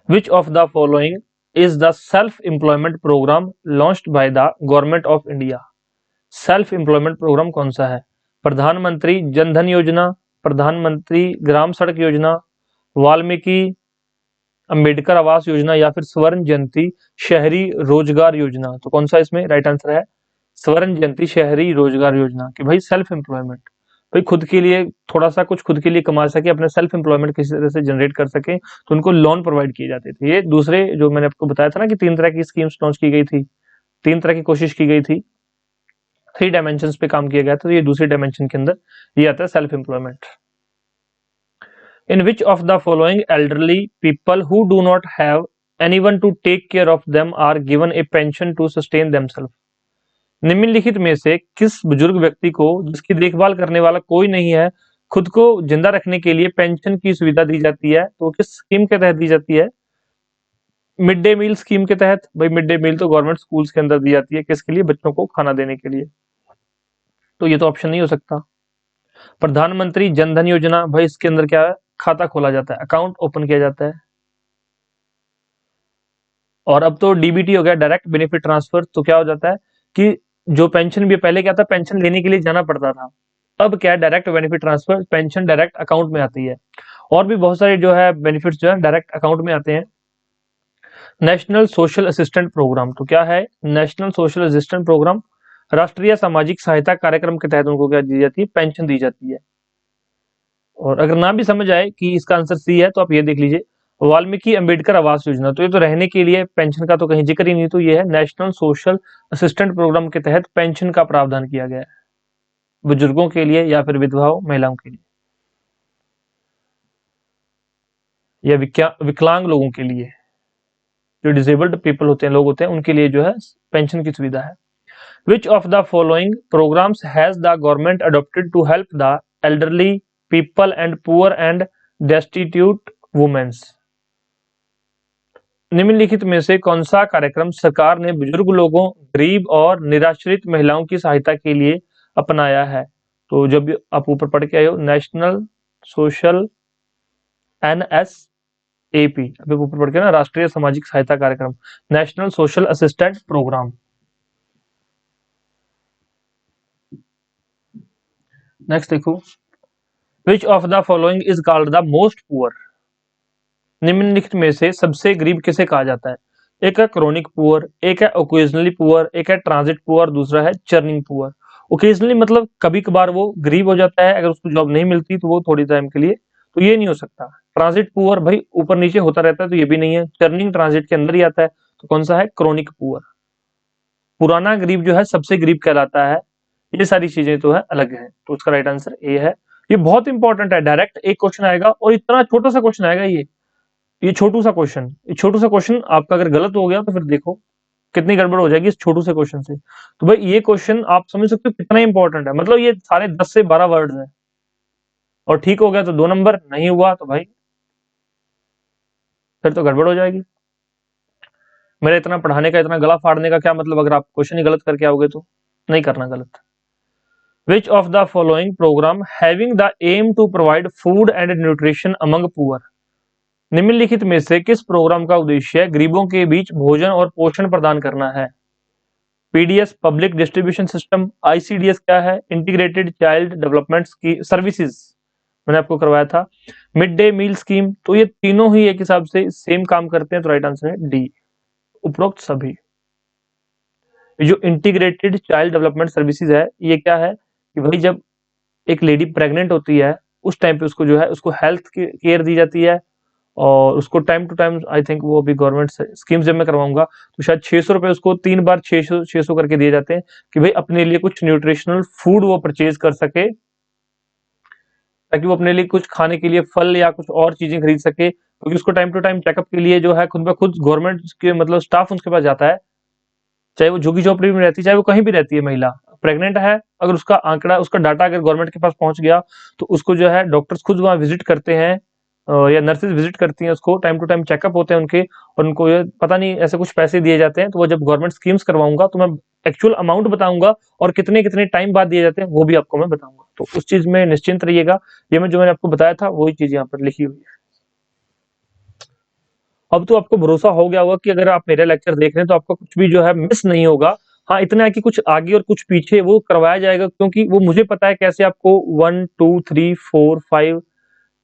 Which of the following is the self-employment program launched by the government of India? Self employment programme कौन सा है? प्रधानमंत्री जन धन योजना, प्रधानमंत्री ग्राम सड़क योजना, वाल्मीकि अंबेडकर आवास योजना या फिर स्वर्ण जयंती शहरी रोजगार योजना? तो कौन सा इसमें राइट आंसर है? स्वर्ण जयंती शहरी रोजगार योजना। कि भाई सेल्फ एम्प्लॉयमेंट, भाई खुद के लिए थोड़ा सा कुछ खुद के लिए कमा सके, अपने सेल्फ एम्प्लॉयमेंट किसी तरह से जनरेट कर सके, तो उनको लोन प्रोवाइड किए जाते थे। ये दूसरे जो मैंने आपको बताया था ना कि 3 तरह की स्कीम्स लॉन्च की गई थी, 3 तरह की कोशिश की गई थी, 3 डायमेंशंस पे काम किया गया था। तो ये दूसरे डायमेंशन के अंदर ये आता है self employment. In which of the following elderly people who do not have anyone to take care of them are given a pension to sustain themselves? निम्नलिखित में से किस बुजुर्ग व्यक्ति को, जिसकी देखभाल करने वाला कोई नहीं है, खुद को जिंदा रखने के लिए पेंशन की सुविधा दी जाती है? तो किस स्कीम के तहत दी जाती है? मिड डे मील स्कीम के तहत। भाई मिड डे मील तो गवर्नमेंट स्कूल्स के अंदर दी जाती है, किसके लिए? बच्चों को खाना देने के लिए। तो ये तो ऑप्शन नहीं हो सकता। प्रधानमंत्री जन धन योजना, भाई इसके अंदर क्या है? खाता खोला जाता है, अकाउंट ओपन किया जाता है। और अब तो डीबीटी हो गया, डायरेक्ट बेनिफिट ट्रांसफर। तो क्या हो जाता है कि जो पेंशन भी पहले क्या था, पेंशन लेने के लिए जाना पड़ता था, अब क्या है direct benefit transfer, pension direct account में आती है। और भी बहुत सारे जो है बेनिफिट्स जो है डायरेक्ट अकाउंट में आते हैं। नेशनल सोशल असिस्टेंट प्रोग्राम, तो क्या है? नेशनल सोशल असिस्टेंट प्रोग्राम राष्ट्रीय सामाजिक सहायता कार्यक्रम के तहत उनको क्या दी जाती है? पेंशन दी जाती है। और अगर ना भी समझ आए कि इसका आंसर सी है तो आप ये देख लीजिए, वाल्मीकि अंबेडकर आवास योजना। तो ये तो रहने के लिए, पेंशन का तो कहीं जिक्र ही नहीं। तो ये है नेशनल सोशल असिस्टेंट प्रोग्राम के तहत पेंशन का प्रावधान किया गया है बुजुर्गों के लिए या फिर विधवाओं, महिलाओं के लिए, या विकलांग लोगों के लिए, जो डिसेबल्ड पीपल होते हैं, लोग होते हैं, उनके लिए जो है पेंशन की सुविधा है। Which of the following programmes has the government adopted to help the elderly people and poor and destitute womens? निम्नलिखित में से कौन सा कार्यक्रम सरकार ने बुजुर्ग लोगों, गरीब और निराश्रित महिलाओं की सहायता के लिए अपनाया है? तो जब आप ऊपर पढ़ के आए हो, नेशनल सोशल NSAP, अभी ऊपर पढ़ के ना, राष्ट्रीय सामाजिक सहायता कार्यक्रम, national social assistant program. Next देखो, which of the following is called the most poor? निम्नलिखित में से सबसे गरीब किसे कहा जाता है? एक है क्रोनिक पुअर, एक है ओकेजनली पुअर, एक है ट्रांजिट पुअर, दूसरा है चर्निंग पुअर। ओकेजनली मतलब कभी कभार वो गरीब हो जाता है, अगर उसको जॉब नहीं मिलती तो वो थोड़ी टाइम के लिए, तो ये नहीं हो सकता। ट्रांजिट पुअर भाई ऊपर नीचे होता रहता है, तो ये भी नहीं है। चर्निंग ट्रांजिट के अंदर ही आता है, तो कौन सा है? Chronic poor. पुराना गरीब जो है सबसे गरीब कहलाता है। ये सारी चीजें तो है अलग है, तो उसका राइट आंसर ए है। ये बहुत इंपॉर्टेंट है, डायरेक्ट एक क्वेश्चन आएगा और इतना छोटा सा क्वेश्चन आएगा ये छोटू सा क्वेश्चन, ये छोटू सा क्वेश्चन आपका अगर गलत हो गया तो फिर देखो कितनी गड़बड़ हो जाएगी इस छोटू से क्वेश्चन से। तो भाई ये क्वेश्चन आप समझ सकते हो कितना इंपॉर्टेंट है, मतलब ये सारे 10 से 12 वर्ड्स हैं, और ठीक हो गया तो 2 नंबर, नहीं हुआ तो भाई फिर तो गड़बड़ हो जाएगी। मेरा इतना पढ़ाने का, इतना गला फाड़ने का क्या मतलब, अगर आप क्वेश्चन ही गलत करके आओगे तो। नहीं करना गलत। Which of the following program having the aim to provide food and nutrition among poor? निम्नलिखित में से किस प्रोग्राम का उद्देश्य गरीबों के बीच भोजन और पोषण प्रदान करना है? PDS public distribution system, ICDS क्या है? इंटीग्रेटेड चाइल्ड डेवलपमेंट की सर्विसेज, मैंने आपको करवाया था। मिड डे मील स्कीम, तो ये तीनों ही एक हिसाब से सेम काम करते हैं, तो राइट आंसर है डी, उपरोक्त सभी। जो इंटीग्रेटेड चाइल्ड डेवलपमेंट सर्विसेज है, ये क्या है कि भाई जब एक लेडी प्रेग्नेंट होती है उस टाइम पे उसको जो है उसको हेल्थ केयर दी जाती है, और उसको time to time, I think वो अभी गवर्नमेंट स्कीम जब मैं करवाऊंगा तो शायद 600 रुपए उसको 3 बार 600 करके दिए जाते हैं कि भाई अपने लिए कुछ न्यूट्रिशनल फूड वो परचेज कर सके, ताकि वो अपने लिए कुछ खाने के लिए फल या कुछ और चीजें खरीद सके, क्योंकि उसको टाइम टू टाइम चेकअप के लिए जो है खुद ब खुद गवर्नमेंट के मतलब स्टाफ उसके पास जाता है, चाहे वो झुग्गी झोपड़ी में रहती है, चाहे वो कहीं भी रहती है, महिला प्रेग्नेंट है, अगर उसका आंकड़ा, उसका डाटा अगर गवर्नमेंट के पास पहुंच गया तो उसको जो है डॉक्टर्स खुद वहां विजिट करते हैं, या नर्सेज विजिट करती हैं, उसको टाइम टू टाइम चेकअप होते हैं उनके, और उनको ये पता नहीं ऐसे कुछ पैसे दिए जाते हैं। तो वो जब गवर्नमेंट स्कीम्स करवाऊंगा तो मैं एक्चुअल अमाउंट बताऊंगा, और कितने कितने टाइम बाद दिए जाते हैं वो भी आपको मैं बताऊंगा, तो उस चीज में निश्चिंत रहिएगा। ये मैं जो मैंने आपको बताया था वही चीज यहाँ पर लिखी हुई है। अब तो आपको भरोसा हो गया होगा कि अगर आप मेरे लेक्चर देख रहे हैं तो आपका कुछ भी जो है मिस नहीं होगा। हाँ, इतना है कि कुछ आगे और कुछ पीछे वो करवाया जाएगा, क्योंकि वो मुझे पता है कैसे आपको 1 2 3 4 5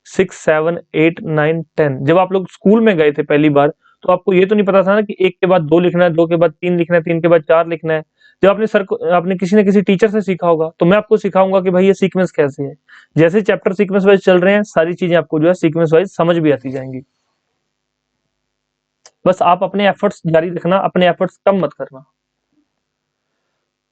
6 7 8 9 10, जब आप लोग स्कूल में गए थे पहली बार तो आपको ये तो नहीं पता था ना कि 1 के बाद 2 लिखना है, 2 के बाद 3 लिखना है, 3 के बाद 4 लिखना है। जब आपने सर को, आपने किसी न किसी टीचर से सीखा होगा, तो मैं आपको सिखाऊंगा कि भाई ये सीक्वेंस कैसे है। जैसे चैप्टर सीक्वेंस वाइज चल रहे हैं, सारी चीजें आपको जो है सीक्वेंस वाइज समझ भी आती जाएंगी। बस आप अपने एफर्ट्स जारी रखना, अपने एफर्ट्स कम मत करना।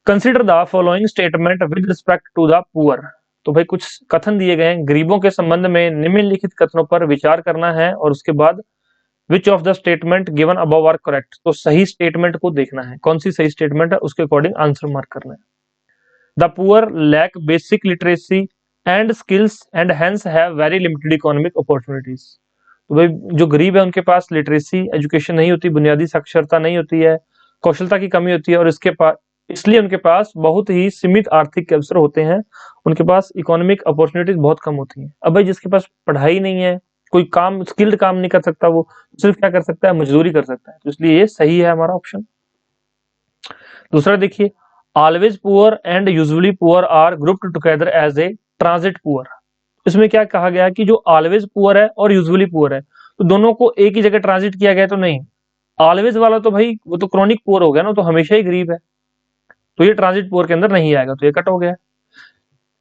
Consider the following statement with respect to the poor, तो भाई कुछ कथन दिए गए हैं, गरीबों के संबंध में निम्नलिखित कथनों पर विचार करना है, और उसके बाद which of the statement given above are correct, तो सही स्टेटमेंट को देखना है, कौन सी सही स्टेटमेंट है उसके अकॉर्डिंग आंसर मार्क करना है। The poor lack basic literacy and skills and hence have very limited economic opportunities, तो भाई जो गरीब है उनके पास लिटरेसी एजुकेशन नहीं होती, बुनियादी साक्षरता नहीं होती है, कौशलता की कमी होती है, और इसके पास इसलिए उनके पास बहुत ही सीमित आर्थिक अवसर होते हैं, उनके पास इकोनॉमिक अपॉर्चुनिटीज बहुत कम होती हैं। अब भाई जिसके पास पढ़ाई नहीं है, कोई काम स्किल्ड काम नहीं कर सकता, वो सिर्फ क्या कर सकता है, मजदूरी कर सकता है, तो इसलिए ये सही है हमारा ऑप्शन। दूसरा देखिए, always poor and usually poor are grouped together as a transit poor, इसमें क्या कहा गया कि जो ऑलवेज पुअर है और यूजुअली पुअर है, तो दोनों को एक ही जगह ट्रांजिट किया गया, तो नहीं, ऑलवेज वाला तो भाई वो तो क्रॉनिक पुअर हो गया ना, तो हमेशा ही गरीब है, तो ये ट्रांजिट पुअर के अंदर नहीं आएगा, तो ये कट हो गया।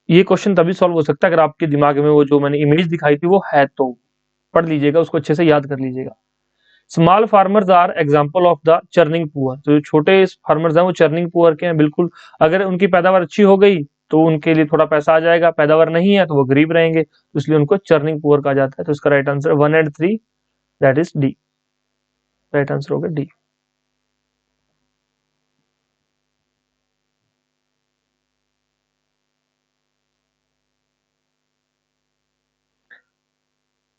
ये क्वेश्चन तभी सॉल्व हो सकता है अगर आपके दिमाग में वो जो मैंने इमेज दिखाई थी वो है, तो पढ़ लीजिएगा, उसको अच्छे से याद कर लीजिएगा। Small farmers are example of the churning poor, तो जो छोटे फार्मर्स हैं वो चर्निंग पुअर के हैं, बिल्कुल। अगर उनकी पैदावार अच्छी हो गई तो उनके लिए थोड़ा पैसा आ जाएगा, पैदावार नहीं है तो वो गरीब रहेंगे, तो इसलिए उनको चर्निंग पुअर कहा जाता है। तो इसका right answer 1 and 3, that is D, right answer होगा डी।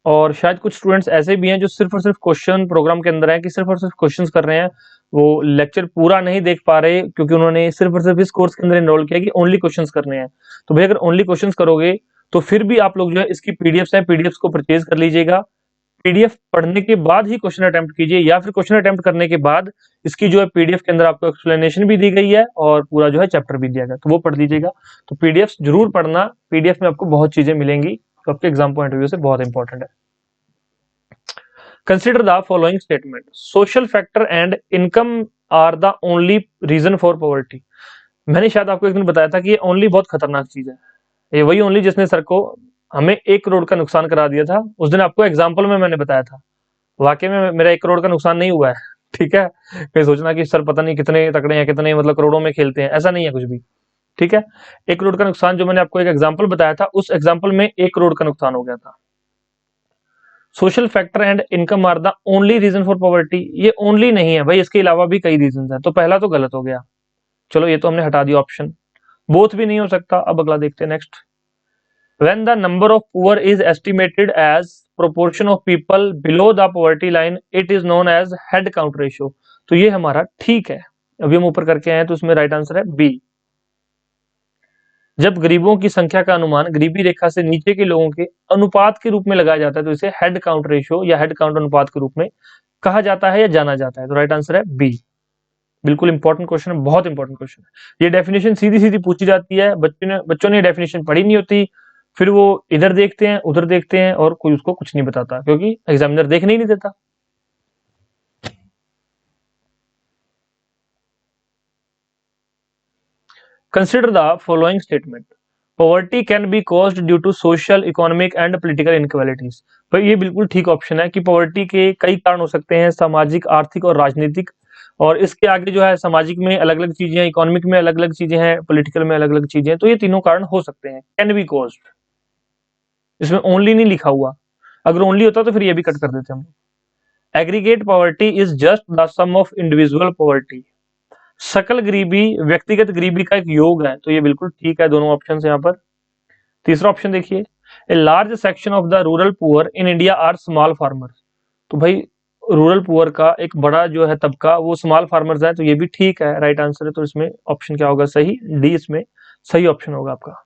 और शायद कुछ स्टूडेंट्स ऐसे भी हैं जो सिर्फ और सिर्फ क्वेश्चन प्रोग्राम के अंदर हैं, कि सिर्फ और सिर्फ क्वेश्चंस कर रहे हैं, वो लेक्चर पूरा नहीं देख पा रहे, क्योंकि उन्होंने सिर्फ और सिर्फ इस कोर्स के अंदर एनरोल किया कि ओनली क्वेश्चंस करने हैं। तो भाई अगर ओनली क्वेश्चंस करोगे तो फिर भी आप लोग जो है इसकी पीडीएफ्स हैं, पीडीएफ्स को परचेज कर लीजिएगा, पीडीएफ पढ़ने के बाद ही क्वेश्चन अटेम्प्ट कीजिए, या फिर क्वेश्चन अटेम्प्ट करने के बाद इसकी जो है पीडीएफ के अंदर आपको एक्सप्लेनेशन भी दी गई है और पूरा जो है चैप्टर भी दिया गया, तो वो पढ़ लीजिएगा। तो पीडीएफ जरूर पढ़ना, पीडीएफ में आपको बहुत चीजें मिलेंगी, तो आपके एग्जाम पॉइंट ऑफ व्यू से बहुत इंपॉर्टेंट है। Consider the following statement, social factor and income are the only reason for poverty. मैंने शायद आपको एक दिन बताया था कि ये ओनली बहुत खतरनाक चीज है। ये वही ओनली जिसने सर को हमें 1 करोड़ का नुकसान करा दिया था। उस दिन आपको एग्जाम्पल में मैंने बताया था, वाकई में मेरा 1 करोड़ का नुकसान नहीं हुआ है। ठीक है, कहीं सोचना कि सर पता नहीं कितने तकड़े हैं, कितने मतलब करोड़ों में खेलते हैं, ऐसा नहीं है कुछ भी। ठीक है, 1 करोड़ का नुकसान जो मैंने आपको एक एग्जाम्पल बताया था, उस एग्जाम्पल में 1 करोड़ का नुकसान हो गया था। Social factor and income are the only reason for poverty, ये ओनली नहीं है भाई, इसके अलावा भी कई रीजन है। तो पहला तो गलत हो गया, चलो ये तो हमने हटा दिया ऑप्शन, बोथ भी नहीं हो सकता। अब अगला देखते हैं next. When the number of poor is estimated as proportion of people below the poverty line, it is known as head count ratio। तो ये हमारा ठीक है, अभी हम ऊपर करके आए हैं तो उसमें राइट आंसर है बी। जब गरीबों की संख्या का अनुमान गरीबी रेखा से नीचे के लोगों के अनुपात के रूप में लगाया जाता है तो इसे हेड काउंट रेशियो या हेड काउंट अनुपात के रूप में कहा जाता है या जाना जाता है। तो राइट आंसर है बी। बिल्कुल इंपॉर्टेंट क्वेश्चन है, बहुत इंपॉर्टेंट क्वेश्चन है। ये डेफिनेशन सीधी सीधी पूछी जाती है, बच्चों ने डेफिनेशन पढ़ी नहीं होती, फिर वो इधर देखते हैं उधर देखते हैं और कोई उसको कुछ नहीं बताता, क्योंकि एग्जामिनर देखने ही नहीं देता। Consider the following statement, poverty can be caused due to social, economic and political inequalities. तो ये बिल्कुल ठीक ऑप्शन है कि पॉवर्टी के कई कारण हो सकते हैं, सामाजिक, आर्थिक और राजनीतिक। और इसके आगे जो है सामाजिक में अलग अलग चीजें, इकोनॉमिक में अलग अलग चीजें हैं, पॉलिटिकल में अलग अलग चीजें हैं। तो ये तीनों कारण हो सकते हैं, कैन बी कॉज्ड। इसमें ओनली नहीं लिखा हुआ, अगर ओनली होता तो फिर ये भी कट कर देते हम। Aggregate poverty is just the sum of individual poverty. सकल गरीबी व्यक्तिगत गरीबी का एक योग है। तो ये बिल्कुल ठीक है, दोनों ऑप्शन यहाँ पर। तीसरा ऑप्शन देखिए, a large section of the rural poor in India are small farmers. तो भाई रूरल पुअर का एक बड़ा जो है तबका वो स्मॉल फार्मर्स है। तो ये भी ठीक है, राइट आंसर है। तो इसमें ऑप्शन क्या होगा, सही, डी इसमें सही ऑप्शन होगा आपका।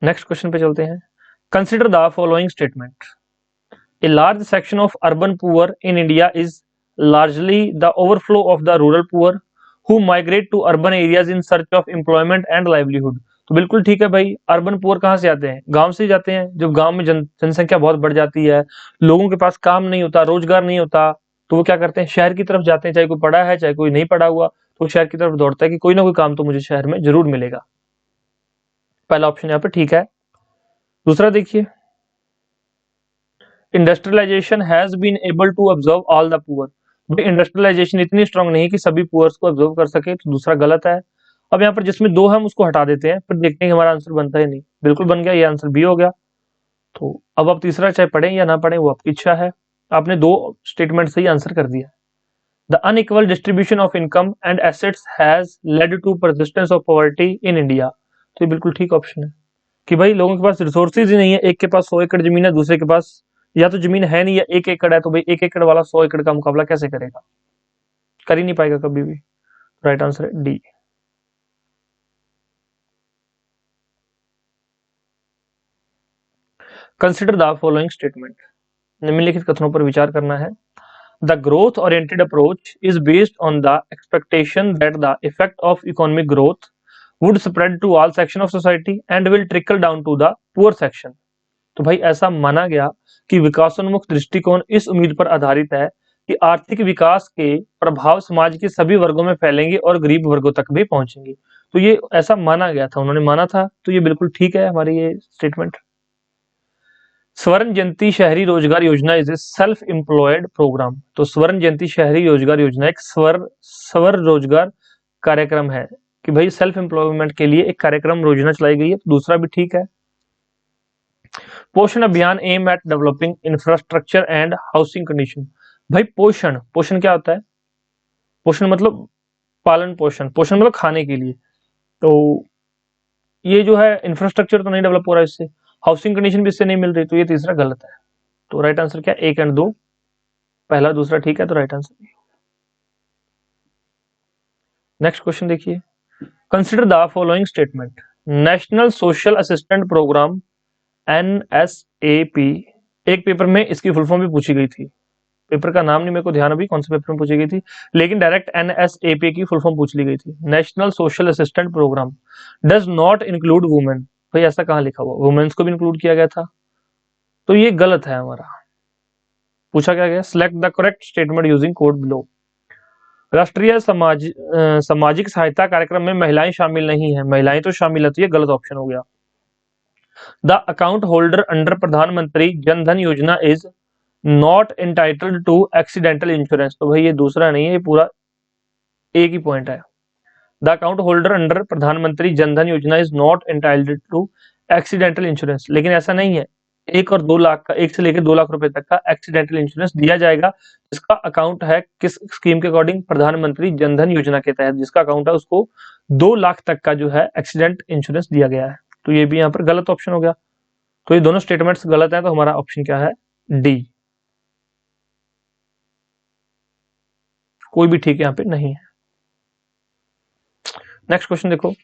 नेक्स्ट क्वेश्चन पे चलते हैं। Consider the following statement, A large section of urban poor in India is largely the overflow of the rural poor who migrate to urban areas in search of employment and livelihood। तो बिल्कुल ठीक है भाई, अर्बन पुअर कहाँ से आते हैं, गांव से जाते हैं। जब गांव में जनसंख्या बहुत बढ़ जाती है, लोगों के पास काम नहीं होता, रोजगार नहीं होता, तो वो क्या करते हैं, शहर की तरफ जाते हैं। चाहे कोई पढ़ा है चाहे कोई नहीं पढ़ा हुआ, तो शहर की तरफ दौड़ता है कि कोई ना कोई काम तो मुझे शहर में जरूर मिलेगा। पहला ऑप्शन यहाँ पे ठीक है। दूसरा देखिए, industrialisation has been able to observe all the poor. Industrialisation इतनी स्ट्रांग नहीं कि सभी पुअर्स को ऑब्जर्व कर सके, तो दूसरा गलत है। अब यहाँ पर जिसमें दो हम उसको हटा देते हैं, फिर देखते हैं कि हमारा आंसर बनता है नहीं। बिल्कुल बन गया, ये आंसर बी हो गया। तो अब आप तीसरा चाहे पढ़ें या ना पढ़ें वो आपकी इच्छा है, आपने दो स्टेटमेंट से ही आंसर कर दिया। The unequal distribution of income and assets has led to persistence of poverty in India. तो ये बिल्कुल ठीक ऑप्शन है कि भाई लोगों के पास रिसोर्सेज ही नहीं है। एक के पास 100 एकड़ जमीन है, दूसरे के पास या तो जमीन है नहीं या 1 एकड़ है, तो भाई 1 एकड़ वाला 100 एकड़ का मुकाबला कैसे करेगा, कर ही नहीं पाएगा कभी भी। राइट आंसर है D. Consider the following statement, निम्नलिखित कथनों पर विचार करना है। The growth oriented approach is based on the expectation that the effect of economic growth would spread to all section of society and will trickle down to the poor section. तो भाई ऐसा माना गया कि विकासोन्मुख दृष्टिकोण इस उम्मीद पर आधारित है कि आर्थिक विकास के प्रभाव समाज के सभी वर्गों में फैलेंगे और गरीब वर्गों तक भी पहुंचेंगे। तो ये ऐसा माना गया था, उन्होंने माना था, तो ये बिल्कुल ठीक है हमारी ये स्टेटमेंट। स्वर्ण जयंती शहरी रोजगार योजना is a self employed programme. तो स्वर्ण जयंती शहरी रोजगार योजना एक स्वर रोजगार कार्यक्रम है कि भाई सेल्फ एम्प्लॉयमेंट के लिए एक कार्यक्रम योजना चलाई गई है। तो दूसरा भी ठीक है। पोषण अभियान aim at developing infrastructure and housing condition. भाई पोषण, पोषण क्या होता है, पोषण मतलब पालन पोषण, पोषण मतलब खाने के लिए। तो ये जो है इंफ्रास्ट्रक्चर तो नहीं डेवलप हो रहा इससे, हाउसिंग कंडीशन भी इससे नहीं मिल रही, तो ये तीसरा गलत है। तो राइट आंसर क्या, 1 और 2, पहला दूसरा ठीक है, तो राइट आंसर। नेक्स्ट क्वेश्चन देखिए, consider the following statement, national social assistant programme NSAP, एक पेपर में इसकी फुल फॉर्म भी पूछी गई थी। पेपर का नाम नहीं मेरे को ध्यान अभी कौन से पेपर में पूछी गई थी, लेकिन डायरेक्ट NSAP की फुल फॉर्म पूछ ली गई थी। National social assistant programme does not include women. भाई ऐसा कहाँ लिखा हुआ, वुमेन्स को भी इंक्लूड किया गया था, तो ये गलत है हमारा। पूछा क्या गया, select the correct statement using code below. राष्ट्रीय सामाजिक सहायता कार्यक्रम में महिलाएं शामिल नहीं है, महिलाएं तो शामिल है, तो ये गलत ऑप्शन हो गया। द अकाउंट होल्डर अंडर प्रधानमंत्री जन धन योजना is not entitled to accidental insurance, तो भाई ये दूसरा नहीं है, ये पूरा एक ही पॉइंट है। द अकाउंट होल्डर अंडर प्रधानमंत्री जन धन योजना is not entitled to accidental insurance, लेकिन ऐसा नहीं है। 1 और 2 लाख का, 1 से लेकर 2 लाख रुपए तक का एक्सीडेंटल इंश्योरेंस दिया जाएगा, जिसका अकाउंट है किस स्कीम के अकॉर्डिंग, प्रधानमंत्री जन धन योजना के तहत जिसका अकाउंट है उसको 2 लाख तक का जो है एक्सीडेंट इंश्योरेंस दिया गया है। तो ये भी यहाँ पर गलत ऑप्शन हो गया। तो ये दोनों स्टेटमेंट्स गलत है, तो हमारा ऑप्शन क्या है, डी। कोई भी ठीक यहाँ पे नहीं है। नेक्स्ट क्वेश्चन देखो,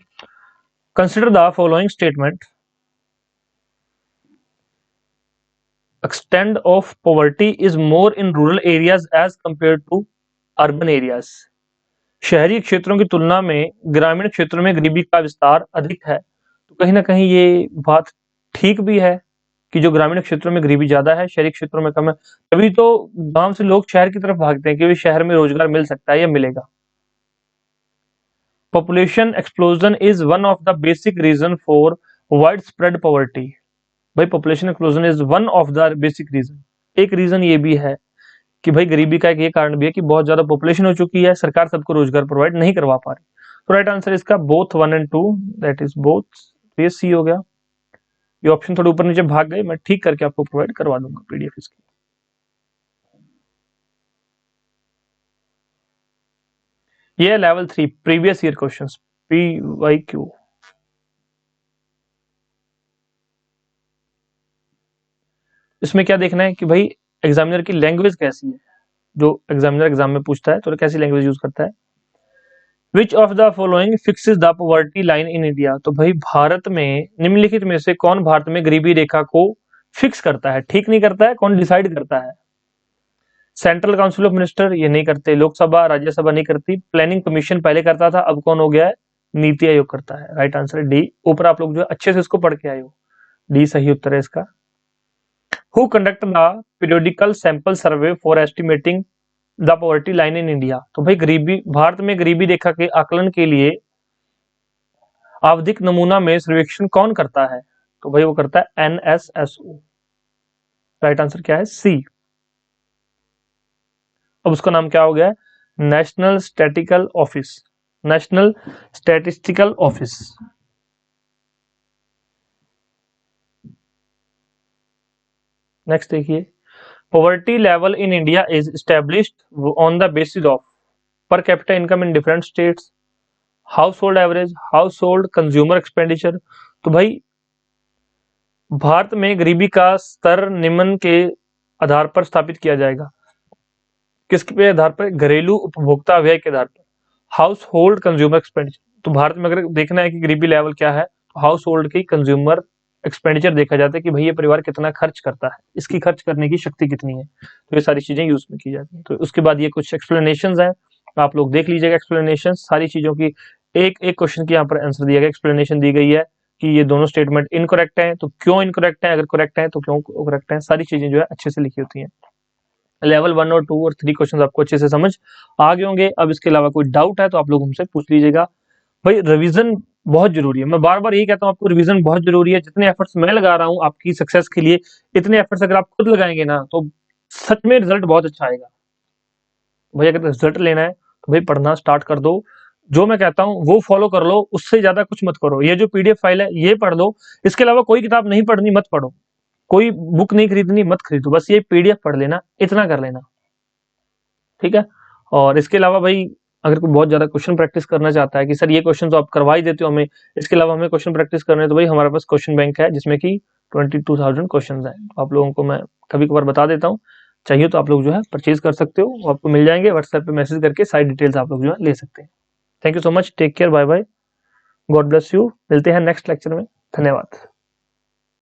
consider the following statement, extent of poverty is more in rural areas as compared to urban areas। शहरी क्षेत्रों की तुलना में ग्रामीण क्षेत्रों में गरीबी का विस्तार अधिक है। तो कहीं ना कहीं ये बात ठीक भी है कि जो ग्रामीण क्षेत्रों में गरीबी ज्यादा है, शहरी क्षेत्रों में कम है। तभी तो गांव से लोग शहर की तरफ भागते हैं, क्योंकि शहर में रोजगार मिल सकता है या मिलेगा। Population explosion is one of the basic reason for wide spread poverty. भाई population explosion is one of the basic reason, एक रीजन ये भी है कि भाई गरीबी का एक ये कारण भी है कि बहुत ज्यादा पॉपुलेशन हो चुकी है, सरकार सबको रोजगार प्रोवाइड नहीं करवा पा रही। तो राइट आंसर इसका बोथ 1 और 2, दैट इज बोथ, ये सी हो गया। ये ऑप्शन थोड़े ऊपर नीचे भाग गए, मैं ठीक करके आपको प्रोवाइड करवा दूंगा पीडीएफ इसकी। ये level 3 previous year questions, PYQ। इसमें क्या देखना है कि भाई एग्जामिनर की लैंग्वेज कैसी है, जो एग्जामिनर एग्जाम में पूछता है तो कैसी लैंग्वेज यूज करता है। Which of the following fixes the poverty line in India, तो भाई भारत में निम्नलिखित में से कौन भारत में गरीबी रेखा को फिक्स करता है, ठीक नहीं करता है, कौन डिसाइड करता है। सेंट्रल काउंसिल ऑफ मिनिस्टर ये नहीं करते, लोकसभा राज्यसभा नहीं करती, प्लानिंग कमीशन पहले करता था, अब कौन हो गया है, नीति आयोग करता है। Right answer D. ऊपर आप लोग जो अच्छे से इसको पढ़ के आए हो, डी सही उत्तर है इसका। Who conduct the periodical sample survey for estimating the poverty line in India, तो भाई गरीबी, भारत में गरीबी रेखा के आकलन के लिए आवधिक नमूना में सर्वेक्षण कौन करता है, तो भाई वो करता है NSSO। राइट आंसर क्या है, सी। अब उसका नाम क्या हो गया है, national statistical office, national statistical office. Next देखिए, poverty level in India is established on the basis of per capita income in different states, household average, household consumer expenditure। तो भाई भारत में गरीबी का स्तर निम्न के आधार पर स्थापित किया जाएगा, किसके आधार पर, घरेलू उपभोक्ता व्यय के आधार पर, हाउस होल्ड कंज्यूमर एक्सपेंडिचर। तो भारत में अगर देखना है कि गरीबी लेवल क्या है, तो हाउस होल्ड की कंज्यूमर एक्सपेंडिचर देखा जाता है कि भाई ये परिवार कितना खर्च करता है, इसकी खर्च करने की शक्ति कितनी है, तो ये सारी चीजें यूज में की जाती है। तो उसके बाद ये कुछ एक्सप्लेनेशंस हैं, आप लोग देख लीजिएगा एक्सप्लेनेशन सारी चीजों की। एक एक क्वेश्चन की यहाँ पर आंसर दिया गया, एक्सप्लेनेशन दी गई है कि ये दोनों स्टेटमेंट इनकरेक्ट है तो क्यों इनकरेक्ट है, अगर करेक्ट है तो क्यों करेक्ट है, सारी चीजें जो है अच्छे से लिखी होती है। लेवल 1 और 2 और 3 क्वेश्चन आपको अच्छे से समझ आ गए होंगे। अब इसके अलावा कोई डाउट है तो आप लोग हमसे पूछ लीजिएगा। भाई रिवीजन बहुत जरूरी है, मैं बार बार यही कहता हूँ आपको, रिवीजन बहुत जरूरी है। जितने एफर्ट्स मैं लगा रहा हूँ आपकी सक्सेस के लिए, इतने एफर्ट्स अगर आप खुद लगाएंगे ना तो सच में रिजल्ट बहुत अच्छा आएगा। भाई अगर रिजल्ट लेना है तो भाई पढ़ना स्टार्ट कर दो, जो मैं कहता हूँ वो फॉलो कर लो, उससे ज्यादा कुछ मत करो। ये जो पीडीएफ फाइल है ये पढ़ लो, इसके अलावा कोई किताब नहीं पढ़नी मत पढ़ो, कोई बुक नहीं खरीदनी मत खरीदो, बस ये पीडीएफ पढ़ लेना, इतना कर लेना, ठीक है। और इसके अलावा भाई अगर कोई बहुत ज्यादा क्वेश्चन प्रैक्टिस करना चाहता है कि सर ये क्वेश्चन तो आप करवा ही देते हो हमें, इसके अलावा हमें क्वेश्चन प्रैक्टिस करना है, तो भाई हमारे पास क्वेश्चन बैंक है जिसमें कि 22,000 क्वेश्चन है। आप लोगों को मैं कभी कभार बता देता हूँ, चाहिए तो आप लोग जो है परचेज कर सकते हो, आपको मिल जाएंगे। व्हाट्सएप पे मैसेज करके सारी डिटेल्स आप लोग जो है ले सकते हैं। Thank you so much, take care, bye bye, God bless you. मिलते हैं नेक्स्ट लेक्चर में, धन्यवाद।